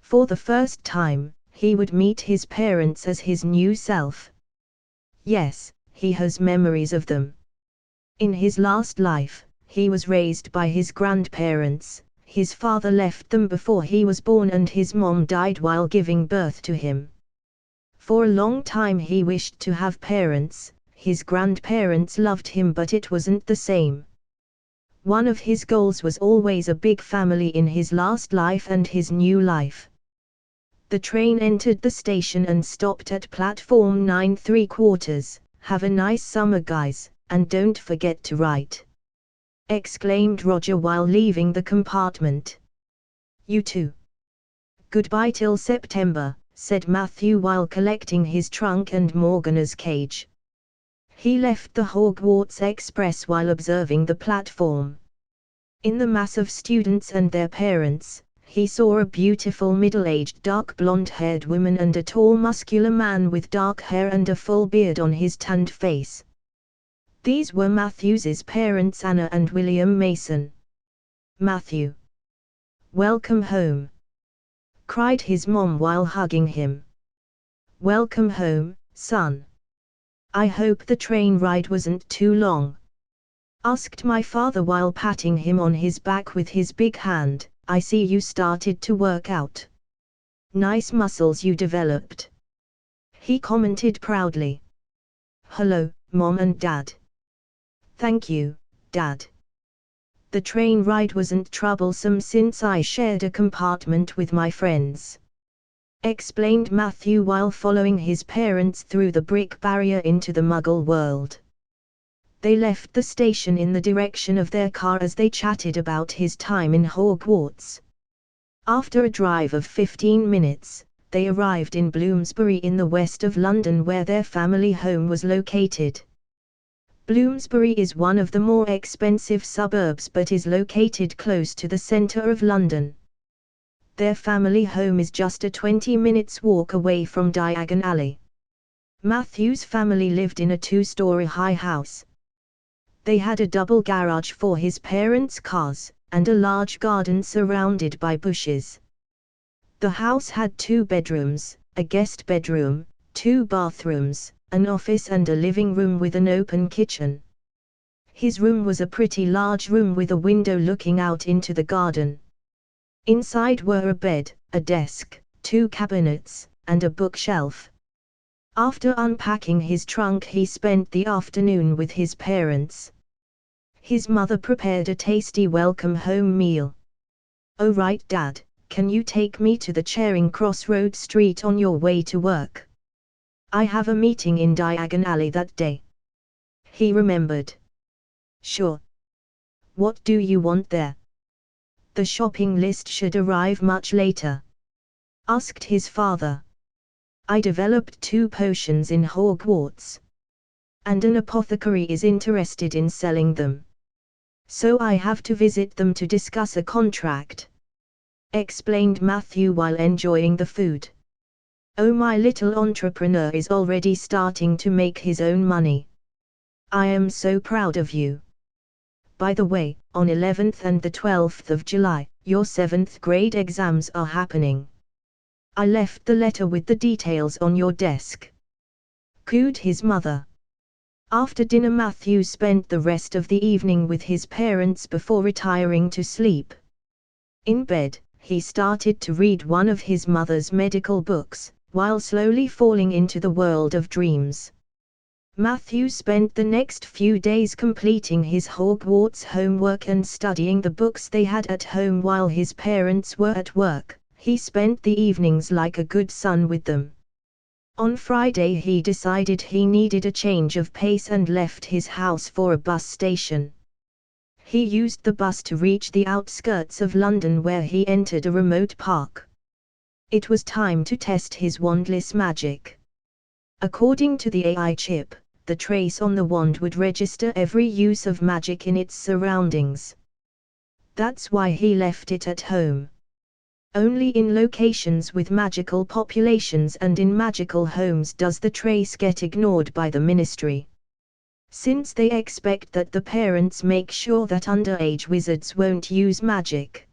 For the first time, he would meet his parents as his new self. Yes, he has memories of them. In his last life, he was raised by his grandparents. His father left them before he was born and his mom died while giving birth to him. For a long time he wished to have parents. His grandparents loved him but it wasn't the same. One of his goals was always a big family in his last life and his new life. The train entered the station and stopped at platform 9 3/4. "Have a nice summer, guys, and don't forget to write," exclaimed Roger while leaving the compartment. "You too." "Goodbye till September," said Matthew while collecting his trunk and Morgana's cage. He left the Hogwarts Express while observing the platform. In the mass of students and their parents, he saw a beautiful middle-aged dark blonde-haired woman and a tall muscular man with dark hair and a full beard on his tanned face. These were Matthew's parents, Anna and William Mason. "Matthew! Welcome home!" cried his mom while hugging him. "Welcome home, son. I hope the train ride wasn't too long?" asked my father while patting him on his back with his big hand. "I see you started to work out. Nice muscles you developed," he commented proudly. "Hello, Mom and Dad." "Thank you, Dad. The train ride wasn't troublesome since I shared a compartment with my friends," explained Matthew while following his parents through the brick barrier into the Muggle world. They left the station in the direction of their car as they chatted about his time in Hogwarts. After a drive of 15 minutes, they arrived in Bloomsbury in the west of London where their family home was located. Bloomsbury is one of the more expensive suburbs but is located close to the centre of London. Their family home is just a 20 minutes walk away from Diagon Alley. Matthew's family lived in a 2-story high house. They had a double garage for his parents' cars, and a large garden surrounded by bushes. The house had 2 bedrooms, a guest bedroom, 2 bathrooms, an office and a living room with an open kitchen. His room was a pretty large room with a window looking out into the garden. Inside were a bed, a desk, 2 cabinets, and a bookshelf. After unpacking his trunk he spent the afternoon with his parents. His mother prepared a tasty welcome home meal. "Oh right Dad, can you take me to the Charing Cross Road Street on your way to work? I have a meeting in Diagon Alley that day." He remembered. "Sure. What do you want there?" "The shopping list should arrive much later," asked his father. "I developed 2 potions in Hogwarts. And an apothecary is interested in selling them. So I have to visit them to discuss a contract," explained Matthew while enjoying the food. "Oh, my little entrepreneur is already starting to make his own money. I am so proud of you. By the way, on 11th and the 12th of July, your 7th grade exams are happening. I left the letter with the details on your desk," cooed his mother. After dinner Matthew spent the rest of the evening with his parents before retiring to sleep. In bed, he started to read one of his mother's medical books, while slowly falling into the world of dreams. Matthew spent the next few days completing his Hogwarts homework and studying the books they had at home while his parents were at work. He spent the evenings like a good son with them. On Friday he decided he needed a change of pace and left his house for a bus station. He used the bus to reach the outskirts of London where he entered a remote park. It was time to test his wandless magic. According to the AI chip, the trace on the wand would register every use of magic in its surroundings. That's why he left it at home. Only in locations with magical populations and in magical homes does the trace get ignored by the ministry. Since they expect that the parents make sure that underage wizards won't use magic.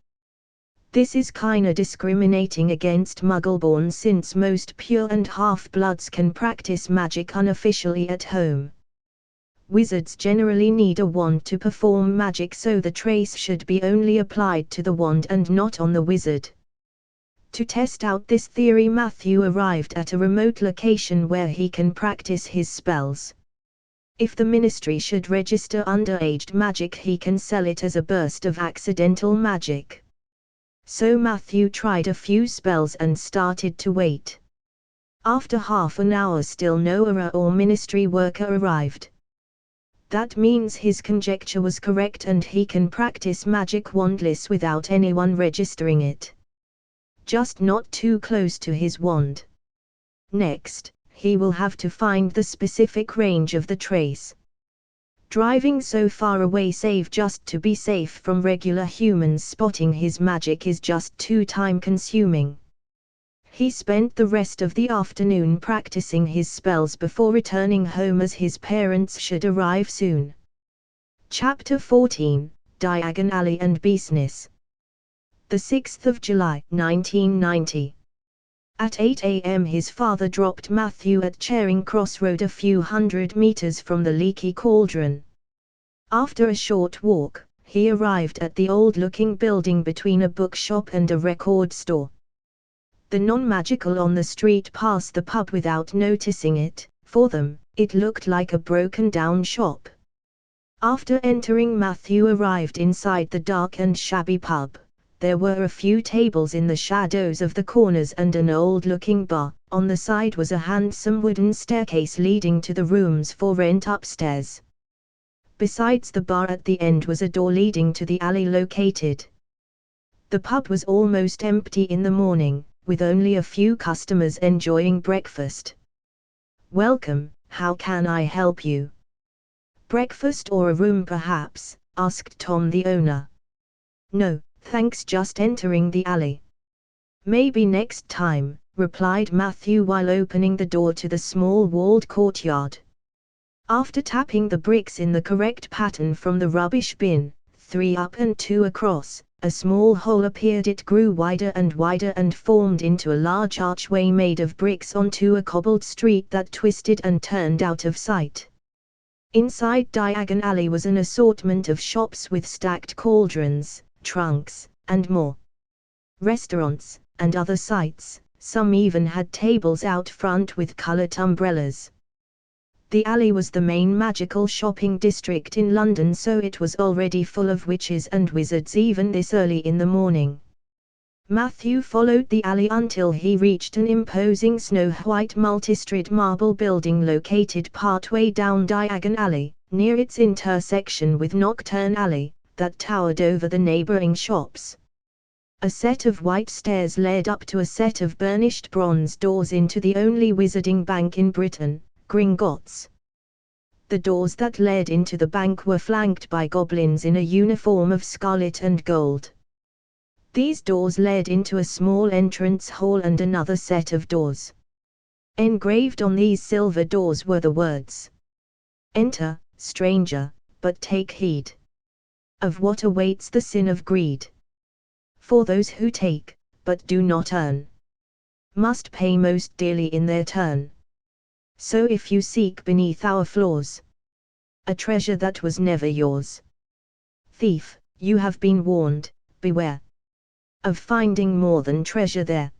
This is kinda discriminating against Muggleborn since most pure and half-bloods can practice magic unofficially at home. Wizards generally need a wand to perform magic, so the trace should be only applied to the wand and not on the wizard. To test out this theory Matthew arrived at a remote location where he can practice his spells. If the ministry should register underage magic he can sell it as a burst of accidental magic. So Matthew tried a few spells and started to wait. After half an hour still no ARA or ministry worker arrived. That means his conjecture was correct and he can practice magic wandless without anyone registering it. Just not too close to his wand. Next, he will have to find the specific range of the trace. Driving so far away save just to be safe from regular humans spotting his magic is just too time-consuming. He spent the rest of the afternoon practicing his spells before returning home as his parents should arrive soon. Chapter 14, Diagon Alley and Business. The 6th of July, 1990. At 8 a.m. his father dropped Matthew at Charing Cross Road a few hundred meters from the Leaky Cauldron. After a short walk, he arrived at the old-looking building between a bookshop and a record store. The non-magical on the street passed the pub without noticing it. For them, it looked like a broken-down shop. After entering, Matthew arrived inside the dark and shabby pub. There were a few tables in the shadows of the corners and an old-looking bar. On the side was a handsome wooden staircase leading to the rooms for rent upstairs. Besides the bar at the end was a door leading to the alley located. The pub was almost empty in the morning, with only a few customers enjoying breakfast. "Welcome, how can I help you?" "Breakfast or a room perhaps?" asked Tom the owner. "No, thanks, just entering the alley." "Maybe next time," replied Matthew while opening the door to the small walled courtyard. After tapping the bricks in the correct pattern from the rubbish bin, 3 up and 2 across, a small hole appeared. It grew wider and formed into a large archway made of bricks onto a cobbled street that twisted and turned out of sight. Inside Diagon Alley was an assortment of shops with stacked cauldrons, trunks, and more. Restaurants, and other sights, some even had tables out front with colored umbrellas. The alley was the main magical shopping district in London, so it was already full of witches and wizards even this early in the morning. Matthew followed the alley until he reached an imposing snow-white multistory marble building located partway down Diagon Alley, near its intersection with Nocturne Alley, that towered over the neighboring shops. A set of white stairs led up to a set of burnished bronze doors into the only wizarding bank in Britain, Gringotts. The doors that led into the bank were flanked by goblins in a uniform of scarlet and gold. These doors led into a small entrance hall and another set of doors. Engraved on these silver doors were the words, "Enter, stranger, but take heed of what awaits the sin of greed. For those who take, but do not earn, must pay most dearly in their turn. So if you seek beneath our floors a treasure that was never yours, thief, you have been warned, beware of finding more than treasure there."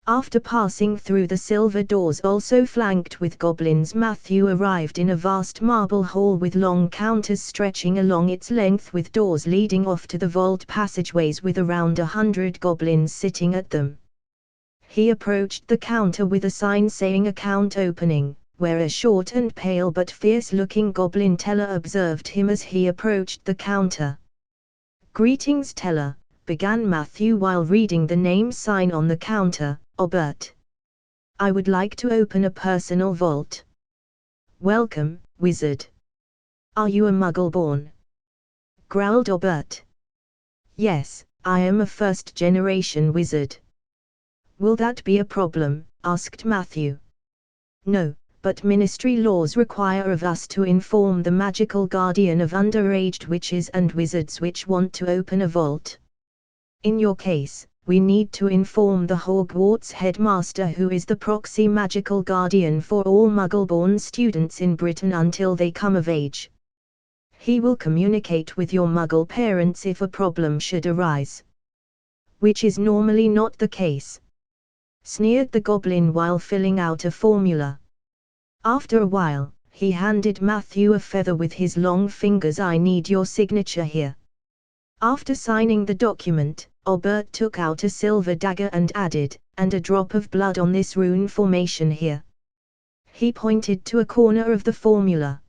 After passing through the silver doors also flanked with goblins, Matthew arrived in a vast marble hall with long counters stretching along its length with doors leading off to the vault passageways with around 100 goblins sitting at them. He approached the counter with a sign saying "Account opening," where a short and pale but fierce-looking goblin teller observed him as he approached the counter. "Greetings, teller," began Matthew while reading the name sign on the counter, "Obert. I would like to open a personal vault." "Welcome, wizard. Are you a muggle born?" growled Obert. "Yes, I am a first-generation wizard." "Will that be a problem?" asked Matthew. "No, but ministry laws require of us to inform the magical guardian of underaged witches and wizards which want to open a vault. In your case, we need to inform the Hogwarts headmaster, who is the proxy magical guardian for all muggle-born students in Britain until they come of age. He will communicate with your muggle parents if a problem should arise. Which is normally not the case," sneered the goblin while filling out a formula. After a while, he handed Matthew a feather with his long fingers. "I need your signature here." After signing the document, Obert took out a silver dagger and added, "And a drop of blood on this rune formation here." He pointed to a corner of the formula.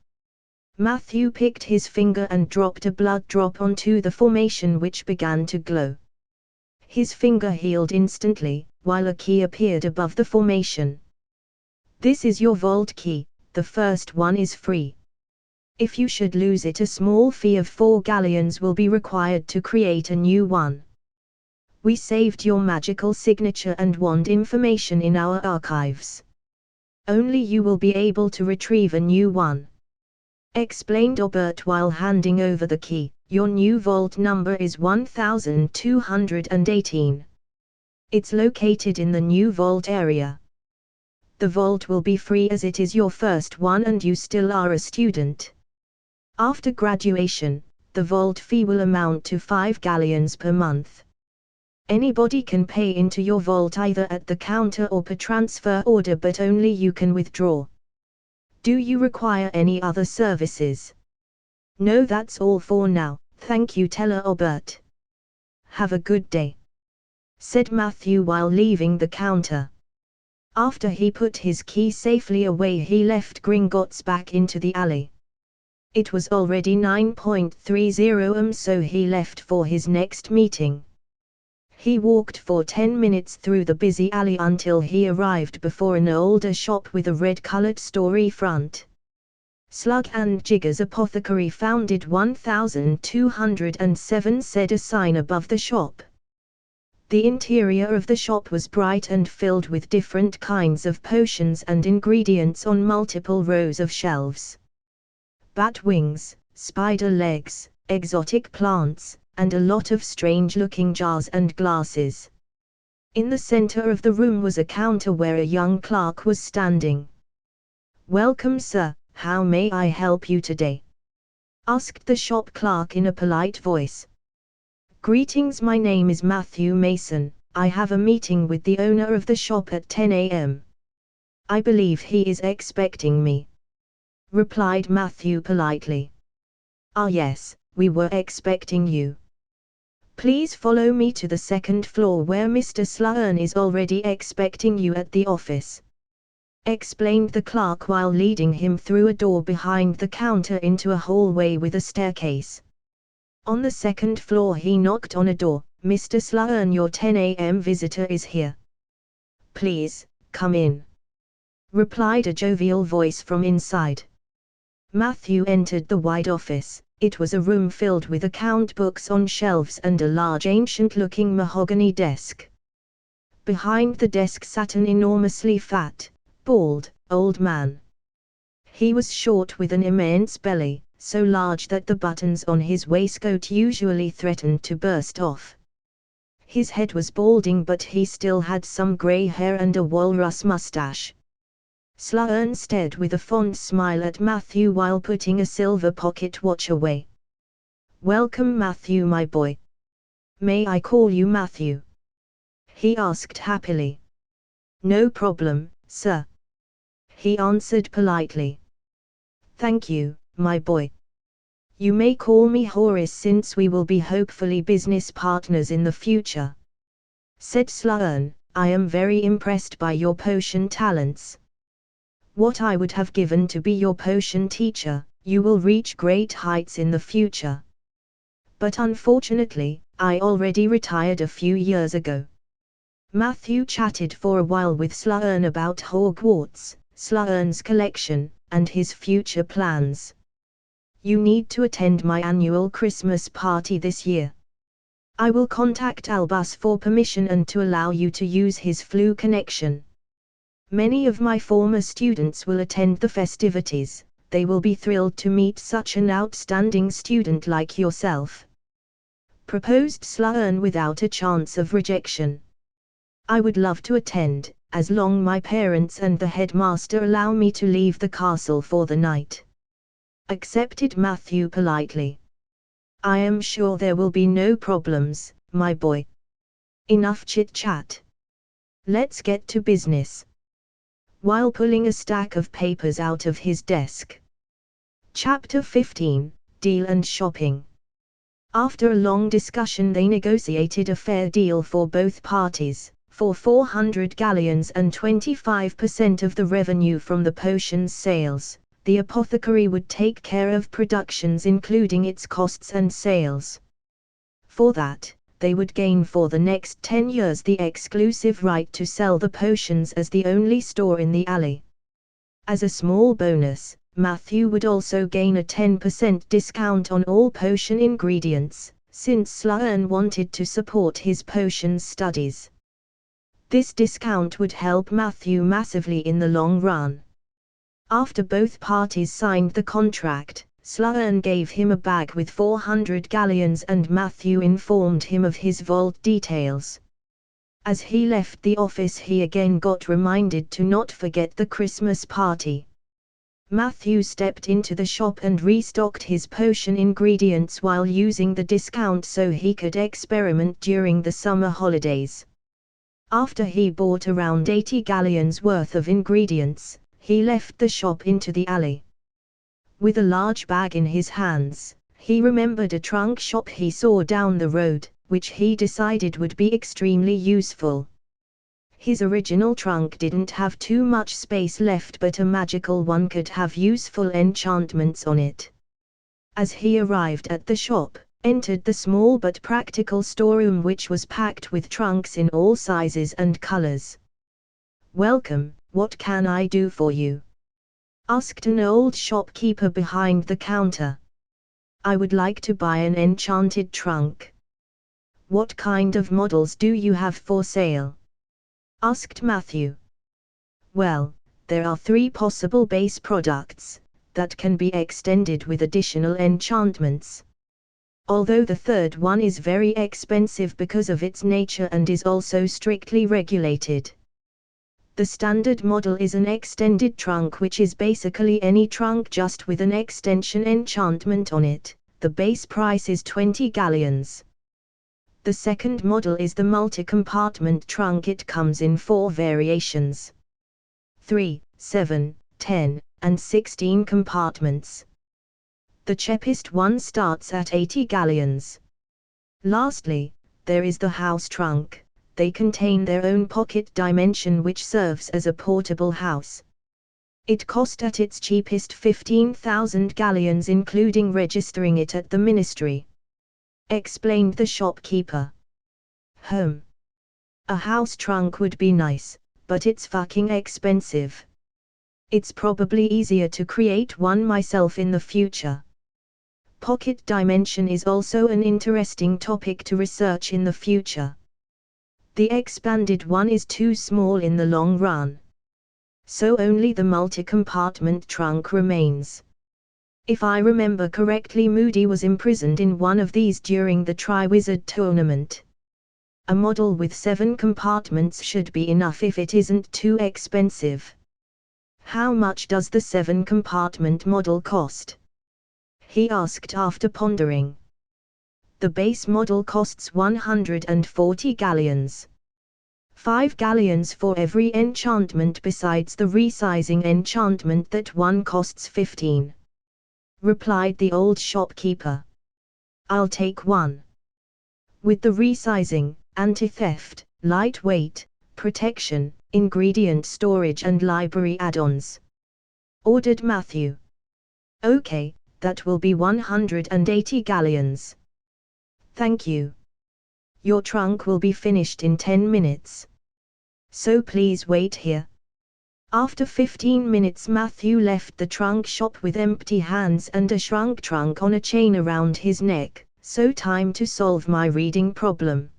Matthew picked his finger and dropped a blood drop onto the formation, which began to glow. His finger healed instantly, while a key appeared above the formation. "This is your vault key, the first one is free. If you should lose it, a small fee of 4 galleons will be required to create a new one. We saved your magical signature and wand information in our archives. Only you will be able to retrieve a new one," explained Obert while handing over the key. "Your new vault number is 1218. It's located in the new vault area. The vault will be free as it is your first one and you still are a student. After graduation, the vault fee will amount to 5 galleons per month. Anybody can pay into your vault either at the counter or per transfer order, but only you can withdraw. Do you require any other services?" "No, that's all for now, thank you, teller Obert." "Have a good day," said Matthew while leaving the counter. After he put his key safely away, he left Gringotts back into the alley. It was already 9:30 am, so he left for his next meeting. He walked for 10 minutes through the busy alley until he arrived before an older shop with a red-colored story front. Slug and Jigger's Apothecary, founded 1207, said a sign above the shop. The interior of the shop was bright and filled with different kinds of potions and ingredients on multiple rows of shelves. Bat wings, spider legs, exotic plants, and a lot of strange-looking jars and glasses. In the center of the room was a counter where a young clerk was standing. "Welcome, sir, how may I help you today?" asked the shop clerk in a polite voice. "Greetings, my name is Matthew Mason. I have a meeting with the owner of the shop at 10 a.m. I believe he is expecting me," replied Matthew politely. "Ah yes, we were expecting you. Please follow me to the second floor where Mr. Sloan is already expecting you at the office," explained the clerk while leading him through a door behind the counter into a hallway with a staircase. On the second floor he knocked on a door. "Mr. Sloan, your 10 a.m. visitor is here. Please, come in," replied a jovial voice from inside. Matthew entered the wide office. It was a room filled with account books on shelves and a large ancient-looking mahogany desk. Behind the desk sat an enormously fat, bald, old man. He was short with an immense belly, so large that the buttons on his waistcoat usually threatened to burst off. His head was balding, but he still had some grey hair and a walrus mustache. Sloan stared with a fond smile at Matthew while putting a silver pocket watch away. "Welcome, Matthew, my boy. May I call you Matthew?" he asked happily. "No problem, sir," he answered politely. "Thank you, my boy. You may call me Horace since we will be hopefully business partners in the future," said Sloan. "I am very impressed by your potion talents. What I would have given to be your potion teacher. You will reach great heights in the future. But unfortunately, I already retired a few years ago." Matthew chatted for a while with Sloan about Hogwarts, Sloan's collection, and his future plans. "You need to attend my annual Christmas party this year. I will contact Albus for permission and to allow you to use his flu connection. Many of my former students will attend the festivities. They will be thrilled to meet such an outstanding student like yourself," proposed Sloan without a chance of rejection. "I would love to attend, as long my parents and the headmaster allow me to leave the castle for the night," accepted Matthew politely. "I am sure there will be no problems, my boy. Enough chit-chat. Let's get to business," while pulling a stack of papers out of his desk. Chapter 15, Deal and Shopping. After a long discussion they negotiated a fair deal for both parties. For 400 galleons and 25% of the revenue from the potions sales, the apothecary would take care of productions including its costs and sales. For that, they would gain for the next 10 years the exclusive right to sell the potions as the only store in the alley. As a small bonus, Matthew would also gain a 10% discount on all potion ingredients, since Sloan wanted to support his potions studies. This discount would help Matthew massively in the long run. After both parties signed the contract, Sloan gave him a bag with 400 galleons and Matthew informed him of his vault details. As he left the office he again got reminded to not forget the Christmas party. Matthew stepped into the shop and restocked his potion ingredients while using the discount so he could experiment during the summer holidays. After he bought around 80 galleons worth of ingredients, he left the shop into the alley. With a large bag in his hands, he remembered a trunk shop he saw down the road, which he decided would be extremely useful. His original trunk didn't have too much space left, but a magical one could have useful enchantments on it. As he arrived at the shop, entered the small but practical storeroom, which was packed with trunks in all sizes and colors. "Welcome, what can I do for you?" asked an old shopkeeper behind the counter. "I would like to buy an enchanted trunk." "What kind of models do you have for sale?" asked Matthew. "Well, there are 3 possible base products that can be extended with additional enchantments. Although the third one is very expensive because of its nature and is also strictly regulated. The standard model is an extended trunk, which is basically any trunk just with an extension enchantment on it. The base price is 20 galleons. The second model is the multi-compartment trunk. It comes in 4 variations: 3, 7, 10, and 16 compartments. The cheapest one starts at 80 galleons. Lastly, there is the house trunk. They contain their own pocket dimension, which serves as a portable house. It cost at its cheapest 15,000 galleons, including registering it at the ministry," explained the shopkeeper. A house trunk would be nice, but it's fucking expensive. It's probably easier to create one myself in the future. Pocket dimension is also an interesting topic to research in the future. The expanded one is too small in the long run. So only the multi-compartment trunk remains. If I remember correctly, Moody was imprisoned in one of these during the Triwizard tournament. A model with 7 compartments should be enough if it isn't too expensive. "How much does the 7-compartment model cost?" he asked after pondering. "The base model costs 140 galleons. 5 galleons for every enchantment besides the resizing enchantment. That one costs 15. Replied the old shopkeeper. "I'll take one. With the resizing, anti-theft, lightweight, protection, ingredient storage and library add-ons," ordered Matthew. "Okay, that will be 180 galleons. Thank you. Your trunk will be finished in 10 minutes. So please wait here." After 15 minutes, Matthew left the trunk shop with empty hands and a shrunk trunk on a chain around his neck. "So time to solve my reading problem,"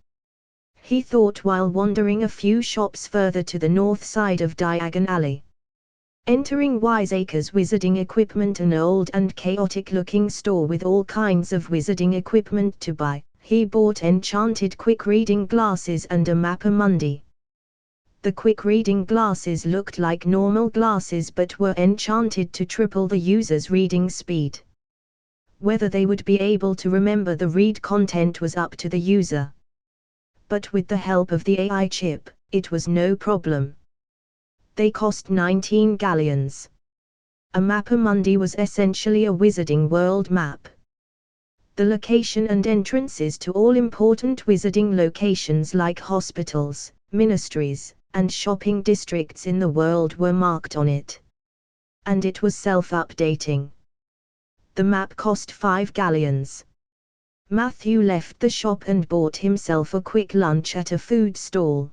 he thought while wandering a few shops further to the north side of Diagon Alley. Entering Wiseacre's Wizarding Equipment, an old and chaotic-looking store with all kinds of wizarding equipment to buy, he bought enchanted quick-reading glasses and a mapper mundi. The quick-reading glasses looked like normal glasses but were enchanted to triple the user's reading speed. Whether they would be able to remember the read content was up to the user. But with the help of the AI chip, it was no problem. They cost 19 galleons. A mapper mundi was essentially a Wizarding World map. The location and entrances to all important wizarding locations like hospitals, ministries, and shopping districts in the world were marked on it. And it was self-updating. The map cost 5 galleons. Matthew left the shop and bought himself a quick lunch at a food stall.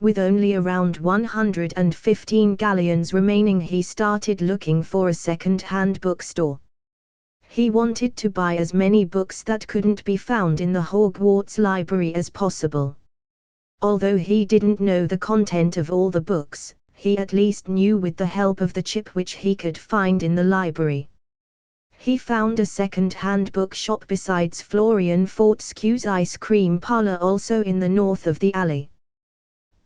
With only around 115 galleons remaining, he started looking for a second-hand bookstore. He wanted to buy as many books that couldn't be found in the Hogwarts library as possible. Although he didn't know the content of all the books, he at least knew with the help of the chip which he could find in the library. He found a second-hand bookshop besides Florian Fortescue's ice cream parlor also in the north of the alley.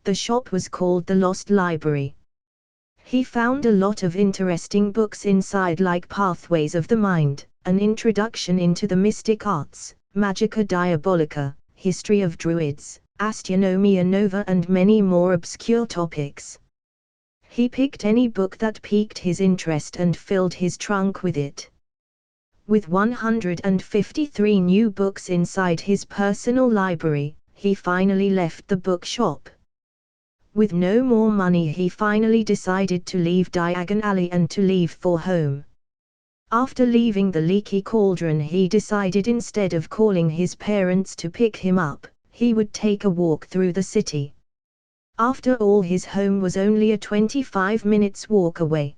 The shop was called the Lost Library. He found a lot of interesting books inside, like Pathways of the Mind, An Introduction into the Mystic Arts, Magica Diabolica, History of Druids, Astronomia Nova and many more obscure topics. He picked any book that piqued his interest and filled his trunk with it. With 153 new books inside his personal library, he finally left the bookshop. With no more money, he finally decided to leave Diagon Alley and to leave for home. After leaving the leaky cauldron, he decided instead of calling his parents to pick him up, he would take a walk through the city. After all, his home was only a 25 minutes walk away.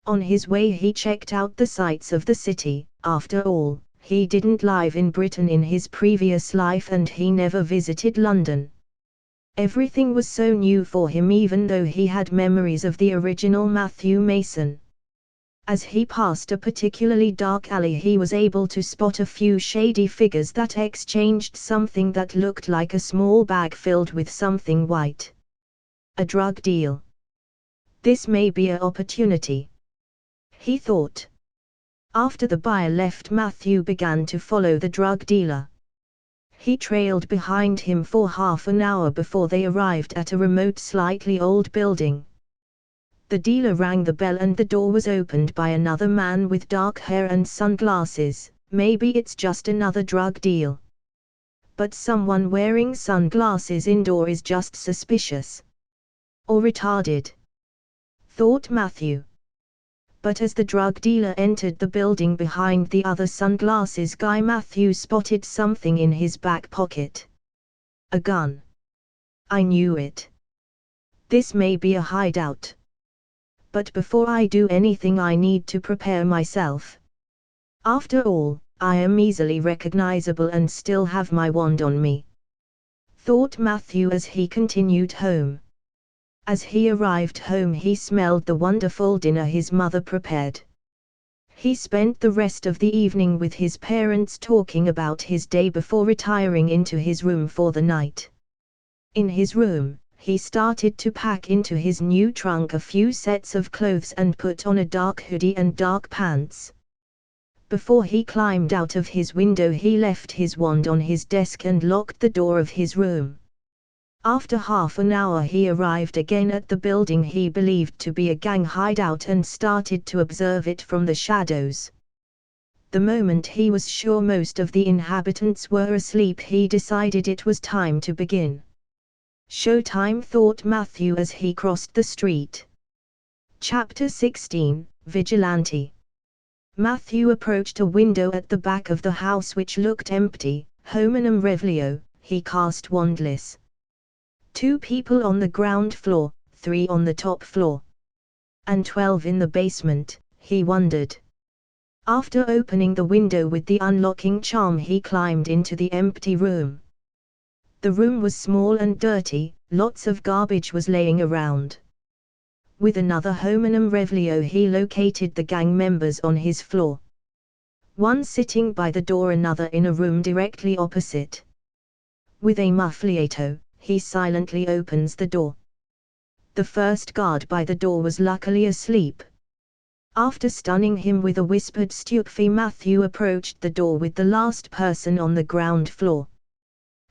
On his way he checked out the sights of the city. After all, he didn't live in Britain in his previous life and he never visited London. Everything was so new for him, even though he had memories of the original Matthew Mason. As he passed a particularly dark alley, he was able to spot a few shady figures that exchanged something that looked like a small bag filled with something white. A drug deal. This may be an opportunity, he thought. After the buyer left, Matthew began to follow the drug dealer. He trailed behind him for half an hour before they arrived at a remote, slightly old building. The dealer rang the bell and the door was opened by another man with dark hair and sunglasses. Maybe it's just another drug deal. But someone wearing sunglasses indoor is just suspicious. Or retarded, thought Matthew. But as the drug dealer entered the building behind the other sunglasses guy, Matthew spotted something in his back pocket. A gun. I knew it. This may be a hideout. But before I do anything, I need to prepare myself. After all, I am easily recognizable and still have my wand on me, thought Matthew as he continued home. As he arrived home, he smelled the wonderful dinner his mother prepared. He spent the rest of the evening with his parents talking about his day before retiring into his room for the night. In his room, he started to pack into his new trunk a few sets of clothes and put on a dark hoodie and dark pants. Before he climbed out of his window, he left his wand on his desk and locked the door of his room. After half an hour, he arrived again at the building he believed to be a gang hideout and started to observe it from the shadows. The moment he was sure most of the inhabitants were asleep, he decided it was time to begin. Showtime, thought Matthew as he crossed the street. Chapter 16, Vigilante. Matthew approached a window at the back of the house which looked empty. Hominum revelio, he cast wandless. 2 people on the ground floor, 3 on the top floor. And 12 in the basement, he wondered. After opening the window with the unlocking charm, he climbed into the empty room. The room was small and dirty, lots of garbage was laying around. With another hominum revelio, he located the gang members on his floor. One sitting by the door, another in a room directly opposite. With a muffliato, he silently opens the door. The first guard by the door was luckily asleep. After stunning him with a whispered stupefy, Matthew approached the door with the last person on the ground floor.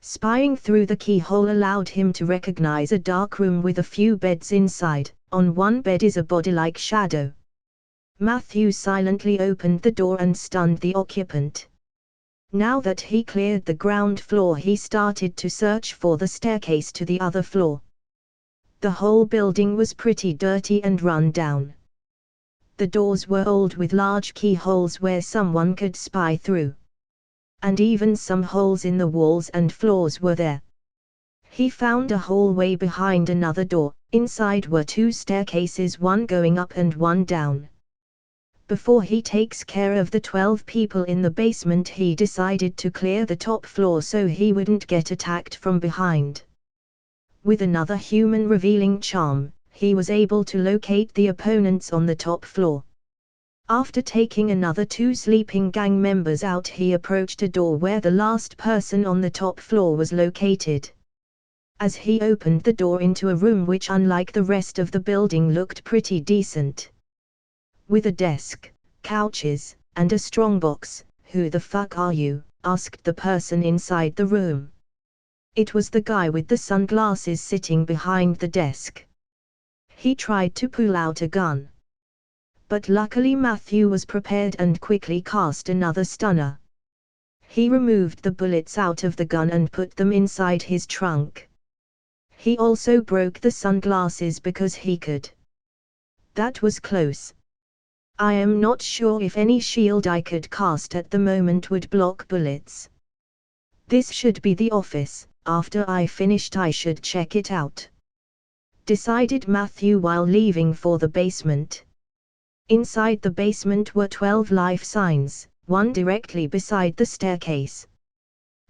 Spying through the keyhole allowed him to recognize a dark room with a few beds inside. On one bed is a body-like shadow. Matthew silently opened the door and stunned the occupant. Now that he cleared the ground floor, he started to search for the staircase to the other floor. The whole building was pretty dirty and run down. The doors were old with large keyholes where someone could spy through. And even some holes in the walls and floors were there. He found a hallway behind another door. Inside were 2 staircases, one going up and one down. Before he takes care of the 12 people in the basement, he decided to clear the top floor so he wouldn't get attacked from behind. With another human revealing charm, he was able to locate the opponents on the top floor. After taking another 2 sleeping gang members out, he approached a door where the last person on the top floor was located. As he opened the door into a room which, unlike the rest of the building, looked pretty decent. With a desk, couches, and a strongbox. "Who the fuck are you?" asked the person inside the room. It was the guy with the sunglasses sitting behind the desk. He tried to pull out a gun. But luckily Matthew was prepared and quickly cast another stunner. He removed the bullets out of the gun and put them inside his trunk. He also broke the sunglasses because he could. That was close. I am not sure if any shield I could cast at the moment would block bullets. This should be the office. After I finished I should check it out, decided Matthew while leaving for the basement. Inside the basement were 12 life signs, one directly beside the staircase.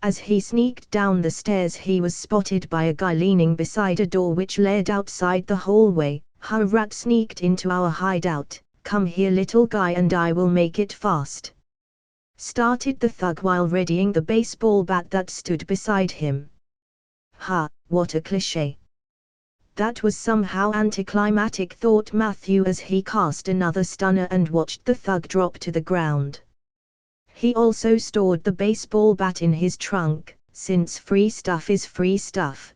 As he sneaked down the stairs he was spotted by a guy leaning beside a door which led outside the hallway. "Ha, rat sneaked into our hideout, come here little guy and I will make it fast," started the thug while readying the baseball bat that stood beside him. Ha, what a cliché. That was somehow anticlimactic, thought Matthew as he cast another stunner and watched the thug drop to the ground. He also stored the baseball bat in his trunk, since free stuff is free stuff.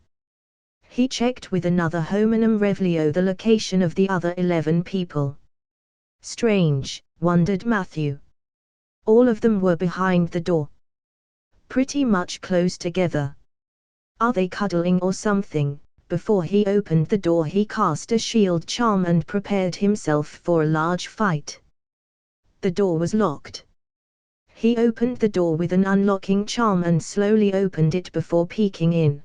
He checked with another homonym Revlio the location of the other 11 people. Strange, wondered Matthew. All of them were behind the door. Pretty much close together. Are they cuddling or something? Before he opened the door he cast a shield charm and prepared himself for a large fight. The door was locked. He opened the door with an unlocking charm and slowly opened it before peeking in.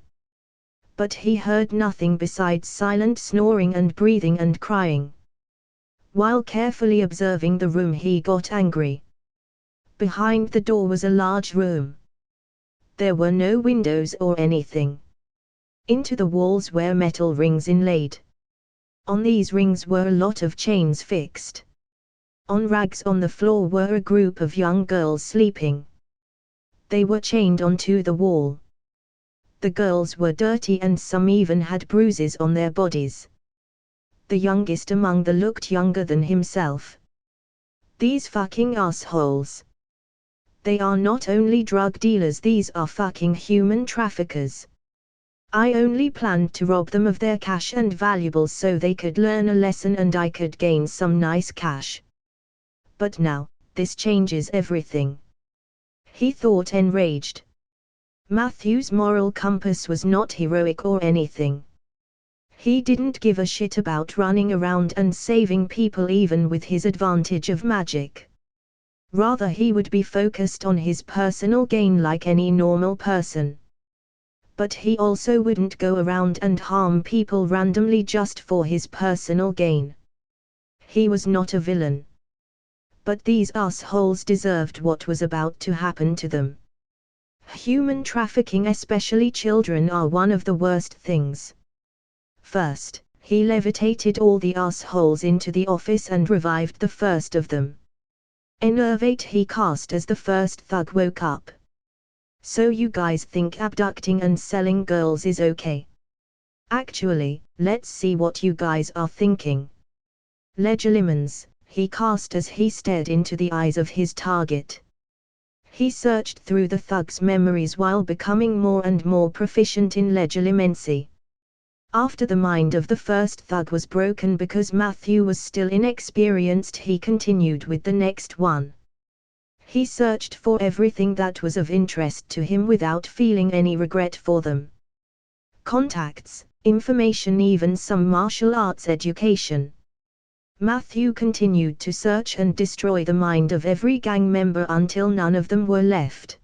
But he heard nothing besides silent snoring and breathing and crying. While carefully observing the room he got angry. Behind the door was a large room. There were no windows or anything. Into the walls were metal rings inlaid. On these rings were a lot of chains fixed. On rags on the floor were a group of young girls sleeping. They were chained onto the wall. The girls were dirty and some even had bruises on their bodies. The youngest among them looked younger than himself. These fucking assholes. They are not only drug dealers, these are fucking human traffickers. I only planned to rob them of their cash and valuables so they could learn a lesson and I could gain some nice cash. But now, this changes everything. He thought enraged. Matthew's moral compass was not heroic or anything. He didn't give a shit about running around and saving people even with his advantage of magic. Rather he would be focused on his personal gain like any normal person. But he also wouldn't go around and harm people randomly just for his personal gain. He was not a villain. But these assholes deserved what was about to happen to them. Human trafficking, especially children, are one of the worst things. First, he levitated all the assholes into the office and revived the first of them. Enervate he cast as the first thug woke up. So you guys think abducting and selling girls is okay? Actually, let's see what you guys are thinking. Legilimens, he cast as he stared into the eyes of his target. He searched through the thug's memories while becoming more and more proficient in legilimency. After the mind of the first thug was broken because Matthew was still inexperienced, he continued with the next one. He searched for everything that was of interest to him without feeling any regret for them. Contacts, information, even some martial arts education. Matthew continued to search and destroy the mind of every gang member until none of them were left.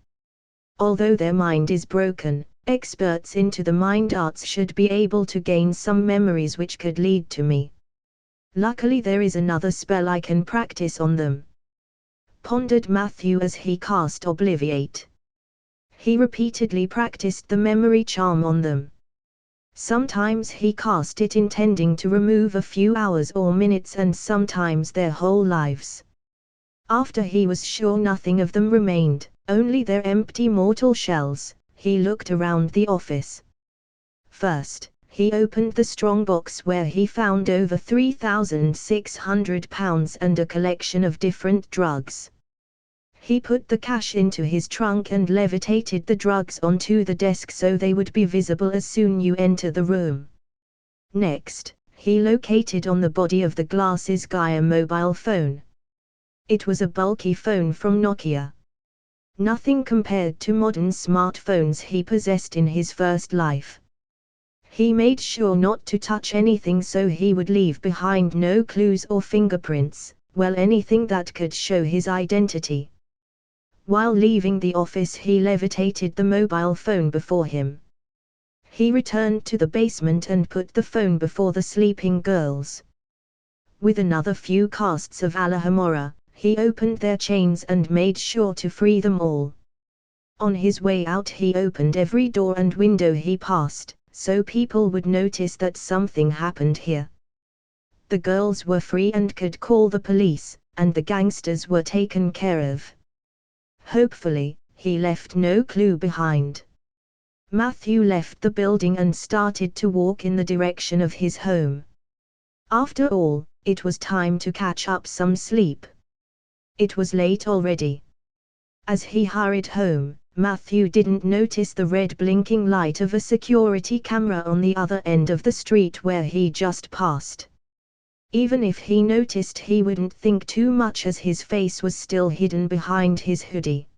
Although their mind is broken, experts into the mind arts should be able to gain some memories which could lead to me. Luckily there is another spell I can practice on them. Pondered Matthew as he cast Obliviate. He repeatedly practiced the memory charm on them. Sometimes he cast it intending to remove a few hours or minutes and sometimes their whole lives. After he was sure nothing of them remained, only their empty mortal shells, he looked around the office. First, he opened the strong box where he found over £3,600 and a collection of different drugs. He put the cash into his trunk and levitated the drugs onto the desk so they would be visible as soon you enter the room. Next, he located on the body of the glasses guy a mobile phone. It was a bulky phone from Nokia. Nothing compared to modern smartphones he possessed in his first life. He made sure not to touch anything so he would leave behind no clues or fingerprints, well, anything that could show his identity. While leaving the office, he levitated the mobile phone before him. He returned to the basement and put the phone before the sleeping girls. With another few casts of Alahomora, he opened their chains and made sure to free them all. On his way out, he opened every door and window he passed, so people would notice that something happened here. The girls were free and could call the police, and the gangsters were taken care of. Hopefully, he left no clue behind. Matthew left the building and started to walk in the direction of his home. After all, it was time to catch up some sleep. It was late already. As he hurried home, Matthew didn't notice the red blinking light of a security camera on the other end of the street where he just passed. Even if he noticed, he wouldn't think too much as his face was still hidden behind his hoodie.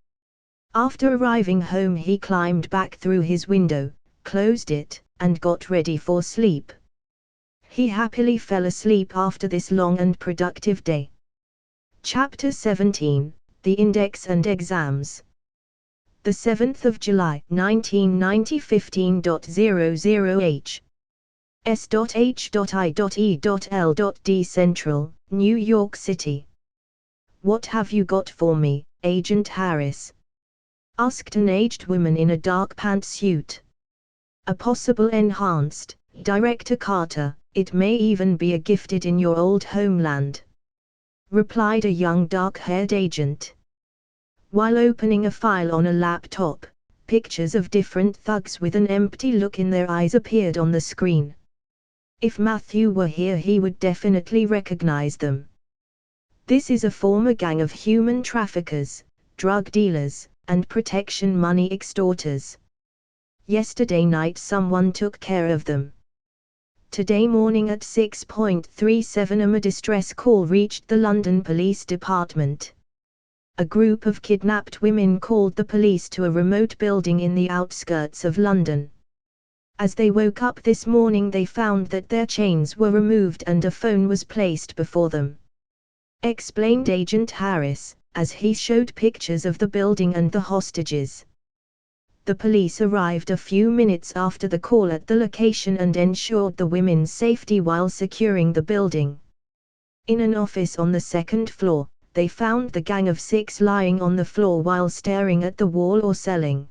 After arriving home, he climbed back through his window, closed it, and got ready for sleep. He happily fell asleep after this long and productive day. Chapter 17, The Index and Exams. The 7th of July, 1990, 15.00h. S.H.I.E.L.D. Central, New York City. "What have you got for me, Agent Harris?" asked an aged woman in a dark pantsuit. "A possible enhanced, Director Carter, it may even be a gifted in your old homeland," replied a young dark-haired agent. While opening a file on a laptop, pictures of different thugs with an empty look in their eyes appeared on the screen. If Matthew were here, he would definitely recognize them. This is a former gang of human traffickers, drug dealers, and protection money extorters. Yesterday night someone took care of them. Today morning at 6:37 am, a distress call reached the London Police Department. A group of kidnapped women called the police to a remote building in the outskirts of London. As they woke up this morning, they found that their chains were removed and a phone was placed before them, explained Agent Harris, as he showed pictures of the building and the hostages. The police arrived a few minutes after the call at the location and ensured the women's safety while securing the building. In an office on the second floor, they found the gang of 6 lying on the floor while staring at the wall or selling.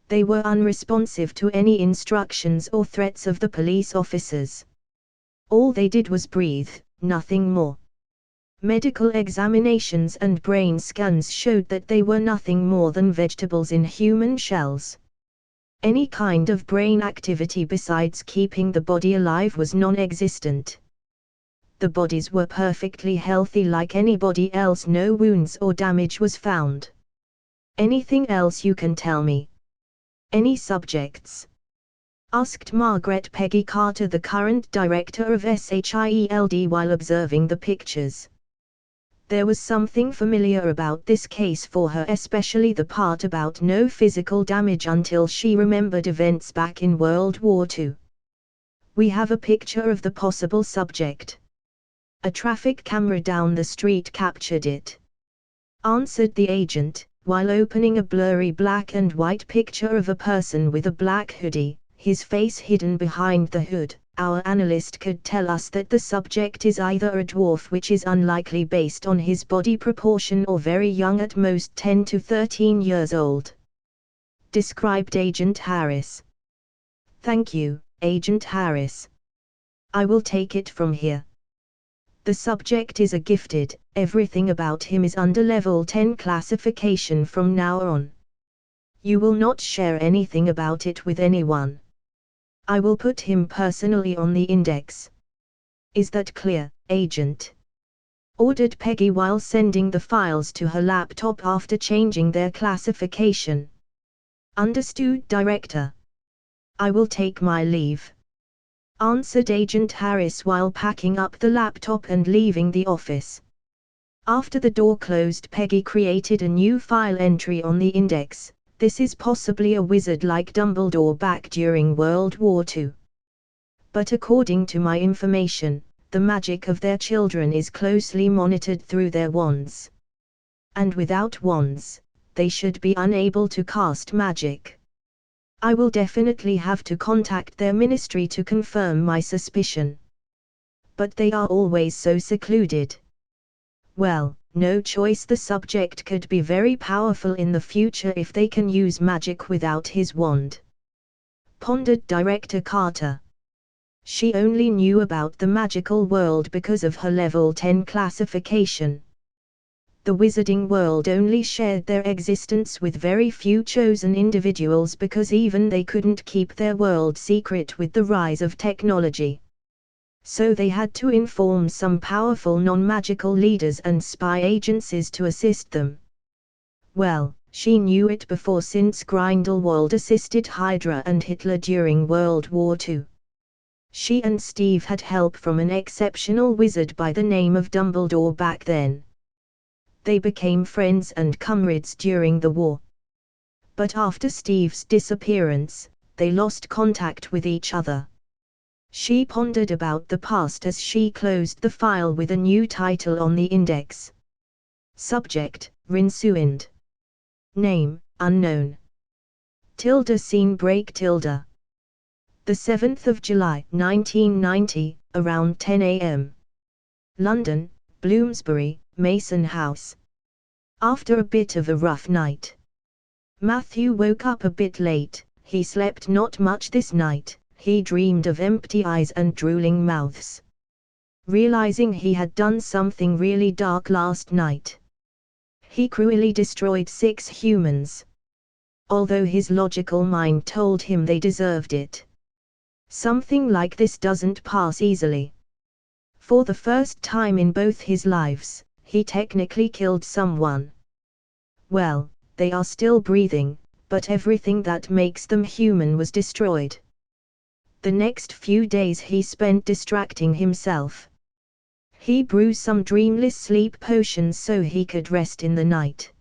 They were unresponsive to any instructions or threats of the police officers. All they did was breathe, nothing more. Medical examinations and brain scans showed that they were nothing more than vegetables in human shells. Any kind of brain activity besides keeping the body alive was non-existent. The bodies were perfectly healthy like anybody else. No wounds or damage was found. "Anything else you can tell me? Any subjects?" asked Margaret Peggy Carter, the current director of SHIELD, while observing the pictures. There was something familiar about this case for her, especially the part about no physical damage, until she remembered events back in World War II. "We have a picture of the possible subject. A traffic camera down the street captured it," answered the agent, while opening a blurry black and white picture of a person with a black hoodie, his face hidden behind the hood. "Our analyst could tell us that the subject is either a dwarf, which is unlikely based on his body proportion, or very young, at most 10 to 13 years old," described Agent Harris. "Thank you, Agent Harris. I will take it from here. The subject is a gifted, everything about him is under level 10 classification from now on. You will not share anything about it with anyone. I will put him personally on the index. Is that clear, Agent?" ordered Peggy while sending the files to her laptop after changing their classification. "Understood, Director. I will take my leave," answered Agent Harris while packing up the laptop and leaving the office. After the door closed, Peggy created a new file entry on the index. "This is possibly a wizard like Dumbledore back during World War II. But according to my information, the magic of their children is closely monitored through their wands. And without wands, they should be unable to cast magic. I will definitely have to contact their ministry to confirm my suspicion. But they are always so secluded. Well, no choice, the subject could be very powerful in the future if they can use magic without his wand, pondered Director Carter. She only knew about the magical world because of her level 10 classification. The wizarding world only shared their existence with very few chosen individuals because even they couldn't keep their world secret with the rise of technology. So they had to inform some powerful non-magical leaders and spy agencies to assist them. Well, she knew it before, since Grindelwald assisted Hydra and Hitler during World War II. She and Steve had help from an exceptional wizard by the name of Dumbledore back then. They became friends and comrades during the war. But after Steve's disappearance, they lost contact with each other. She pondered about the past as she closed the file with a new title on the index. Subject, Rinsuind. Name, unknown. Tilde scene break tilde. The 7th of July, 1990, around 10 a.m. London, Bloomsbury, Mason House. After a bit of a rough night, Matthew woke up a bit late. He slept not much this night. He dreamed of empty eyes and drooling mouths. Realizing he had done something really dark last night, he cruelly destroyed 6 humans. Although his logical mind told him they deserved it. Something like this doesn't pass easily. For the first time in both his lives, he technically killed someone. Well, they are still breathing, but everything that makes them human was destroyed. The next few days he spent distracting himself. He brewed some dreamless sleep potions so he could rest in the night.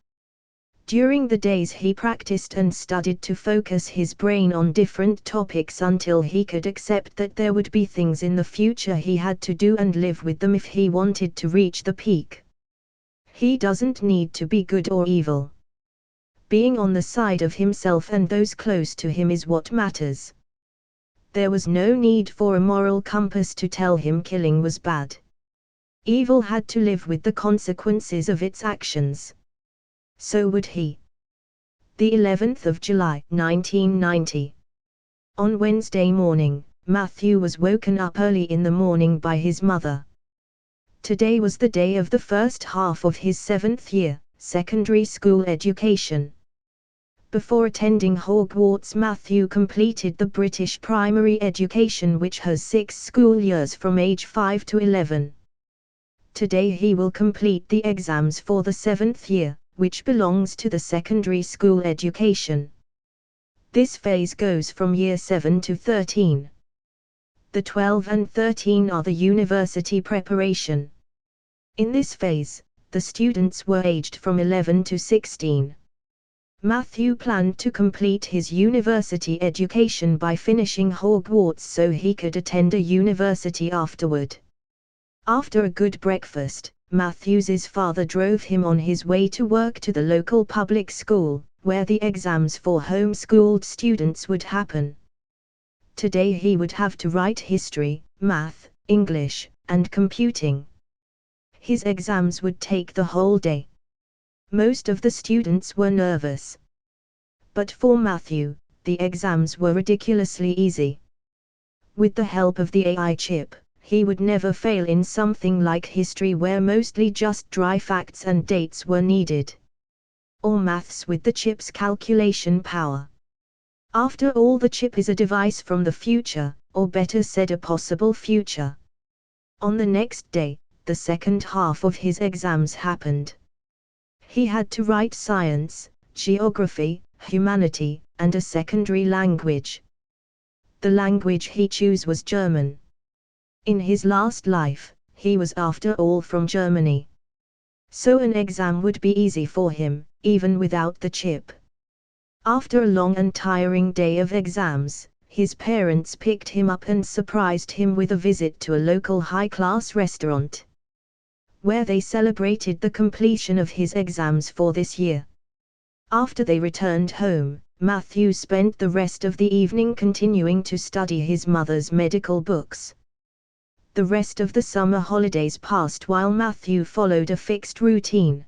During the days he practiced and studied to focus his brain on different topics until he could accept that there would be things in the future he had to do and live with them if he wanted to reach the peak. He doesn't need to be good or evil. Being on the side of himself and those close to him is what matters. There was no need for a moral compass to tell him killing was bad. Evil had to live with the consequences of its actions. So would he. The 11th of July, 1990. On Wednesday morning, Matthew was woken up early in the morning by his mother. Today was the day of the first half of his 7th year, secondary school education. Before attending Hogwarts, Matthew completed the British primary education, which has 6 school years from age 5 to 11. Today he will complete the exams for the 7th year, which belongs to the secondary school education. This phase goes from year 7 to 13. The 12 and 13 are the university preparation. In this phase, the students were aged from 11 to 16. Matthew planned to complete his university education by finishing Hogwarts so he could attend a university afterward. After a good breakfast, Matthew's father drove him on his way to work to the local public school, where the exams for homeschooled students would happen. Today he would have to write history, math, English, and computing. His exams would take the whole day. Most of the students were nervous. But for Matthew, the exams were ridiculously easy. With the help of the AI chip, he would never fail in something like history, where mostly just dry facts and dates were needed. Or maths with the chip's calculation power. After all, the chip is a device from the future, or better said, a possible future. On the next day, the second half of his exams happened. He had to write science, geography, humanity, and a secondary language. The language he chose was German. In his last life, he was after all from Germany. So an exam would be easy for him, even without the chip. After a long and tiring day of exams, his parents picked him up and surprised him with a visit to a local high-class restaurant, where they celebrated the completion of his exams for this year. After they returned home, Matthew spent the rest of the evening continuing to study his mother's medical books. The rest of the summer holidays passed while Matthew followed a fixed routine.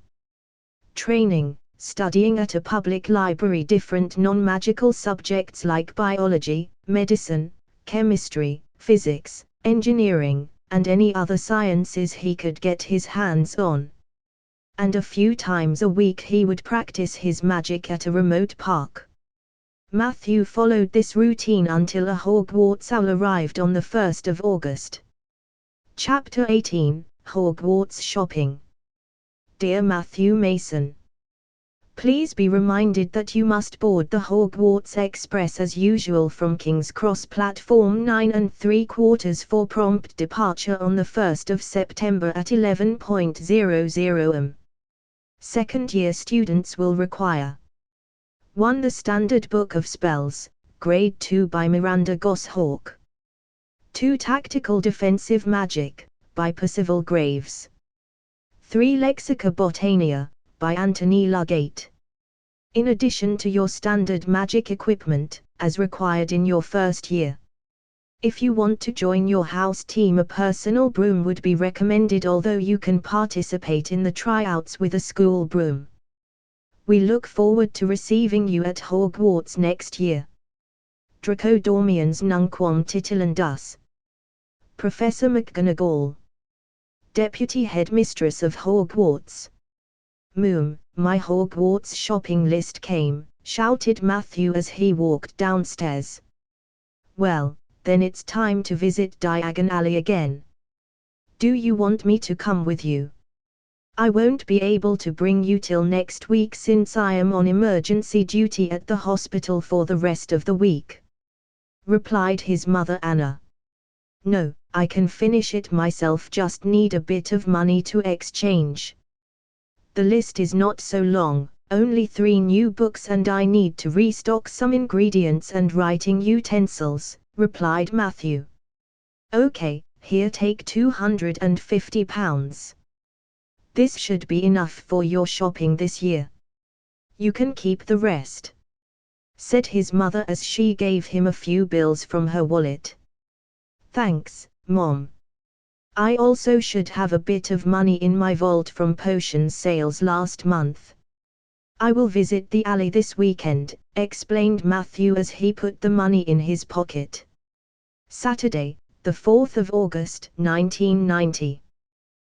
Training, studying at a public library different non-magical subjects like biology, medicine, chemistry, physics, engineering, and any other sciences he could get his hands on. And a few times a week he would practice his magic at a remote park. Matthew followed this routine until a Hogwarts owl arrived on the 1st of August. Chapter 18, Hogwarts Shopping. Dear Matthew Mason, please be reminded that you must board the Hogwarts Express as usual from King's Cross Platform 9 3/4 for prompt departure on the 1st of September at 11:00 am. Second-year students will require 1. The Standard Book of Spells, Grade 2 by Miranda Goshawk. 2. Tactical Defensive Magic, by Percival Graves. 3. Lexica Botania, by Anthony Luggate. In addition to your standard magic equipment, as required in your first year. If you want to join your house team, a personal broom would be recommended, although you can participate in the tryouts with a school broom. We look forward to receiving you at Hogwarts next year. Draco Dormiens Nunquam Titilandus. Professor McGonagall, Deputy Headmistress of Hogwarts. Moom, my Hogwarts shopping list came, shouted Matthew as he walked downstairs. Well, then it's time to visit Diagon Alley again. Do you want me to come with you? I won't be able to bring you till next week since I am on emergency duty at the hospital for the rest of the week, replied his mother Anna. No, I can finish it myself, just need a bit of money to exchange. The list is not so long, only 3 new books and I need to restock some ingredients and writing utensils, replied Matthew. Okay, here, take £250. This should be enough for your shopping this year. You can keep the rest, said his mother as she gave him a few bills from her wallet. Thanks, Mom. I also should have a bit of money in my vault from potion sales last month. I will visit the alley this weekend, explained Matthew as he put the money in his pocket. Saturday, the 4th of August, 1990.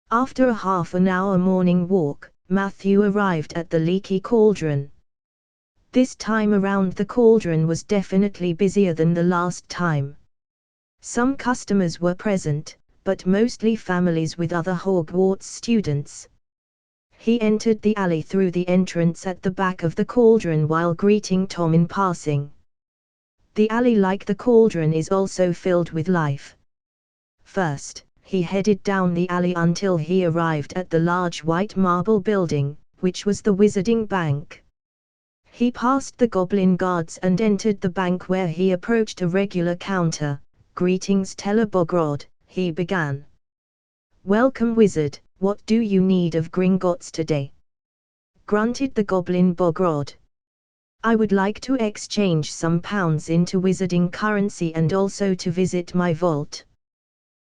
After a half-an-hour morning walk, Matthew arrived at the Leaky Cauldron. This time around the cauldron was definitely busier than the last time. Some customers were present, but mostly families with other Hogwarts students. He entered the alley through the entrance at the back of the cauldron while greeting Tom in passing. The alley, like the cauldron, is also filled with life. First, he headed down the alley until he arrived at the large white marble building, which was the Wizarding Bank. He passed the goblin guards and entered the bank, where he approached a regular counter. Greetings, Teller Bogrod, he began. Welcome, wizard, what do you need of Gringotts today? Grunted the goblin Bogrod. I would like to exchange some pounds into wizarding currency and also to visit my vault.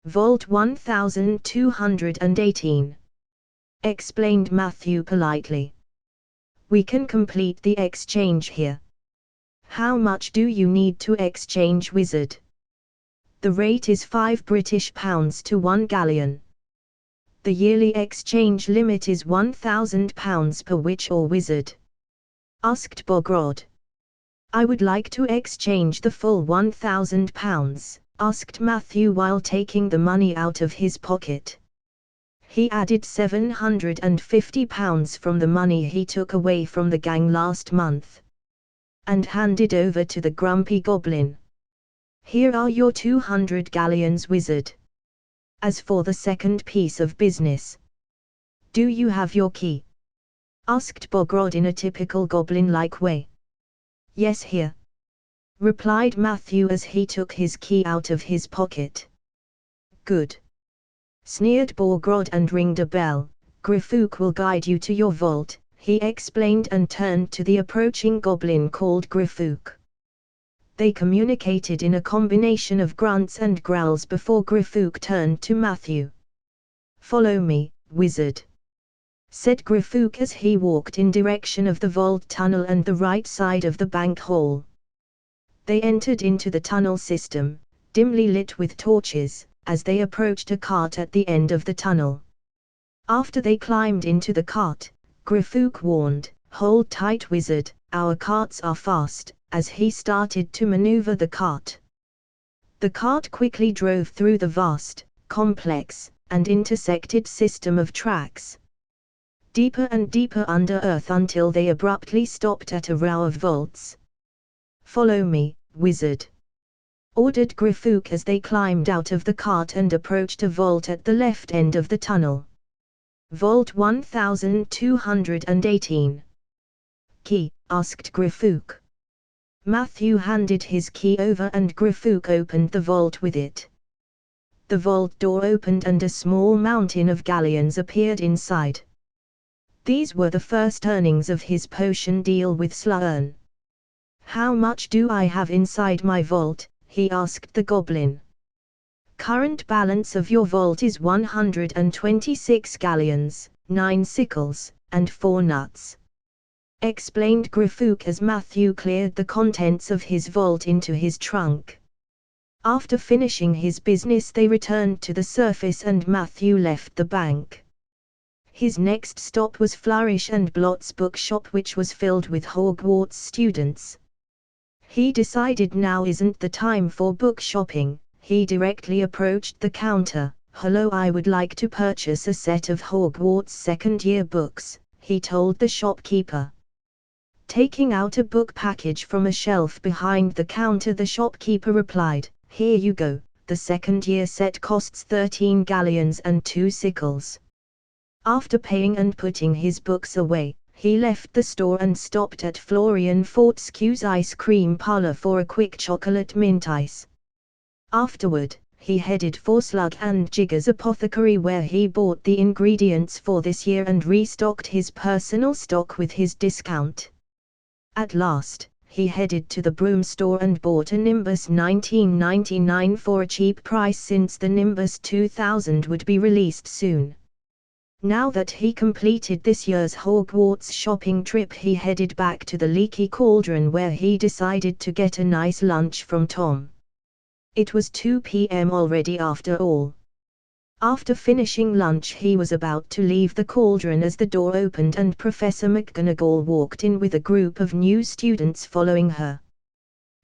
Vault 1218. Explained Matthew politely. We can complete the exchange here. How much do you need to exchange, wizard? The rate is £5 to 1 galleon. The yearly exchange limit is £1,000 per witch or wizard. Asked Bogrod. I would like to exchange the full £1,000, asked Matthew while taking the money out of his pocket. He added £750 from the money he took away from the gang last month, and handed over to the grumpy goblin. Here are your 200 galleons, wizard. As for the second piece of business, do you have your key? Asked Bogrod in a typical goblin-like way. Yes, here. replied Matthew as he took his key out of his pocket. Good, sneered Borgrod and ringed a bell. Griffook will guide you to your vault, he explained and turned to the approaching goblin called Griffook. They communicated in a combination of grunts and growls before Griffook turned to Matthew. Follow me, wizard, said Griffook as he walked in direction of the vault tunnel and the right side of the bank hall. They entered into the tunnel system, dimly lit with torches, as they approached a cart at the end of the tunnel. After they climbed into the cart, Griffook warned, "Hold tight, wizard, our carts are fast," as he started to maneuver the cart. The cart quickly drove through the vast, complex, and intersected system of tracks, deeper and deeper under earth until they abruptly stopped at a row of vaults. "Follow me, wizard," ordered Griffook as they climbed out of the cart and approached a vault at the left end of the tunnel. Vault 1218. Key, asked Griffook. Matthew handed his key over and Griffook opened the vault with it. The vault door opened and a small mountain of galleons appeared inside. These were the first earnings of his potion deal with Slurn. "How much do I have inside my vault?" he asked the goblin. "Current balance of your vault is 126 galleons, 9 sickles, and 4 nuts," explained Griffook as Matthew cleared the contents of his vault into his trunk. After finishing his business they returned to the surface and Matthew left the bank. His next stop was Flourish and Blot's bookshop, which was filled with Hogwarts students. He decided now isn't the time for book shopping. He directly approached the counter. "Hello, I would like to purchase a set of Hogwarts second-year books," he told the shopkeeper. Taking out a book package from a shelf behind the counter, the shopkeeper replied, "Here you go, the second-year set costs 13 galleons and 2 sickles." After paying and putting his books away, he left the store and stopped at Florian Fortescue's ice cream parlor for a quick chocolate mint ice. Afterward, he headed for Slug and Jigger's apothecary where he bought the ingredients for this year and restocked his personal stock with his discount. At last, he headed to the broom store and bought a Nimbus 1999 for a cheap price since the Nimbus 2000 would be released soon. Now that he completed this year's Hogwarts shopping trip, he headed back to the Leaky Cauldron where he decided to get a nice lunch from Tom. It was 2 p.m. already after all. After finishing lunch he was about to leave the cauldron as the door opened and Professor McGonagall walked in with a group of new students following her.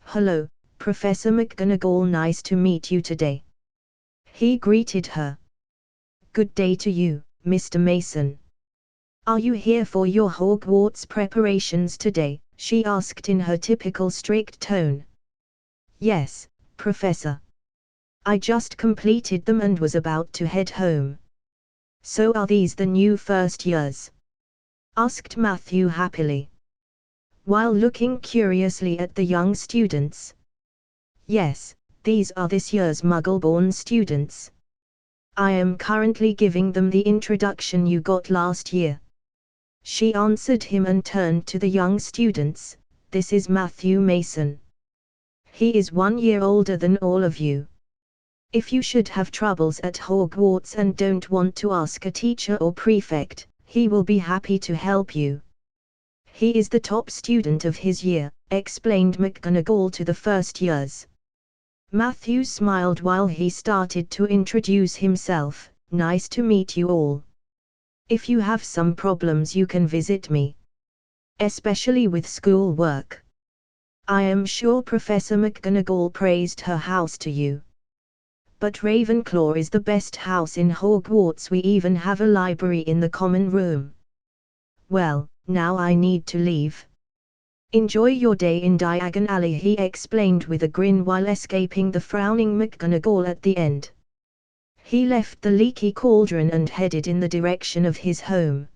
"Hello, Professor McGonagall, nice to meet you today," he greeted her. "Good day to you, Mr. Mason. Are you here for your Hogwarts preparations today?" she asked in her typical strict tone. "Yes, Professor. I just completed them and was about to head home." "So are these the new first years?" asked Matthew happily, while looking curiously at the young students. "Yes, these are this year's Muggle-born students. I am currently giving them the introduction you got last year," she answered him and turned to the young students. "This is Matthew Mason. He is 1 year older than all of you. If you should have troubles at Hogwarts and don't want to ask a teacher or prefect, he will be happy to help you. He is the top student of his year," explained McGonagall to the first years. Matthew smiled while he started to introduce himself. "Nice to meet you all. If you have some problems you can visit me. Especially with school work. I am sure Professor McGonagall praised her house to you. But Ravenclaw is the best house in Hogwarts. We even have a library in the common room. Well, now I need to leave. Enjoy your day in Diagon Alley," he explained with a grin while escaping the frowning McGonagall at the end. He left the Leaky Cauldron and headed in the direction of his home.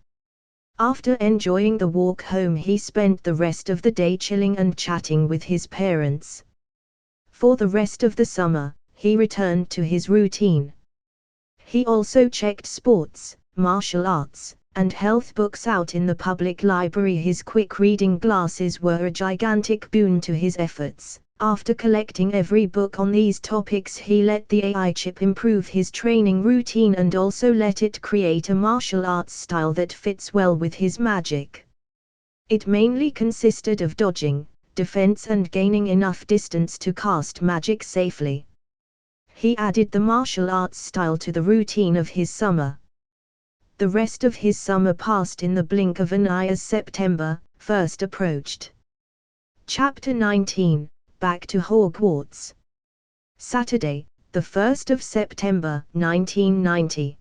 After enjoying the walk home, he spent the rest of the day chilling and chatting with his parents. For the rest of the summer, he returned to his routine. He also checked sports, martial arts, and health books out in the public library. His quick reading glasses were a gigantic boon to his efforts. After collecting every book on these topics, he let the AI chip improve his training routine and also let it create a martial arts style that fits well with his magic. It mainly consisted of dodging, defense and gaining enough distance to cast magic safely. He added the martial arts style to the routine of his summer. The rest of his summer passed in the blink of an eye as September 1st approached. Chapter 19. Back to Hogwarts. Saturday, the 1st of September, 1990.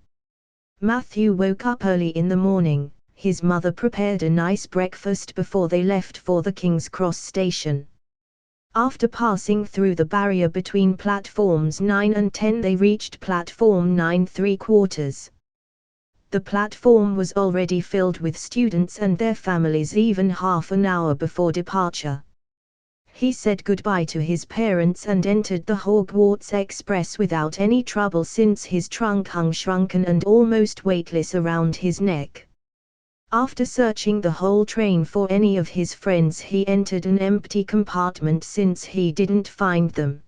Matthew woke up early in the morning. His mother prepared a nice breakfast before they left for the King's Cross station. After passing through the barrier between platforms 9 and 10, they reached platform 9 3/4. The platform was already filled with students and their families even half an hour before departure. He said goodbye to his parents and entered the Hogwarts Express without any trouble, since his trunk hung shrunken and almost weightless around his neck. After searching the whole train for any of his friends, he entered an empty compartment since he didn't find them.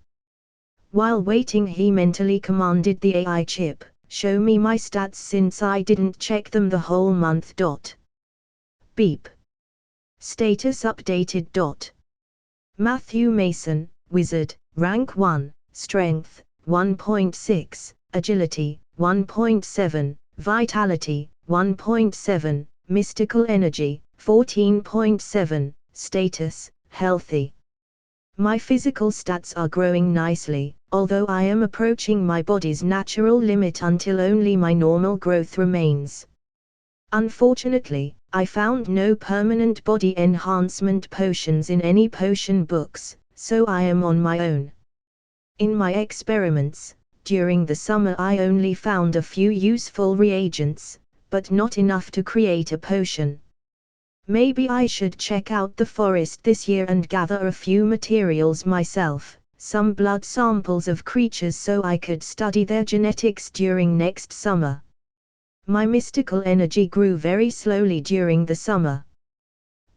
While waiting, he mentally commanded the AI chip, "Show me my stats since I didn't check them the whole month." Beep. Status updated. Matthew Mason, Wizard, Rank 1, Strength, 1.6, Agility, 1.7, Vitality, 1.7, Mystical Energy, 14.7, Status, Healthy. My physical stats are growing nicely, although I am approaching my body's natural limit until only my normal growth remains. Unfortunately, I found no permanent body enhancement potions in any potion books, so I am on my own. In my experiments, during the summer, I only found a few useful reagents, but not enough to create a potion. Maybe I should check out the forest this year and gather a few materials myself, some blood samples of creatures, so I could study their genetics during next summer. My mystical energy grew very slowly during the summer.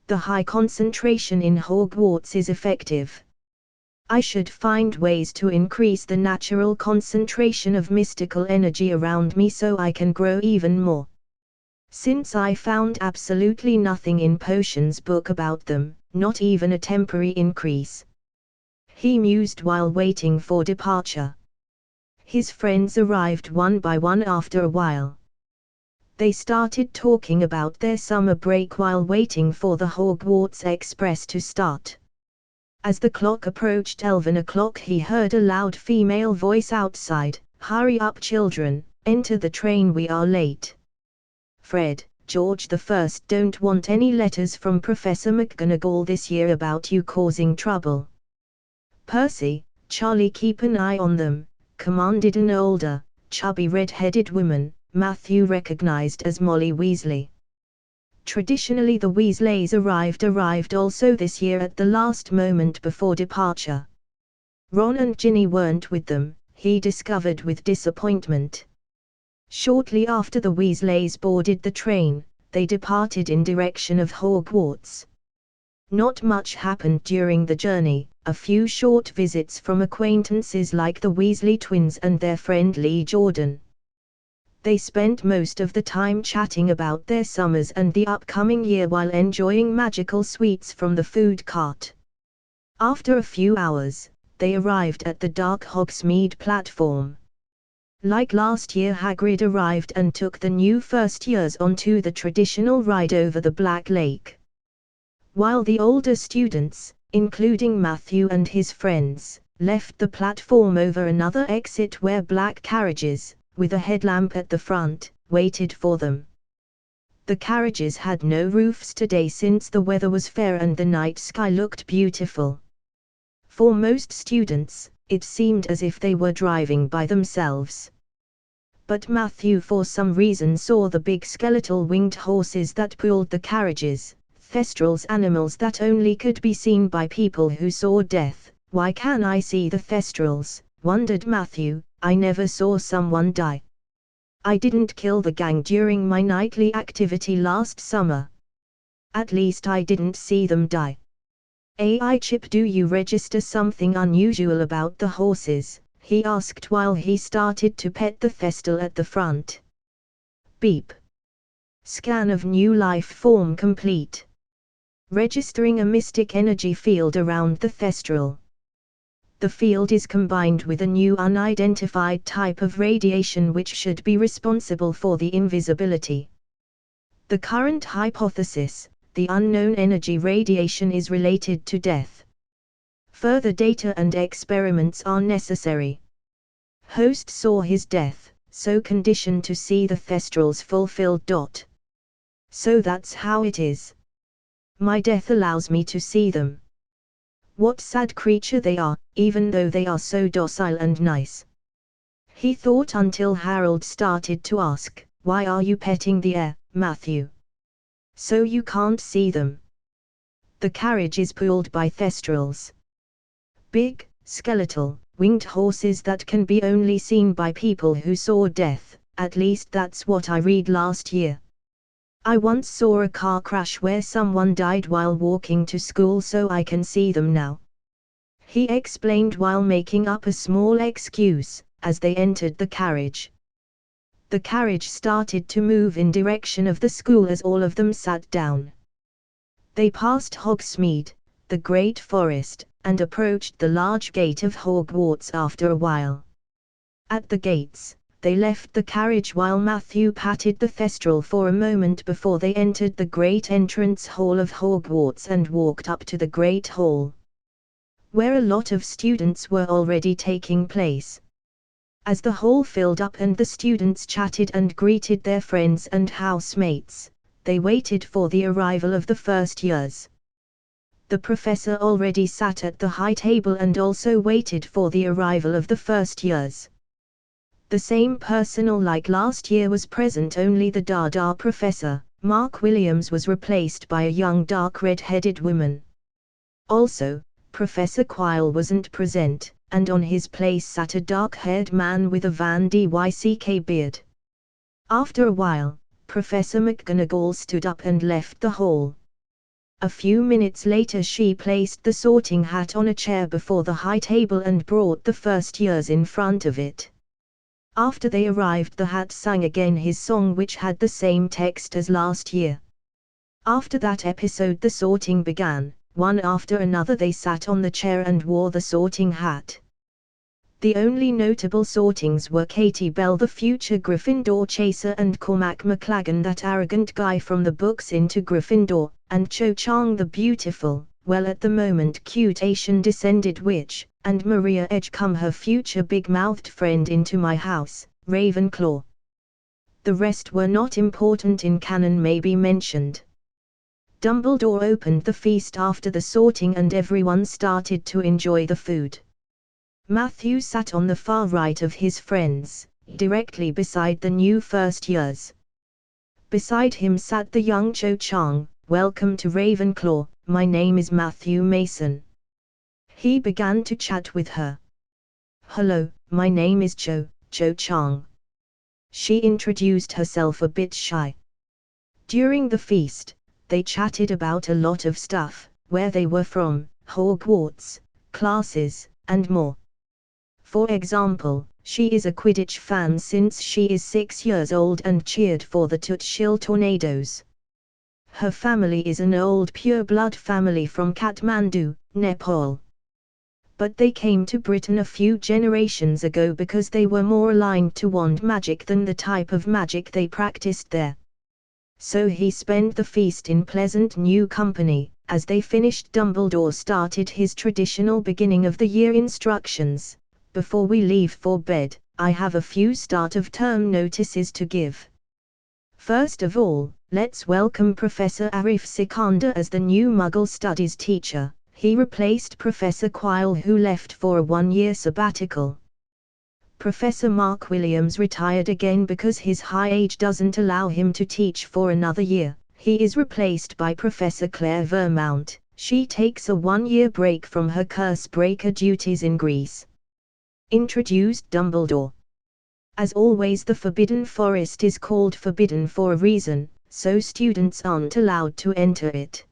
The high concentration in Hogwarts is effective. I should find ways to increase the natural concentration of mystical energy around me so I can grow even more. Since I found absolutely nothing in Potions book about them, not even a temporary increase. He mused while waiting for departure. His friends arrived one by one after a while. They started talking about their summer break while waiting for the Hogwarts Express to start. As the clock approached 11 o'clock, he heard a loud female voice outside, "Hurry up children, enter the train, we are late." Fred, George I don't want any letters from Professor McGonagall this year about you causing trouble. Percy, Charlie, keep an eye on them, commanded an older, chubby red-headed woman Matthew recognized as Molly Weasley. Traditionally the Weasleys arrived also this year at the last moment before departure. Ron and Ginny weren't with them, he discovered with disappointment. Shortly after the Weasleys boarded the train, they departed in direction of Hogwarts. Not much happened during the journey, a few short visits from acquaintances like the Weasley twins and their friend Lee Jordan. They spent most of the time chatting about their summers and the upcoming year while enjoying magical sweets from the food cart. After a few hours, they arrived at the Dark Hogsmeade platform. Like last year, Hagrid arrived and took the new first years onto the traditional ride over the Black Lake. While the older students, including Matthew and his friends, left the platform over another exit where black carriages, with a headlamp at the front, waited for them. The carriages had no roofs today since the weather was fair and the night sky looked beautiful. For most students, it seemed as if they were driving by themselves. but Matthew for some reason saw the big skeletal winged horses that pulled the carriages, thestrals, animals that only could be seen by people who saw death. Why can't I see the thestrals? Wondered Matthew. I never saw someone die. I didn't kill the gang during my nightly activity last summer. At least I didn't see them die. AI Chip, do you register something unusual about the horses? He asked while he started to pet the thestral at the front. Beep. Scan of new life form complete. Registering a mystic energy field around the thestral. The field is combined with a new unidentified type of radiation which should be responsible for the invisibility. The current hypothesis, the unknown energy radiation is related to death. Further data and experiments are necessary. Host saw his death, so conditioned to see the thestrals fulfilled. So that's how it is. My death allows me to see them. What sad creature they are, even though they are so docile and nice. He thought until Harold started to ask, why are you petting the air, Matthew? So you can't see them. The carriage is pulled by thestrals. Big, skeletal, winged horses that can be only seen by people who saw death, at least that's what I read last year. I once saw a car crash where someone died while walking to school, so I can see them now. He explained while making up a small excuse, as they entered the carriage. The carriage started to move in direction of the school as all of them sat down. They passed Hogsmeade, the Great Forest, and approached the large gate of Hogwarts after a while. At the gates, they left the carriage while Matthew patted the thestral for a moment before they entered the great entrance hall of Hogwarts and walked up to the Great Hall, where a lot of students were already taking place. As the hall filled up and the students chatted and greeted their friends and housemates, they waited for the arrival of the first years. The professor already sat at the high table and also waited for the arrival of the first years. The same personnel like last year was present, only the Dada professor, Mark Williams, was replaced by a young dark red-headed woman. Also, Professor Quirrell wasn't present, and on his place sat a dark-haired man with a Van Dyck beard. After a while, Professor McGonagall stood up and left the hall. A few minutes later she placed the sorting hat on a chair before the high table and brought the first years in front of it. After they arrived, the hat sang again his song, which had the same text as last year. After that episode the sorting began. One after another they sat on the chair and wore the sorting hat. The only notable sortings were Katie Bell, the future Gryffindor chaser, and Cormac McLaggen, that arrogant guy from the books, into Gryffindor, and Cho Chang, the beautiful, well at the moment cute Asian descended witch, and Maria Edgecombe, her future big-mouthed friend, into my house, Ravenclaw. The rest were not important in canon, may be mentioned. Dumbledore opened the feast after the sorting and everyone started to enjoy the food. Matthew sat on the far right of his friends, directly beside the new first years. Beside him sat the young Cho Chang. Welcome to Ravenclaw, my name is Matthew Mason. He began to chat with her. Hello, my name is Cho Chang. She introduced herself a bit shy. During the feast, they chatted about a lot of stuff, where they were from, Hogwarts, classes, and more. For example, she is a Quidditch fan since she is 6 years old and cheered for the Tutshil Tornadoes. Her family is an old pure-blood family from Kathmandu, Nepal. But they came to Britain a few generations ago because they were more aligned to wand magic than the type of magic they practiced there. So he spent the feast in pleasant new company. As they finished, Dumbledore started his traditional beginning of the year instructions. Before we leave for bed, I have a few start of term notices to give. First of all, let's welcome Professor Arif Sikandar as the new Muggle Studies teacher. He replaced Professor Quirrell, who left for a 1-year sabbatical. Professor Mark Williams retired again because his high age doesn't allow him to teach for another year. He is replaced by Professor Claire Vermount. She takes a one-year break from her curse breaker duties in Greece. Introduced Dumbledore. As always, the Forbidden Forest is called forbidden for a reason, so students aren't allowed to enter it.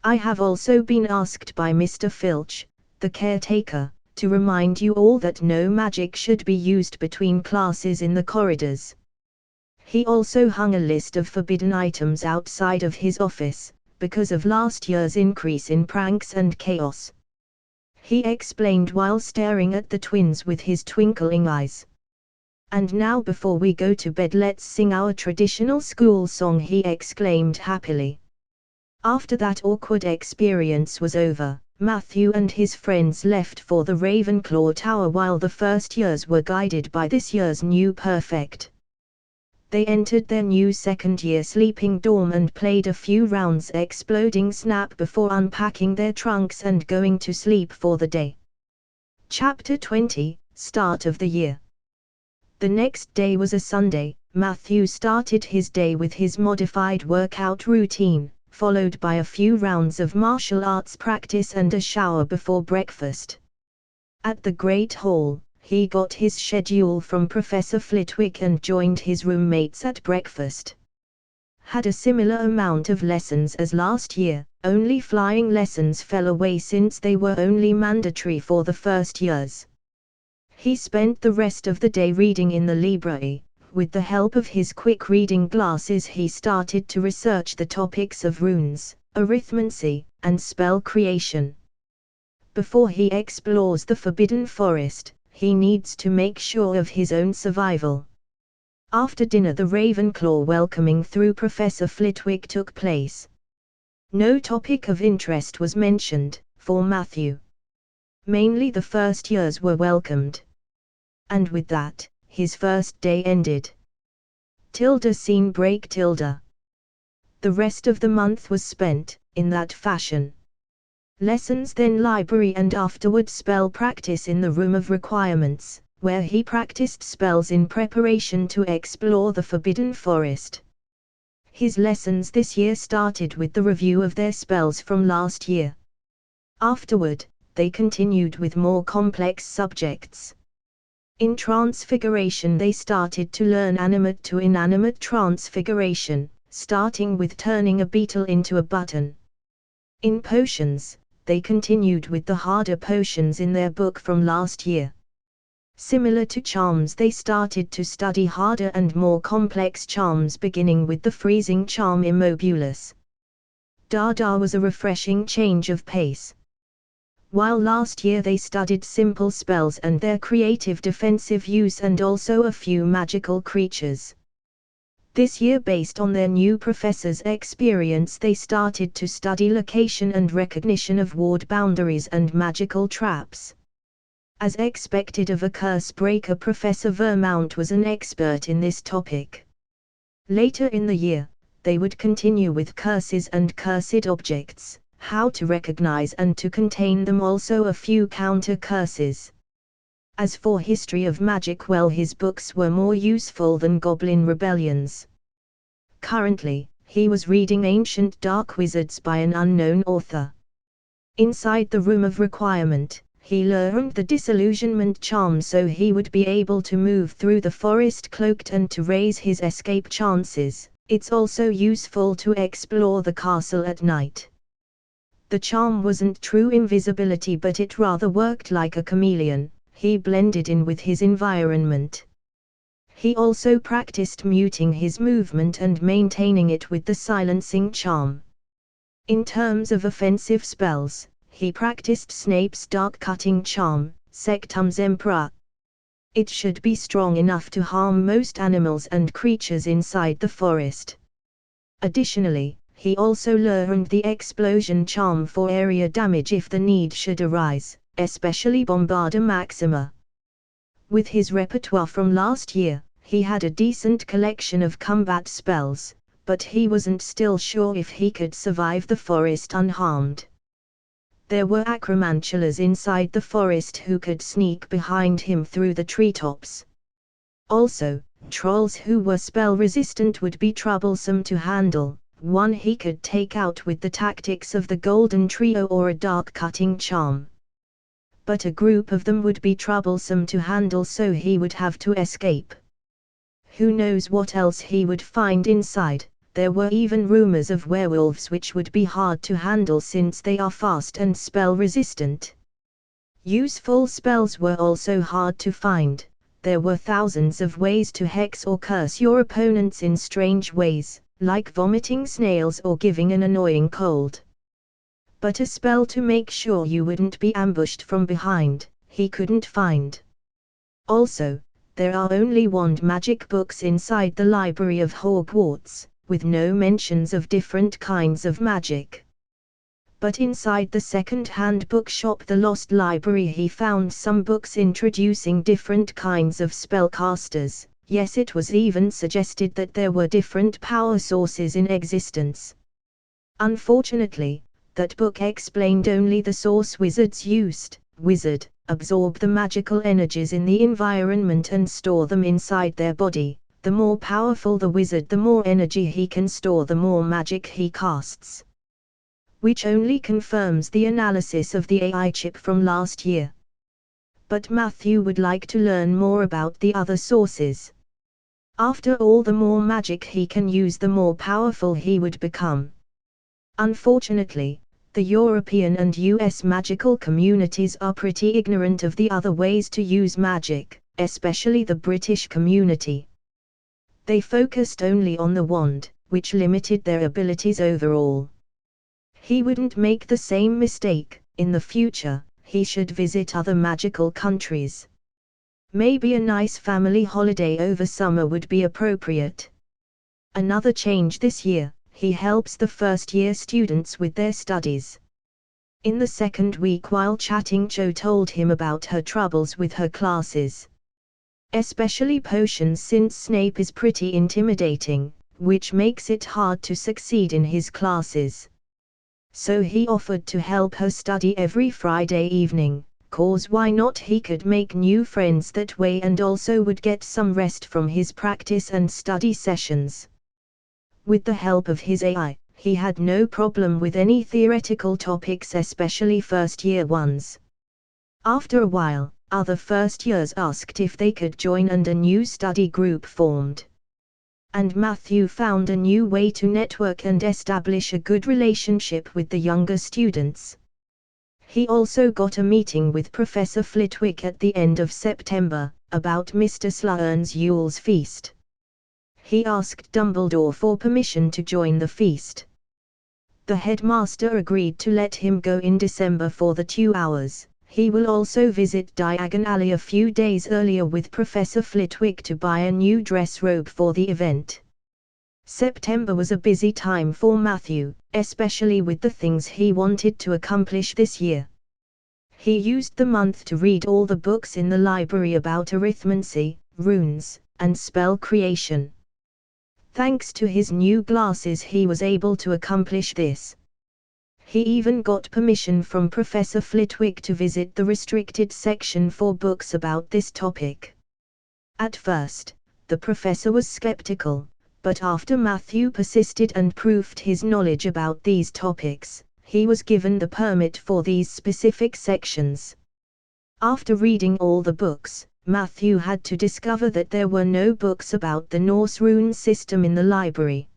I have also been asked by Mr. Filch, the caretaker, to remind you all that no magic should be used between classes in the corridors. He also hung a list of forbidden items outside of his office, because of last year's increase in pranks and chaos. He explained while staring at the twins with his twinkling eyes. And now before we go to bed, let's sing our traditional school song, he exclaimed happily. After that awkward experience was over, Matthew and his friends left for the Ravenclaw Tower while the first years were guided by this year's new prefect. They entered their new second-year sleeping dorm and played a few rounds exploding Snap before unpacking their trunks and going to sleep for the day. Chapter 20, Start of the Year. The next day was a Sunday. Matthew started his day with his modified workout routine, followed by a few rounds of martial arts practice and a shower before breakfast. At the Great Hall, he got his schedule from Professor Flitwick and joined his roommates at breakfast. Had a similar amount of lessons as last year, only flying lessons fell away since they were only mandatory for the first years. He spent the rest of the day reading in the library. With the help of his quick reading glasses, he started to research the topics of runes, arithmancy, and spell creation. Before he explores the Forbidden Forest, he needs to make sure of his own survival. After dinner, the Ravenclaw welcoming through Professor Flitwick took place. No topic of interest was mentioned, for Matthew. Mainly the first years were welcomed. And with that, his first day ended. Tilda scene break Tilda. The rest of the month was spent in that fashion. Lessons, then library, and afterward spell practice in the room of requirements, where he practiced spells in preparation to explore the Forbidden Forest. His lessons this year started with the review of their spells from last year. Afterward, they continued with more complex subjects. In transfiguration, they started to learn animate to inanimate transfiguration, starting with turning a beetle into a button. In potions, they continued with the harder potions in their book from last year. Similar to charms, they started to study harder and more complex charms, beginning with the freezing charm Immobulus. Dada was a refreshing change of pace. While last year they studied simple spells and their creative defensive use and also a few magical creatures. This year, based on their new professor's experience, they started to study location and recognition of ward boundaries and magical traps. As expected of a curse breaker, Professor Vermount was an expert in this topic. Later in the year, they would continue with curses and cursed objects, how to recognize and to contain them, also a few counter curses. As for history of magic, well, his books were more useful than Goblin Rebellions. Currently, he was reading Ancient Dark Wizards by an unknown author. Inside the room of requirement, he learned the disillusionment charm so he would be able to move through the forest cloaked and to raise his escape chances. It's also useful to explore the castle at night. The charm wasn't true invisibility, but it rather worked like a chameleon. He blended in with his environment. He also practiced muting his movement and maintaining it with the silencing charm. In terms of offensive spells, he practiced Snape's dark cutting charm, Sectum Sempra. It should be strong enough to harm most animals and creatures inside the forest. Additionally, he also learned the explosion charm for area damage if the need should arise, especially Bombarda Maxima. With his repertoire from last year, he had a decent collection of combat spells, but he wasn't still sure if he could survive the forest unharmed. There were acromantulas inside the forest who could sneak behind him through the treetops. Also, trolls who were spell-resistant would be troublesome to handle. One he could take out with the tactics of the Golden Trio or a dark cutting charm. But a group of them would be troublesome to handle, so he would have to escape. Who knows what else he would find inside. There were even rumors of werewolves, which would be hard to handle since they are fast and spell-resistant. Useful spells were also hard to find. There were thousands of ways to hex or curse your opponents in strange ways, like vomiting snails or giving an annoying cold. But a spell to make sure you wouldn't be ambushed from behind, he couldn't find. Also, there are only wand magic books inside the library of Hogwarts, with no mentions of different kinds of magic. But inside the second-hand bookshop, the Lost Library, he found some books introducing different kinds of spellcasters. Yes, it was even suggested that there were different power sources in existence. Unfortunately, that book explained only the source wizards used. Wizard, absorb the magical energies in the environment and store them inside their body. The more powerful the wizard, the more energy he can store, the more magic he casts. Which only confirms the analysis of the AI chip from last year. But Matthew would like to learn more about the other sources. After all, the more magic he can use, the more powerful he would become. Unfortunately, the European and US magical communities are pretty ignorant of the other ways to use magic, especially the British community. They focused only on the wand, which limited their abilities overall. He wouldn't make the same mistake. In the future, he should visit other magical countries. Maybe a nice family holiday over summer would be appropriate. Another change this year, he helps the first-year students with their studies. In the second week, while chatting, Cho told him about her troubles with her classes. Especially potions, since Snape is pretty intimidating, which makes it hard to succeed in his classes. So he offered to help her study every Friday evening, cause why not, he could make new friends that way and also would get some rest from his practice and study sessions. With the help of his AI, he had no problem with any theoretical topics, especially first-year ones. After a while, other first years asked if they could join and a new study group formed. And Matthew found a new way to network and establish a good relationship with the younger students. He also got a meeting with Professor Flitwick at the end of September, about Mr. Slughorn's Yule's feast. He asked Dumbledore for permission to join the feast. The headmaster agreed to let him go in December for the 2 hours. He will also visit Diagon Alley a few days earlier with Professor Flitwick to buy a new dress robe for the event. September was a busy time for Matthew, especially with the things he wanted to accomplish this year. He used the month to read all the books in the library about arithmancy, runes, and spell creation. Thanks to his new glasses, he was able to accomplish this. He even got permission from Professor Flitwick to visit the restricted section for books about this topic. At first, the professor was skeptical, but after Matthew persisted and proved his knowledge about these topics, he was given the permit for these specific sections. After reading all the books, Matthew had to discover that there were no books about the Norse rune system in the library.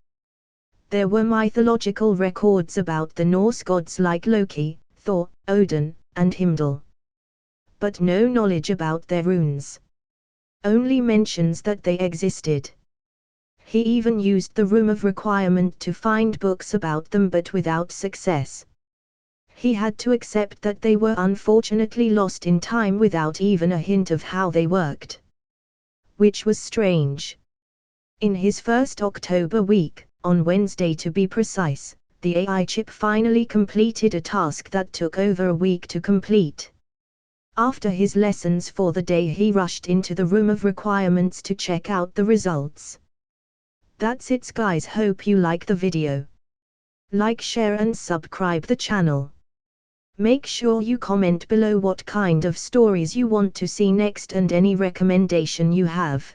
There were mythological records about the Norse gods like Loki, Thor, Odin, and Heimdall. But no knowledge about their runes. Only mentions that they existed. He even used the room of requirement to find books about them, but without success. He had to accept that they were unfortunately lost in time without even a hint of how they worked. Which was strange. In his first October week, on Wednesday to be precise, the AI chip finally completed a task that took over a week to complete. After his lessons for the day, he rushed into the room of requirements to check out the results. That's it, guys. Hope you like the video. Like, share and subscribe the channel. Make sure you comment below what kind of stories you want to see next and any recommendation you have.